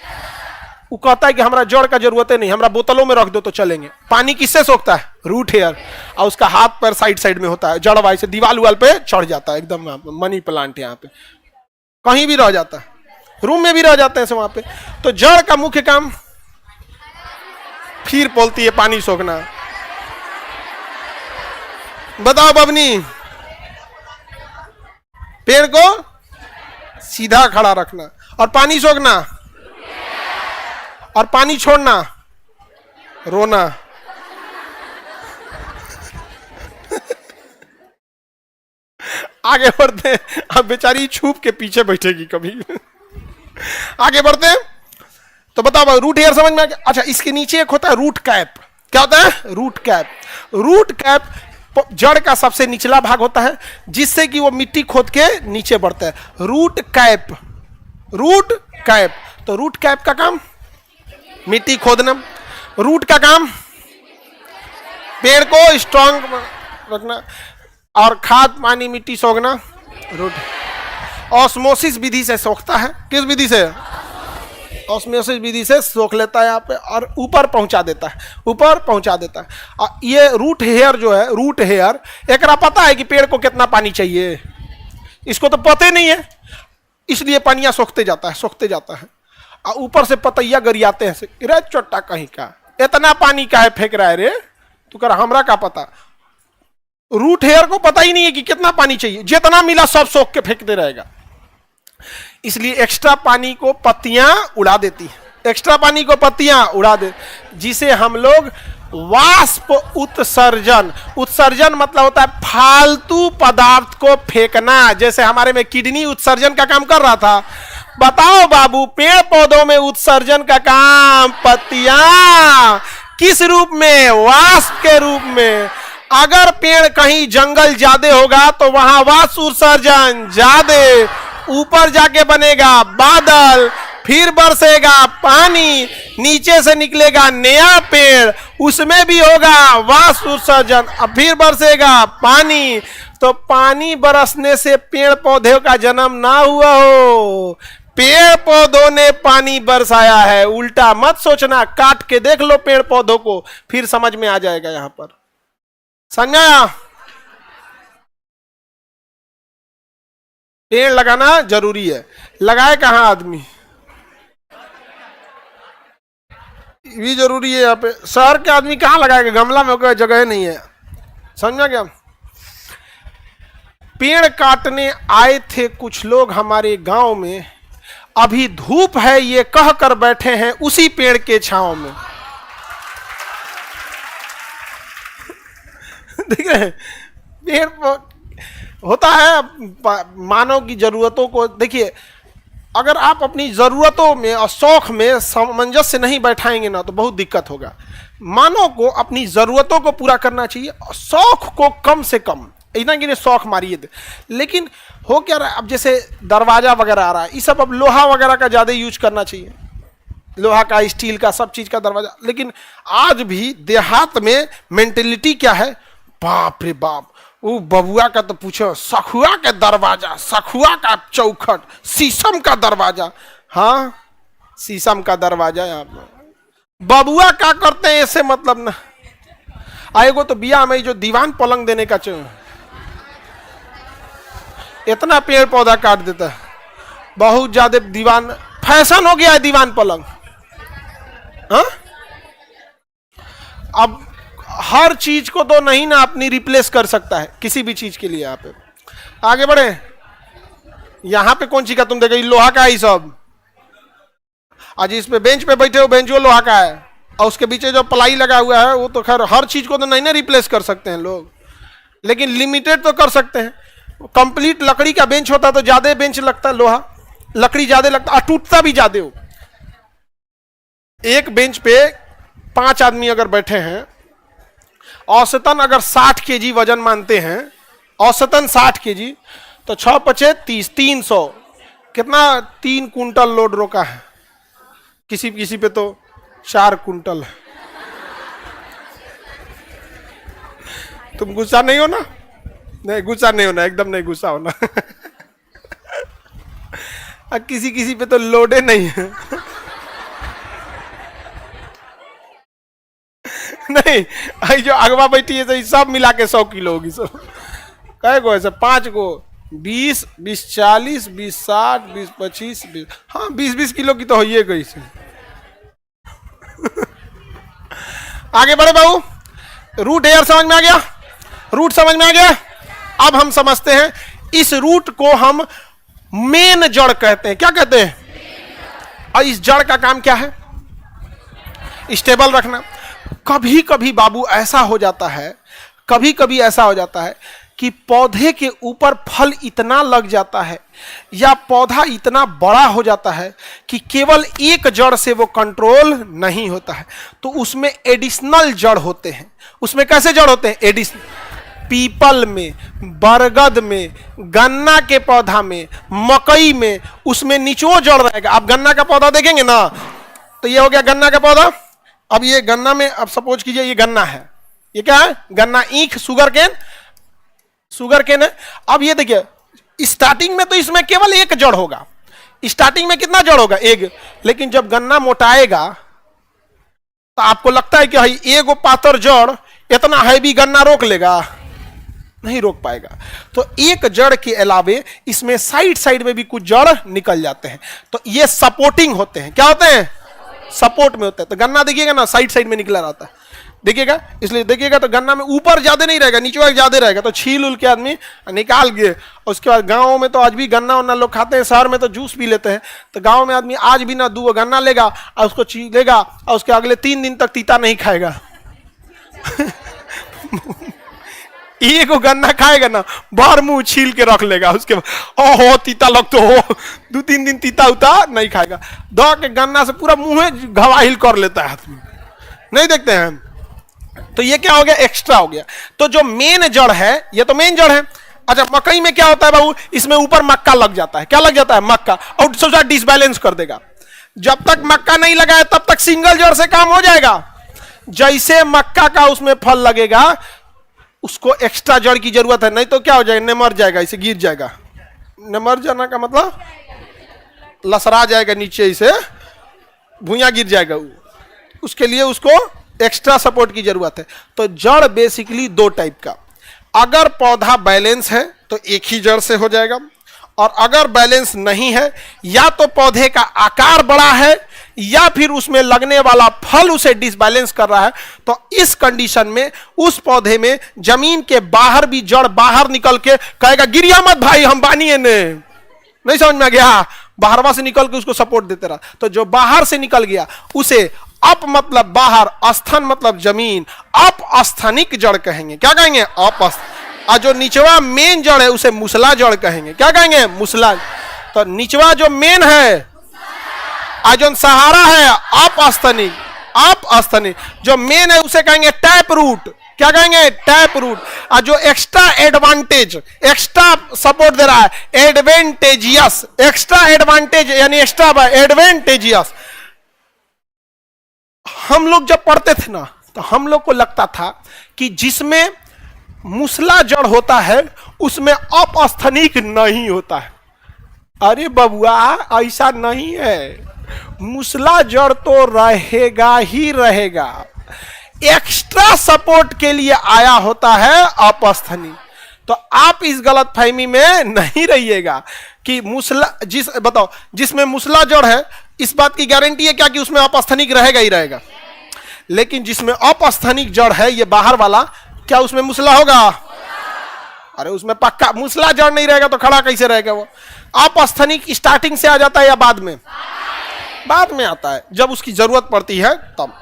वो कहता है कि हमारा जड़ का जरूरत है नहीं, हमारा बोतलों में रख दो तो चलेंगे। पानी किससे सोखता है, रूट हेयर। और उसका हाथ पैर साइड साइड में होता है, जड़वा से दीवाल उवाल पे चढ़ जाता है एकदम। मनी प्लांट यहाँ पे कहीं भी रह जाता है, रूम में भी रह जाते हैं वहां पे। तो जड़ का मुख्य काम फिर बोलती है पानी सोखना। बताओ बबनी, पेड़ को सीधा खड़ा रखना और पानी सोखना और पानी छोड़ना, रोना। आगे बढ़ते, अब बेचारी छुप के पीछे बैठेगी कभी। आगे बढ़ते तो बताओ रूट हेयर समझ में आ गया। अच्छा, इसके नीचे एक होता है रूट कैप। क्या होता है, रूट कैप। रूट कैप जड़ का सबसे निचला भाग होता है जिससे कि वो मिट्टी खोद के नीचे बढ़ता है। Root cap, root cap. तो रूट कैप का काम मिट्टी खोदना, रूट का काम पेड़ को स्ट्रांग रखना और खाद पानी मिट्टी सोखना। रूट ऑस्मोसिस विधि से सोखता है। किस विधि से, ऑस्मोसिस विधि से सोख लेता है यहाँ पे और ऊपर पहुंचा देता है, ऊपर पहुंचा देता है। और ये रूट हेयर जो है, रूट हेयर, एक पता है कि पेड़ को कितना पानी चाहिए, इसको तो पता ही नहीं है, इसलिए पानियां सोखते जाता है, सोखते जाता है। और ऊपर से पतैया गरियाते हैं, रे चोटा कहीं का इतना पानी का है फेंक रहा है रे, तू कर हमरा का पता। रूट हेयर को पता ही नहीं है कि कितना पानी चाहिए, जितना मिला सब सोख के फेंकते रहेगा। इसलिए एक्स्ट्रा पानी को पत्तियां उड़ा देती है, एक्स्ट्रा पानी को पत्तियां उड़ा दे, जिसे हम लोग वाष्प उत्सर्जन, उत्सर्जन मतलब होता है फालतू पदार्थ को फेंकना। जैसे हमारे में किडनी उत्सर्जन का काम कर रहा था। बताओ बाबू, पेड़ पौधों में उत्सर्जन का काम पत्तियां किस रूप में, वाष्प के रूप में। अगर पेड़ कहीं जंगल ज्यादा होगा तो वहां वाष्प उत्सर्जन ज्यादा, ऊपर जाके बनेगा बादल, फिर बरसेगा पानी, नीचे से निकलेगा नया पेड़, उसमें भी होगा वाष्प उत्सर्जन, अब फिर बरसेगा पानी। तो पानी बरसने से पेड़ पौधे का जन्म ना हुआ हो, पेड़ पौधों ने पानी बरसाया है। उल्टा मत सोचना, काट के देख लो पेड़ पौधों को, फिर समझ में आ जाएगा। यहां पर समझा, पेड़ लगाना जरूरी है। लगाए कहां आदमी, भी जरूरी है। यहाँ पे शहर के आदमी कहां लगाएगा, गमला में कोई जगह नहीं है, समझा क्या। पेड़ काटने आए थे कुछ लोग हमारे गांव में, अभी धूप है ये कहकर बैठे हैं उसी पेड़ के छांव में। देख रहे हैं, पेड़ होता है मानव की जरूरतों को। देखिए, अगर आप अपनी जरूरतों में और शौक में सामंजस्य नहीं बैठाएंगे ना तो बहुत दिक्कत होगा। मानव को अपनी जरूरतों को पूरा करना चाहिए और शौक को कम से कम, इतना कि शौक मारिए दे। लेकिन हो क्या रहा है, अब जैसे दरवाजा वगैरह आ रहा है, ये सब अब लोहा वगैरह का ज्यादा यूज करना चाहिए, लोहा का, स्टील का, सब चीज का दरवाजा। लेकिन आज भी देहात में मेंटेलिटी क्या है, बाप रे बाप, वो बबुआ का तो पूछो, सखुआ के दरवाजा, सखुआ का चौखट, शीशम का दरवाजा। हाँ, शीशम का दरवाजा। यहाँ पर बबुआ क्या करते हैं ऐसे मतलब ना। आएगो तो बिया में जो दीवान पलंग देने का इतना पेड़ पौधा काट देता है, बहुत ज्यादा दीवान, फैशन हो गया है दीवान पलंग। हाँ, अब हर चीज को तो नहीं ना अपनी रिप्लेस कर सकता है, किसी भी चीज के लिए। यहाँ पे आगे बढ़े, यहां पे कौन सी का तुम देखो, लोहा का ही सब। आज इस पे बेंच पे बैठे हो, बेंच वो लोहा का है, और उसके पीछे जो प्लाई लगा हुआ है वो तो खैर हर चीज को तो नहीं ना रिप्लेस कर सकते हैं लोग, लेकिन लिमिटेड तो कर सकते हैं। कंप्लीट लकड़ी का बेंच होता तो ज्यादा बेंच लगता, लोहा लकड़ी ज्यादा लगता और टूटता भी ज्यादा हो। एक बेंच पे 5 आदमी अगर बैठे हैं, औसतन अगर 60 केजी वजन मानते हैं, औसतन 60 केजी, तो 6 पचे 30, 300, कितना 3 कुंटल लोड रोका है। किसी किसी पे तो 4 कुंटल है। तुम गुस्सा नहीं हो ना? नहीं गुस्सा नहीं होना, एकदम नहीं गुस्सा होना। किसी किसी पे तो लोडे नहीं है। नहीं, जो अगवा बैठी है तो सब मिला के 100 किलो होगी सब। कहे गो ऐसे 5 गो 20, 20 40, 20 60, 20 25, 20, हाँ 20-20 किलो की तो हो ही गई से। आगे बढ़े बाबू, रूट एयर समझ में आ गया? रूट समझ में आ गया? अब हम समझते हैं इस रूट को हम मेन जड़ कहते हैं। क्या कहते हैं? और इस जड़ का काम क्या है? स्टेबल रखना। कभी कभी बाबू ऐसा हो जाता है, कभी कभी ऐसा हो जाता है कि पौधे के ऊपर फल इतना लग जाता है या पौधा इतना बड़ा हो जाता है कि केवल एक जड़ से वो कंट्रोल नहीं होता है, तो उसमें एडिशनल जड़ होते हैं। उसमें कैसे जड़ होते हैं? एडिशनल। पीपल में, बरगद में, गन्ना के पौधा में, मकई में, उसमें निचो जड़ रहेगा। आप गन्ना का पौधा देखेंगे ना, तो ये हो गया गन्ना का पौधा। अब ये गन्ना में, अब सपोज कीजिए ये गन्ना है, ये क्या है? गन्ना, ईख, शुगर केन, शुगर केन है। अब ये देखिए स्टार्टिंग में तो इसमें केवल एक जड़ होगा। स्टार्टिंग में कितना जड़ होगा? एक। लेकिन जब गन्ना मोटाएगा तो आपको लगता है कि भाई एगो पातर जड़ इतना हैवी गन्ना रोक लेगा? नहीं रोक पाएगा। तो एक जड़ के अलावे इसमें साइड साइड में भी कुछ जड़ निकल जाते हैं, तो ये सपोर्टिंग होते हैं। क्या होते हैं? सपोर्ट में होते हैं। तो गन्ना देखिएगा ना साइड साइड में निकला रहता है, देखिएगा। इसलिए देखिएगा तो गन्ना में ऊपर ज्यादा नहीं रहेगा, नीचे ज्यादा रहेगा। तो छील उल के आदमी निकाल के, उसके बाद गाँव में तो आज भी गन्ना वन्ना लोग खाते हैं, शहर में तो जूस पी लेते हैं। तो गाँव में आदमी आज भी ना 2 गन्ना लेगा और उसको छीलेगा और उसके अगले 3 दिन तक तीता नहीं खाएगा। एक गन्ना खाएगा ना, बाहर मुंह छील के रख लेगा। उसके बाद ओहो तीता लग तो हो, 2-3 दिन तीता उता नहीं खाएगा। दो के गन्ना से पूरा मुंह घवाहिल कर लेता है आदमी, नहीं देखते हैं। तो ये क्या हो गया? एक्स्ट्रा हो गया। तो जो मेन जड़ है, ये तो मेन जड़ है। अच्छा, मकई में क्या होता है बाबू? इसमें ऊपर मक्का लग जाता है। क्या लग जाता है? मक्का। और सोचा डिसबैलेंस कर देगा। जब तक मक्का नहीं लगा है तब तक सिंगल जड़ से काम हो जाएगा। जैसे मक्का का उसमें फल लगेगा, उसको एक्स्ट्रा जड़ की जरूरत है, नहीं तो क्या हो जाएगा? निमर जाएगा, इसे गिर जाएगा। निमर जाना का मतलब लसरा जाएगा नीचे, इसे भुइयां गिर जाएगा। उसके लिए उसको एक्स्ट्रा सपोर्ट की जरूरत है। तो जड़ बेसिकली 2 टाइप का। अगर पौधा बैलेंस है तो एक ही जड़ से हो जाएगा, और अगर बैलेंस नहीं है, या तो पौधे का आकार बड़ा है या फिर उसमें लगने वाला फल उसे डिसबैलेंस कर रहा है, तो इस कंडीशन में उस पौधे में जमीन के बाहर भी जड़ बाहर निकल के कहेगा गिरिया मत भाई, हम बानी ने। नहीं समझ में आ गया? बाहरवा से निकल के उसको सपोर्ट देते रहा। तो जो बाहर से निकल गया उसे अप मतलब बाहर, स्थान मतलब जमीन, अपस्थानिक जड़ कहेंगे। क्या कहेंगे? और जो निचवा मेन जड़ है उसे मुसला जड़ कहेंगे। क्या कहेंगे? मुसला। तो निचवा जो मेन है, जो सहारा है अपस्थानिक, अपस्थानिक। जो मेन है उसे कहेंगे टैप रूट। क्या कहेंगे? Tap root. और जो एक्स्ट्रा एडवांटेज, एक्स्ट्रा सपोर्ट दे रहा है, एडवेंटेजियस। एक्स्ट्रा एडवांटेज यानी एक्स्ट्रा एडवेंटेजियस। हम लोग जब पढ़ते थे ना, तो हम लोग को लगता था कि जिसमें मुसला जड़ होता है उसमें अपस्थानिक नहीं होता है। अरे बबुआ, ऐसा नहीं है। मुसला जड़ तो रहेगा ही रहेगा, एक्स्ट्रा सपोर्ट के लिए आया होता है अपस्थानिक। तो आप इस गलत फहमी में नहीं रहिएगा कि मुसला बताओ जिसमें मुसला जड़ है, इस बात की गारंटी है क्या कि उसमें अपस्थानिक रहेगा ही रहेगा। लेकिन जिसमें अपस्थानिक जड़ है, ये बाहर वाला, क्या उसमें मुसला होगा? अरे उसमें पक्का मुसला जड़ नहीं रहेगा तो खड़ा कैसे रहेगा वो? अपस्थानिक स्टार्टिंग से आ जाता है या बाद में? बाद में आता है, जब उसकी जरूरत पड़ती है तब।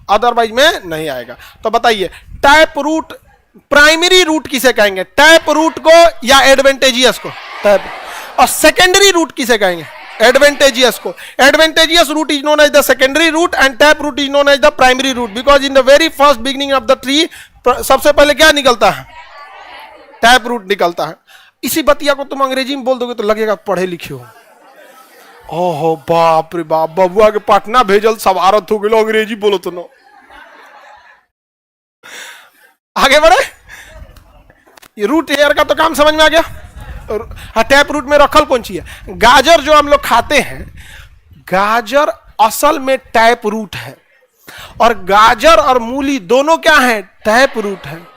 अदरवाइज में नहीं आएगा। तो बताइए टैप रूट प्राइमरी रूट किसे कहेंगे, टैप रूट को या एडवेंटेजियस को, टैप। और सेकेंडरी रूट किसे कहेंगे, एडवेंटेजियस को। Adventitious root is known as the secondary root and tap root is known as the primary root, because in the very first beginning of the tree सबसे पहले क्या निकलता है, टैप रूट निकलता है। इसी बतिया को तुम अंग्रेजी में बोल दोगे तो लगेगा पढ़े लिखे हो। ओहो बाप रे बाप, बबुआ के पटना भेजल सवारत हो गए, अंग्रेजी बोलो तो नो। आगे बढ़े, ये रूट हेयर का तो काम समझ में आ गया। हाँ, टैप रूट में रखल कौन सी है, गाजर जो हम लोग खाते हैं, गाजर असल में टैप रूट है। और गाजर और मूली दोनों क्या है, टैप रूट है।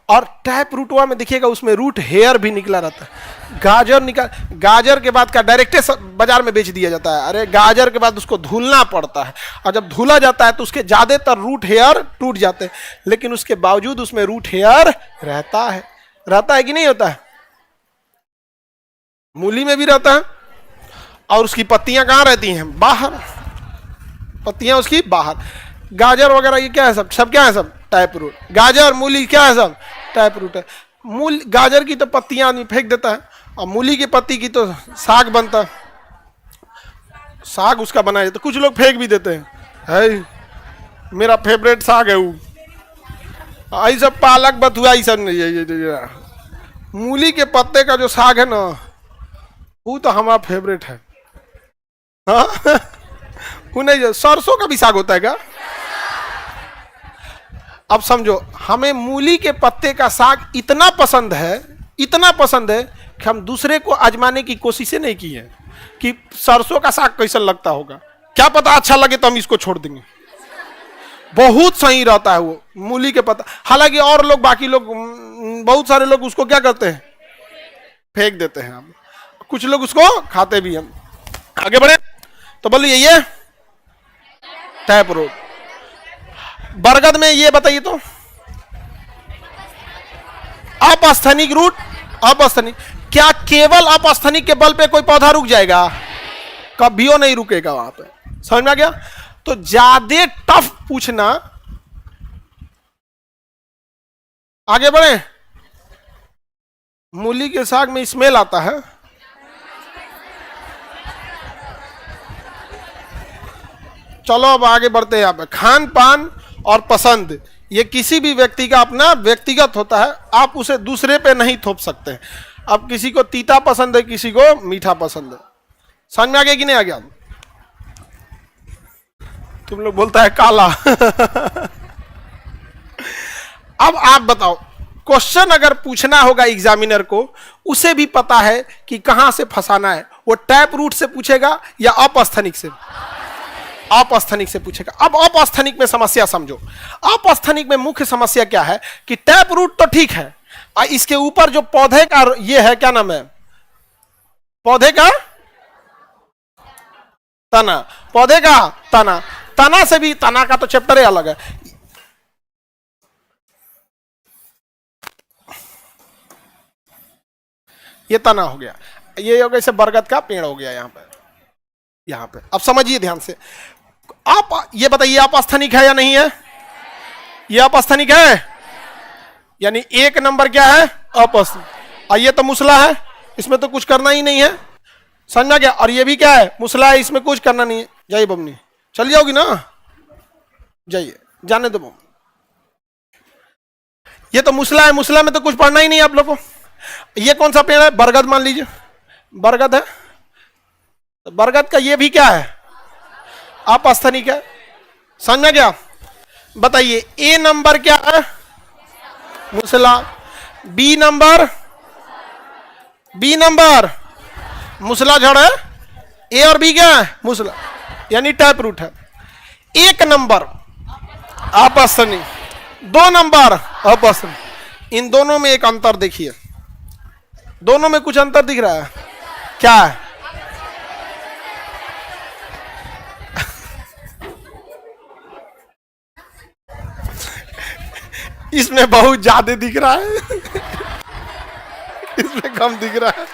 और टैप रूटवा में देखिएगा उसमें रूट हेयर भी निकला रहता है। गाजर के बाद का डायरेक्ट बाजार में बेच दिया जाता है। अरे गाजर के बाद उसको धुलना पड़ता है, और जब धुला जाता है तो उसके ज्यादातर रूट हेयर टूट जाते हैं, लेकिन उसके बावजूद उसमें रूट हेयर रहता है कि नहीं होता है। मूली में भी रहता है, और उसकी पत्तियां कहाँ रहती हैं, बाहर, पत्तियां उसकी बाहर। गाजर वगैरह ये क्या है, सब क्या है, सब टैप रूट। गाजर मूली क्या है, सब टैप रूट है। गाजर की तो पत्तियां आदमी फेंक देता है, और मूली की पत्ती की तो साग बनता है, साग उसका बनाया जाता है। कुछ लोग फेंक भी देते हैं, मेरा फेवरेट साग है वो, आई सब पालक बथुआ ये सब। मूली के पत्ते का जो साग है ना, वो तो हमारा फेवरेट है। हाँ वो नहीं, सरसों का भी साग होता है क्या। अब समझो, हमें मूली के पत्ते का साग इतना पसंद है कि हम दूसरे को आजमाने की कोशिश नहीं की है कि सरसों का साग कैसा लगता होगा। क्या पता अच्छा लगे तो हम इसको छोड़ देंगे, बहुत सही रहता है वो मूली के पत्ता। हालांकि और लोग, बाकी लोग, बहुत सारे लोग उसको क्या करते हैं, फेंक देते हैं। हम कुछ लोग उसको खाते भी हैं। आगे बढ़े तो बोलिए, ये टैप रूट। बरगद में ये बताइए तो, अपस्थनिक रूट, अपस्थनिक। क्या केवल अपस्थनिक के बल पे कोई पौधा रुक जाएगा, कभियो नहीं रुकेगा वहां पे। समझ में आ गया। तो ज्यादा टफ पूछना। आगे बढ़े, मूली के साग में स्मेल आता है, चलो अब आगे बढ़ते हैं। यहाँ पे खान पान और पसंद, ये किसी भी व्यक्ति का अपना व्यक्तिगत होता है, आप उसे दूसरे पे नहीं थोप सकते। अब किसी को तीता पसंद है, किसी को मीठा पसंद है। समझ में आ गया कि नहीं आ गया। तुम लोग बोलता है काला। अब आप बताओ, क्वेश्चन अगर पूछना होगा एग्जामिनर को, उसे भी पता है कि कहां से फंसाना है। वो टैप रूट से पूछेगा या अपस्थनिक से, अपस्थनिक से पूछेगा। अब अपस्थनिक में समस्या समझो। अपस्थनिक में मुख्य समस्या क्या है कि टैप रूट तो ठीक है, इसके ऊपर जो पौधे का ये है, क्या नाम है, पौधे का तना, पौधे का तना। तना से भी, तना का तो चैप्टर ही अलग है। ये तना हो गया, ये हो गया, जैसे बरगद का पेड़ हो गया यहाँ पे। अब समझिए ध्यान से। आप ये बताइए, अपस्थनिक है या नहीं है, ये अपस्थनिक है, यानी एक नंबर क्या है, अपस्थनिक। और ये तो मुसला है, इसमें तो कुछ करना ही नहीं है। समझा क्या। और ये भी क्या है, मुसला है, इसमें कुछ करना नहीं है। जाइए बमनी, चल जाओगी ना, जाइए, जाने दो बम। ये तो मुसला है, मुसला में तो कुछ पढ़ना ही नहीं है आप लोगों को। ये कौन सा पेड़ है, बरगद मान लीजिए, बरगद है। तो बरगद का ये भी क्या है, अपस्थनिक है। समझा क्या। बताइए, ए नंबर क्या है, मुसला। बी नंबर मुसला जड़ है। ए और बी क्या है, मुसला, यानी टैप रूट है। एक नंबर अपस्थनिक, 2 नंबर अपस्थनिक। इन दोनों में एक अंतर देखिए, दोनों में कुछ अंतर दिख रहा है, क्या है, इसमें बहुत ज्यादा दिख रहा है, इसमें कम दिख रहा है।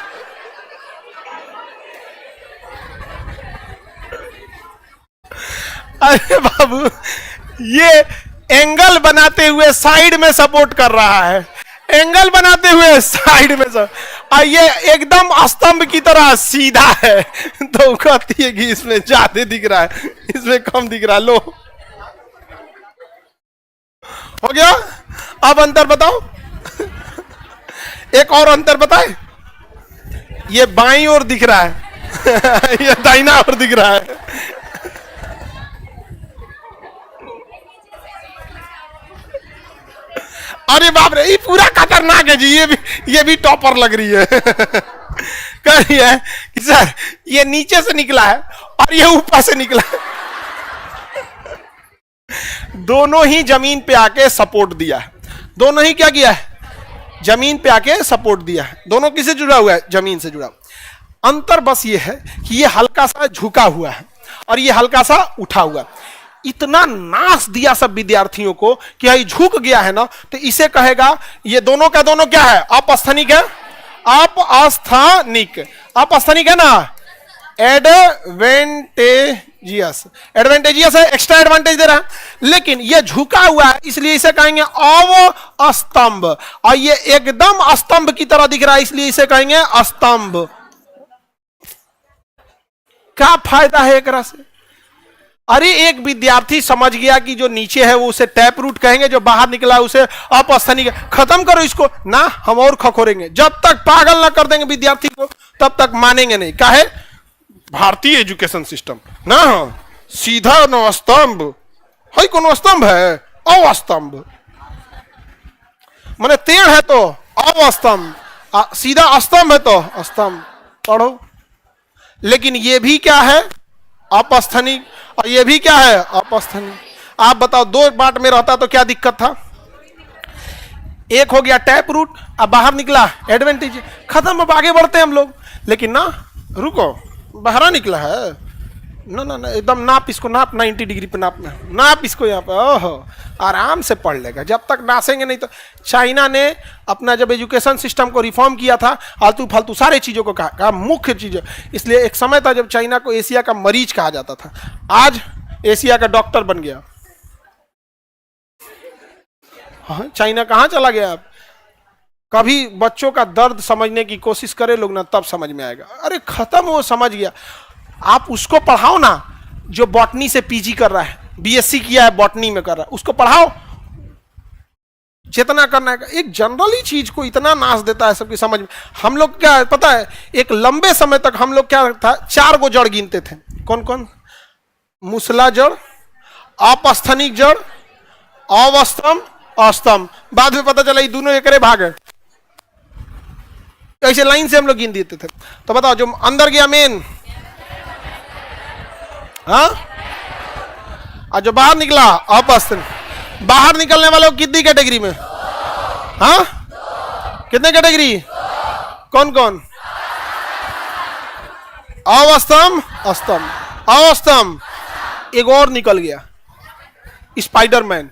अरे बाबू, ये एंगल बनाते हुए साइड में सपोर्ट कर रहा है, एंगल बनाते हुए साइड में सब, और ये एकदम स्तंभ की तरह सीधा है। तो कहती है कि इसमें ज्यादा दिख रहा है, इसमें कम दिख रहा है। लो हो गया। अब अंतर बताओ, एक और अंतर बताए। ये बाईं ओर दिख रहा है ये दाहिना ओर दिख रहा है। अरे बाप रे, ये पूरा खतरनाक है जी, ये भी टॉपर लग रही है। कह रही है कि सर ये नीचे से निकला है और ये ऊपर से निकला है। दोनों ही जमीन पे आके सपोर्ट दिया है, दोनों ही क्या किया है, जमीन पे आके सपोर्ट दिया है। दोनों किससे जुड़ा हुआ है, जमीन से जुड़ा। अंतर बस ये है कि ये हल्का सा झुका हुआ है और ये हल्का सा उठा हुआ। इतना नाश दिया सब विद्यार्थियों को कि ये झुक गया है ना, तो इसे कहेगा ये दोनों का दोनों क्या है, अपस्थानिक है। अपस्थानिक, अपस्थानिक है ना, एडवेंटेजियस, एडवांटेजियस है, एक्स्ट्रा एडवांटेज दे रहा है। लेकिन ये झुका हुआ है इसलिए इसे कहेंगे अवस्तंभ, और ये एकदम स्तंभ की तरह दिख रहा है इसलिए इसे कहेंगे स्तंभ। क्या फायदा है एक से? अरे एक विद्यार्थी समझ गया कि जो नीचे है वो उसे टैप रूट कहेंगे, जो बाहर निकला है उसे अपस्थानिक। खत्म करो इसको ना, हम और खखोरेंगे। जब तक पागल ना कर देंगे विद्यार्थी को तब तक मानेंगे नहीं। क्या है भारतीय एजुकेशन सिस्टम ना, सीधा न स्तंभ है, कोनो स्तंभ है, अवस्तंभ माने तेड़ है तो अवस्तंभ, सीधा स्तंभ है तो स्तंभ। पढ़ो। लेकिन ये भी क्या है, अपस्थानिक, और ये भी क्या है, अपस्थानिक। आप बताओ दो पार्ट में रहता तो क्या दिक्कत था? एक हो गया टैप रूट, अब बाहर निकला एडवांटेज, खत्म। अब आगे बढ़ते हैं हम लोग। लेकिन ना रुको, बाहर निकला है ना ना ना, एकदम नाप इसको, नाप 90 डिग्री पे नाप, नाप इसको यहाँ पे। ओहो, आराम से पढ़ लेगा जब तक नासेंगे नहीं तो। चाइना ने अपना जब एजुकेशन सिस्टम को रिफॉर्म किया था, आलतू फालतू सारे चीज़ों को कहा मुख्य चीज़, इसलिए एक समय था जब चाइना को एशिया का मरीज कहा जाता था। आज एशिया का डॉक्टर बन गया। हाँ, चाइना कहाँ चला गया? आप कभी बच्चों का दर्द समझने की कोशिश करे लोग ना, तब समझ में आएगा। अरे खत्म, वो समझ गया। आप उसको पढ़ाओ ना जो बॉटनी से पीजी कर रहा है, बीएससी किया है बॉटनी में कर रहा है, उसको पढ़ाओ जितना करना है। एक जनरली चीज को इतना नाश देता है सबकी समझ में। हम लोग क्या पता है, एक लंबे समय तक हम लोग क्या था, 4 गो जड़ गिनते थे। कौन कौन? मूसला जड़, अपस्थानिक जड़, अवस्तंभ, अस्तंभ। बाद में पता चला ये दोनों एक भाग है। ऐसे लाइन से हम लोग गिन देते थे। तो बताओ जो अंदर गया मेन, हाँ, और जो बाहर निकला अपस्थानिक। बाहर निकलने वालों कितनी कैटेगरी में, हाँ, कितने कैटेगरी, कौन कौन? अवस्तंभ, स्तंभ, अवस्तंभ। एक और निकल गया, स्पाइडरमैन,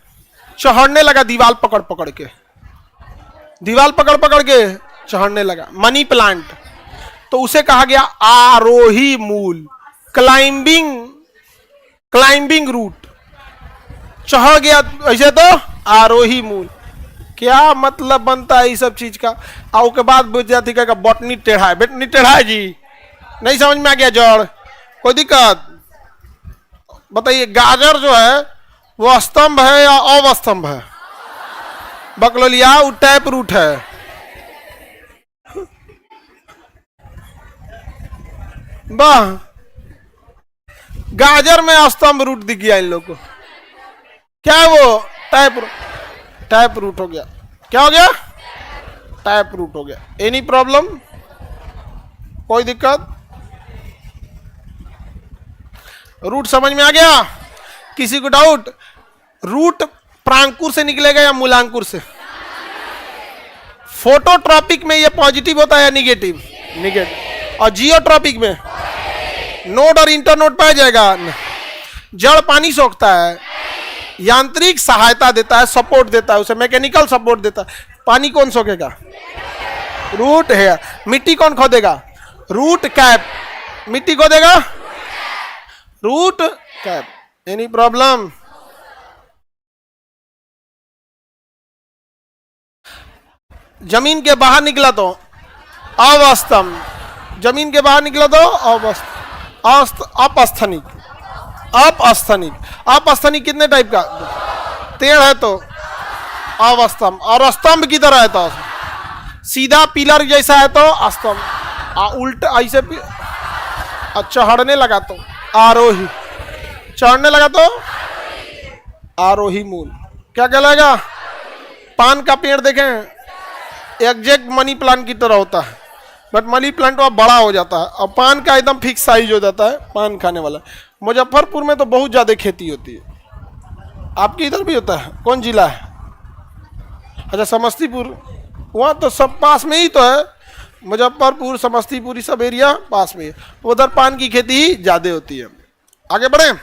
चढ़ने लगा दीवार पकड़ पकड़ के, दीवार पकड़ पकड़ के चढ़ने लगा। मनी प्लांट, तो उसे कहा गया आरोही मूल, क्लाइंबिंग रूट। चढ़ गया ऐसे तो आरोही मूल। क्या मतलब बनता है इस सब चीज का? और के बाद विद्यार्थी का बॉटनी टेढ़ा है, बेटनी टेढ़ा है जी, नहीं समझ में आ गया जड़, कोई दिक्कत? बताइए गाजर जो है वो स्तंभ है या अवस्तंभ है? बकलोलिया वो टैप रूट है। वाह, गाजर में स्तंभ रूट दिख गया इन लोग को। क्या है वो? टैप रूट हो गया। क्या हो गया? टैप रूट हो गया। एनी प्रॉब्लम, कोई दिक्कत? रूट समझ में आ गया? किसी को डाउट? रूट प्रांकुर से निकलेगा या मूलांकुर से? फोटोट्रॉपिक में ये पॉजिटिव होता है या निगेटिव? निगेटिव। और जियोट्रॉपिक में नोड और इंटरनोड पाया जाएगा। जड़ पानी सोखता है, यांत्रिक सहायता देता है, सपोर्ट देता है, उसे मैकेनिकल सपोर्ट देता है। पानी कौन सोखेगा? रूट है। मिट्टी कौन खोदेगा? Root cap. मिट्टी खोदेगा? Root cap. Any problem? जमीन के बाहर निकला तो अवस्तंभ, जमीन के बाहर निकला तो अपस्थनिक, अपस्थनिक, अपस्थनिक कितने टाइप का, टेढ़ है तो अवस्तंभ, और स्तंभ की तरह है तो सीधा पिलर जैसा है तो स्तंभ, उल्टा ऐसे चढ़ने लगा तो आरोही, चढ़ने लगा तो आरोही मूल। क्या कहलाएगा? पान का पेड़ देखें एग्जैक्ट मनी प्लांट की तरह होता है, बट मनी प्लांट वह बड़ा हो जाता है और पान का एकदम फिक्स साइज हो जाता है, पान खाने वाला। मुजफ्फरपुर में तो बहुत ज़्यादा खेती होती है, आपके इधर भी होता है? कौन जिला है? अच्छा समस्तीपुर, वहाँ तो सब पास में ही तो है, मुजफ्फरपुर समस्तीपुर सब एरिया पास में है, उधर पान की खेती ही ज़्यादा होती है। आगे बढ़ें।